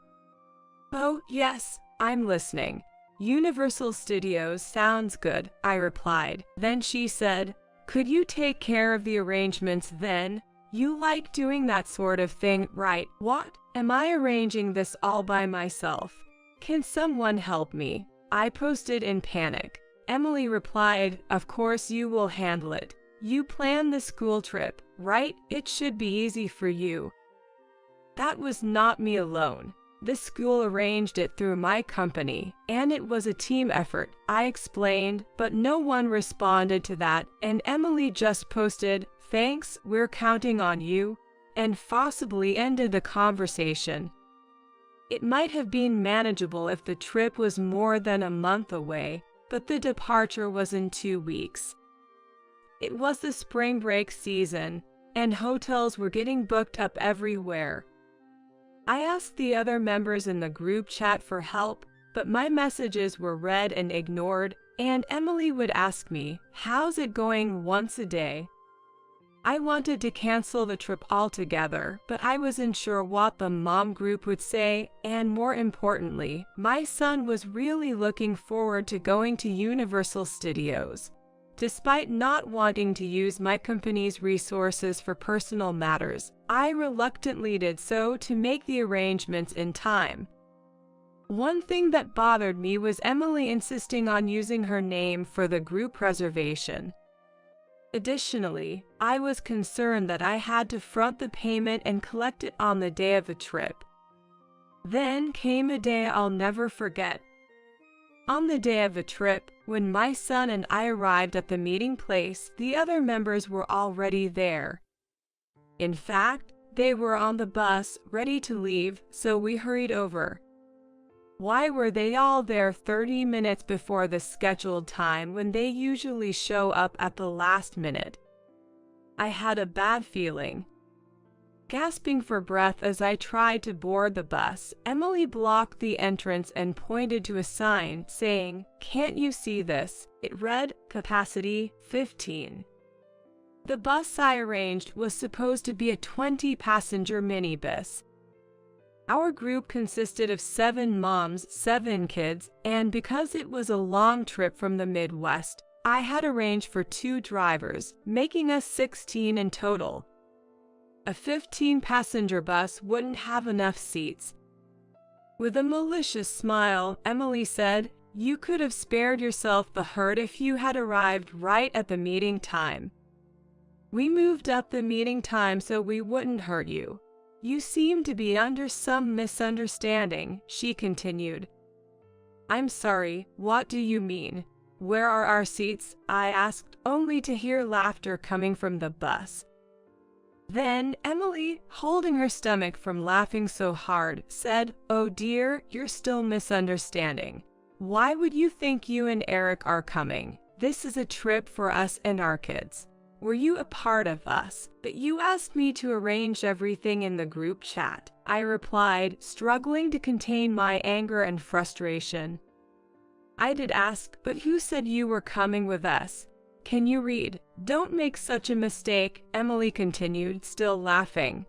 "Oh, yes, I'm listening. Universal Studios sounds good," I replied. Then she said, "Could you take care of the arrangements then? You like doing that sort of thing, right?" "What? Am I arranging this all by myself? Can someone help me?" I posted in panic. Emily replied, "Of course you will handle it. You planned the school trip, right? It should be easy for you." That was not me alone. The school arranged it through my company, and it was a team effort, I explained, but no one responded to that, and Emily just posted, "Thanks, we're counting on you," and forcibly ended the conversation. It might have been manageable if the trip was more than a month away, but the departure was in 2 weeks. It was the spring break season, and hotels were getting booked up everywhere. I asked the other members in the group chat for help, but my messages were read and ignored, and Emily would ask me, "How's it going?" once a day. I wanted to cancel the trip altogether, but I wasn't sure what the mom group would say, and more importantly, my son was really looking forward to going to Universal Studios. Despite not wanting to use my company's resources for personal matters, I reluctantly did so to make the arrangements in time. One thing that bothered me was Emily insisting on using her name for the group reservation. Additionally, I was concerned that I had to front the payment and collect it on the day of the trip. Then came a day I'll never forget. On the day of the trip, when my son and I arrived at the meeting place, the other members were already there. In fact, they were on the bus, ready to leave, so we hurried over. Why were they all there 30 minutes before the scheduled time when they usually show up at the last minute? I had a bad feeling. Gasping for breath as I tried to board the bus, Emily blocked the entrance and pointed to a sign saying, "Can't you see this?" It read, "Capacity 15." The bus I arranged was supposed to be a 20-passenger minibus. Our group consisted of 7 moms, 7 kids, and because it was a long trip from the Midwest, I had arranged for 2 drivers, making us 16 in total. A 15-passenger bus wouldn't have enough seats. With a malicious smile, Emily said, "You could have spared yourself the hurt if you had arrived right at the meeting time. We moved up the meeting time so we wouldn't hurt you. You seem to be under some misunderstanding," she continued. "I'm sorry, what do you mean? Where are our seats?" I asked, only to hear laughter coming from the bus. Then Emily, holding her stomach from laughing so hard, said, "Oh dear, you're still misunderstanding. Why would you think you and Eric are coming? This is a trip for us and our kids. Were you a part of us? But you asked me to arrange everything in the group chat," I replied, struggling to contain my anger and frustration. "I did ask, but who said you were coming with us? Can you read? Don't make such a mistake," Emily continued, still laughing.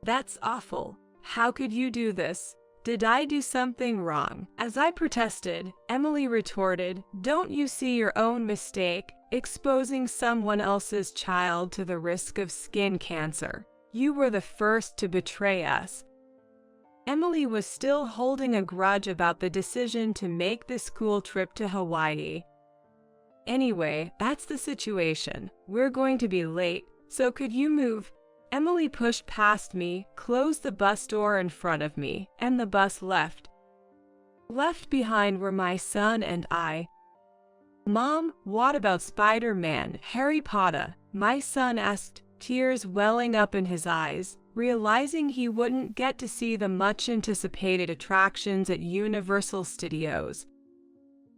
"That's awful. How could you do this? Did I do something wrong?" As I protested, Emily retorted, "Don't you see your own mistake? Exposing someone else's child to the risk of skin cancer. You were the first to betray us." Emily was still holding a grudge about the decision to make the school trip to Hawaii. "Anyway, that's the situation. We're going to be late, so could you move?" Emily pushed past me, closed the bus door in front of me, and the bus left. Left behind were my son and I. "Mom, what about Spider-Man, Harry Potter?" my son asked, tears welling up in his eyes, realizing he wouldn't get to see the much-anticipated attractions at Universal Studios.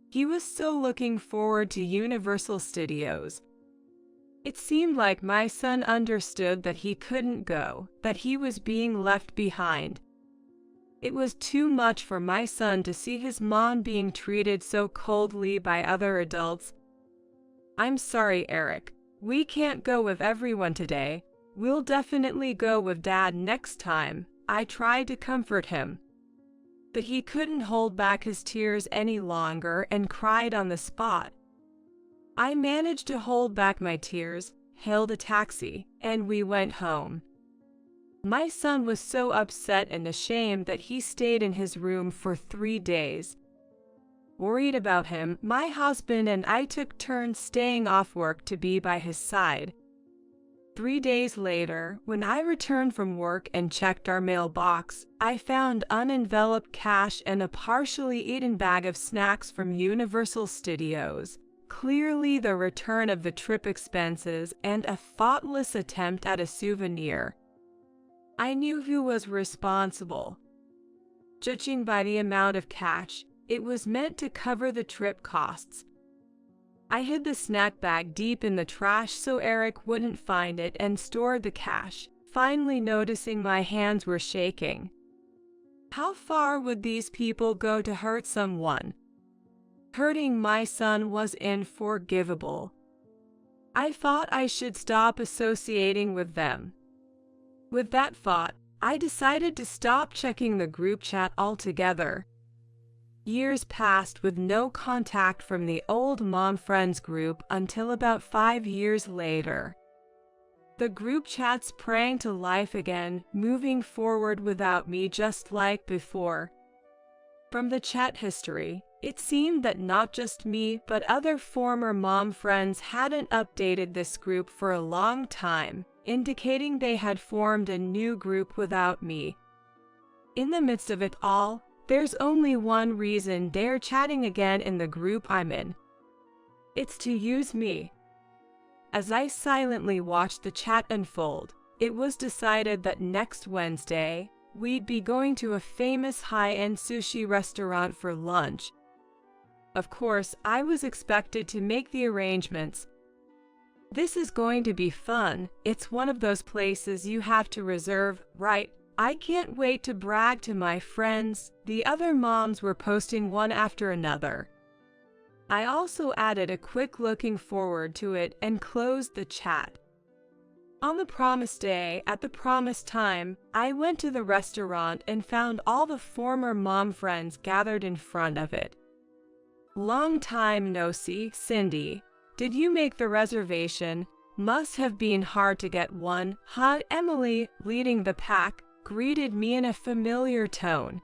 He was so looking forward to Universal Studios. It seemed like my son understood that he couldn't go, that he was being left behind. It was too much for my son to see his mom being treated so coldly by other adults. "I'm sorry, Eric. We can't go with everyone today. We'll definitely go with Dad next time," I tried to comfort him. But he couldn't hold back his tears any longer and cried on the spot. I managed to hold back my tears, hailed a taxi, and we went home. My son was so upset and ashamed that he stayed in his room for 3 days. Worried about him, my husband and I took turns staying off work to be by his side. 3 days later, when I returned from work and checked our mailbox, I found unenveloped cash and a partially eaten bag of snacks from Universal Studios. Clearly the return of the trip expenses and a thoughtless attempt at a souvenir. I knew who was responsible. Judging by the amount of cash, it was meant to cover the trip costs. I hid the snack bag deep in the trash so Eric wouldn't find it and stored the cash, finally noticing my hands were shaking. How far would these people go to hurt someone? Hurting my son was unforgivable. I thought I should stop associating with them. With that thought, I decided to stop checking the group chat altogether. Years passed with no contact from the old mom friends group until about 5 years later. The group chat sprang to life again, moving forward without me just like before. From the chat history, it seemed that not just me but other former mom friends hadn't updated this group for a long time, indicating they had formed a new group without me. In the midst of it all, there's only one reason they're chatting again in the group I'm in. It's to use me. As I silently watched the chat unfold, it was decided that next Wednesday, we'd be going to a famous high-end sushi restaurant for lunch. Of course, I was expected to make the arrangements. This is going to be fun. It's one of those places you have to reserve, right? I can't wait to brag to my friends. The other moms were posting one after another. I also added a quick looking forward to it and closed the chat. On the promised day, at the promised time, I went to the restaurant and found all the former mom friends gathered in front of it. Long time no see, Cindy. Did you make the reservation? Must have been hard to get one, huh? Emily, leading the pack, greeted me in a familiar tone.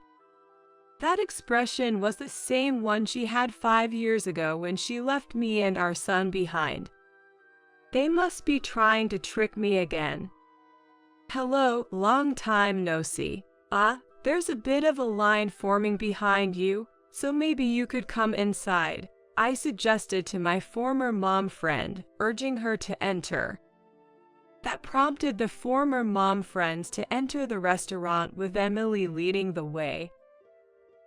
That expression was the same one she had 5 years ago when she left me and our son behind. They must be trying to trick me again. Hello, long time no see. There's a bit of a line forming behind you, so maybe you could come inside, I suggested to my former mom friend, urging her to enter. That prompted the former mom friends to enter the restaurant with Emily leading the way.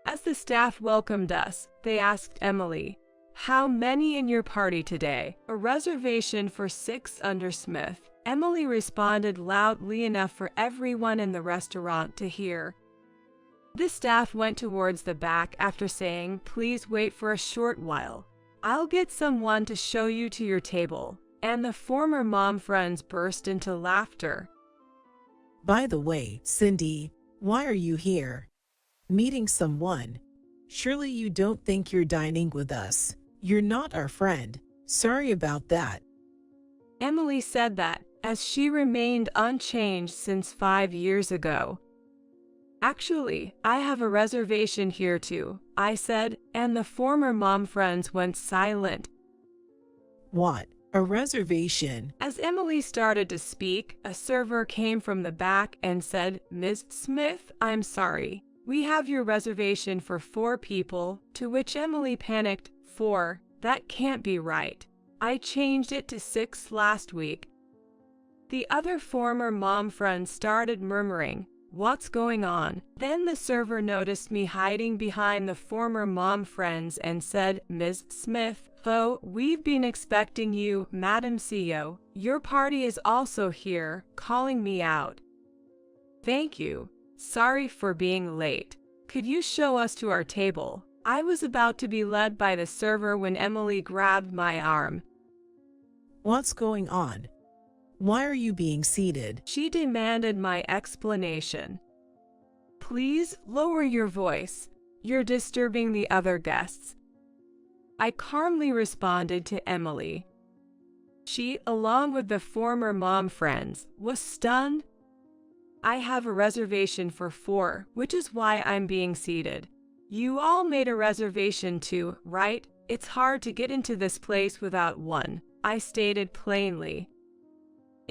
As the staff welcomed us, they asked Emily, "How many in your party today?" "A reservation for 6 under Smith," Emily responded loudly enough for everyone in the restaurant to hear. The staff went towards the back after saying, "Please wait for a short while. I'll get someone to show you to your table," and the former mom friends burst into laughter. By the way, Cindy, why are you here? Meeting someone? Surely you don't think you're dining with us. You're not our friend. Sorry about that. Emily said that, as she remained unchanged since 5 years ago. "Actually, I have a reservation here too," I said, and the former mom friends went silent. What? A reservation? As Emily started to speak, a server came from the back and said, "Ms. Smith, I'm sorry. We have your reservation for 4 people," to which Emily panicked. 4? That can't be right. I changed it to 6 last week. The other former mom friends started murmuring, "What's going on?" Then the server noticed me hiding behind the former mom friends and said, "Ms. Smith, oh, we've been expecting you, Madam CEO. Your party is also here," calling me out. "Thank you. Sorry for being late. Could you show us to our table?" I was about to be led by the server when Emily grabbed my arm. What's going on? Why are you being seated? She demanded my explanation. "Please lower your voice. You're disturbing the other guests." I calmly responded to Emily. She, along with the former mom friends, was stunned. "I have a reservation for 4, which is why I'm being seated. You all made a reservation too, right? It's hard to get into this place without one," I stated plainly.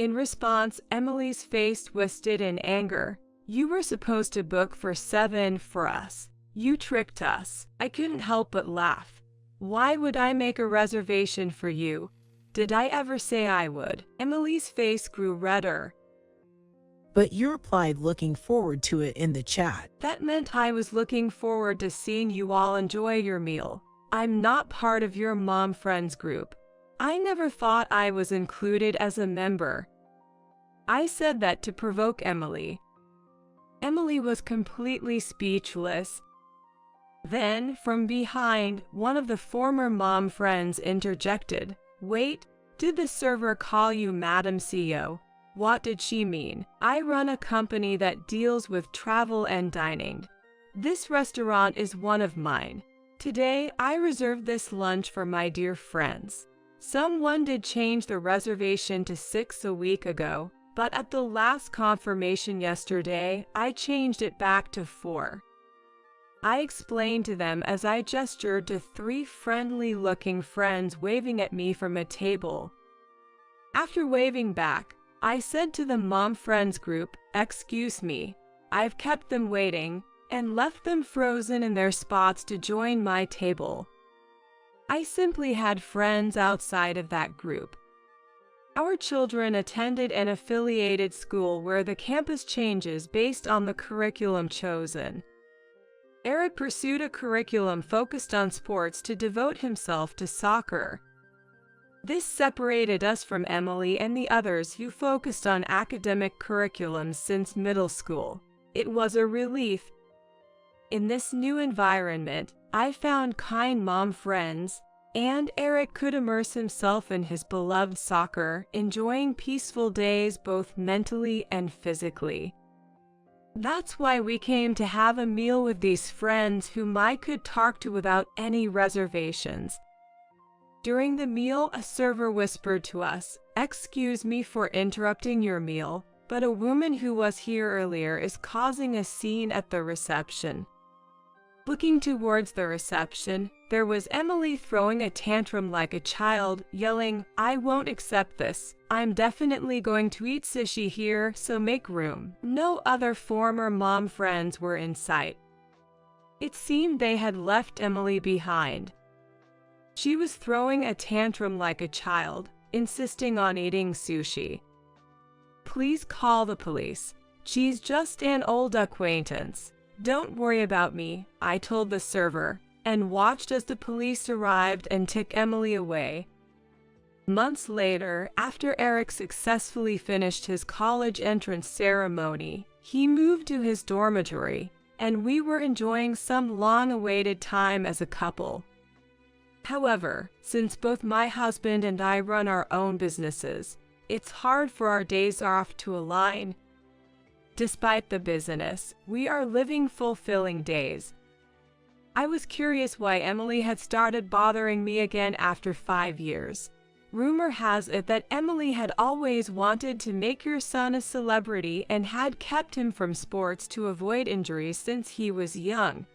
In response, Emily's face twisted in anger. You were supposed to book for 7 for us. You tricked us. I couldn't help but laugh. Why would I make a reservation for you? Did I ever say I would? Emily's face grew redder. But you replied looking forward to it in the chat. That meant I was looking forward to seeing you all enjoy your meal. I'm not part of your mom friends group. I never thought I was included as a member. I said that to provoke Emily. Emily was completely speechless. Then, from behind, one of the former mom friends interjected. Wait, did the server call you Madam CEO? What did she mean? I run a company that deals with travel and dining. This restaurant is one of mine. Today, I reserved this lunch for my dear friends. Someone did change the reservation to 6 a week ago, but at the last confirmation yesterday, I changed it back to 4. I explained to them as I gestured to 3 friendly-looking friends waving at me from a table. After waving back, I said to the mom friends group, "Excuse me, I've kept them waiting," and left them frozen in their spots to join my table. I simply had friends outside of that group. Our children attended an affiliated school where the campus changes based on the curriculum chosen. Eric pursued a curriculum focused on sports to devote himself to soccer. This separated us from Emily and the others who focused on academic curriculums since middle school. It was a relief. In this new environment, I found kind mom friends, and Eric could immerse himself in his beloved soccer, enjoying peaceful days both mentally and physically. That's why we came to have a meal with these friends whom I could talk to without any reservations. During the meal, a server whispered to us, "Excuse me for interrupting your meal, but a woman who was here earlier is causing a scene at the reception." Looking towards the reception, there was Emily throwing a tantrum like a child, yelling, "I won't accept this. I'm definitely going to eat sushi here, so make room." No other former mom friends were in sight. It seemed they had left Emily behind. She was throwing a tantrum like a child, insisting on eating sushi. "Please call the police. She's just an old acquaintance. Don't worry about me," I told the server, and watched as the police arrived and took Emily away. Months later, after Eric successfully finished his college entrance ceremony, he moved to his dormitory, and we were enjoying some long-awaited time as a couple. However, since both my husband and I run our own businesses, it's hard for our days off to align. Despite the busyness, we are living fulfilling days. I was curious why Emily had started bothering me again after 5 years. Rumor has it that Emily had always wanted to make your son a celebrity and had kept him from sports to avoid injuries since he was young.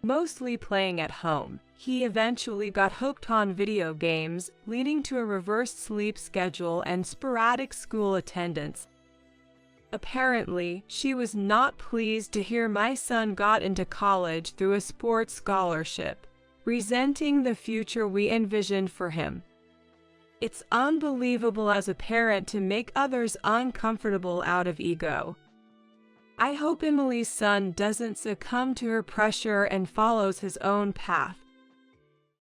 Mostly playing at home, he eventually got hooked on video games, leading to a reversed sleep schedule and sporadic school attendance. Apparently, she was not pleased to hear my son got into college through a sports scholarship, resenting the future we envisioned for him. It's unbelievable as a parent to make others uncomfortable out of ego. I hope Emily's son doesn't succumb to her pressure and follows his own path.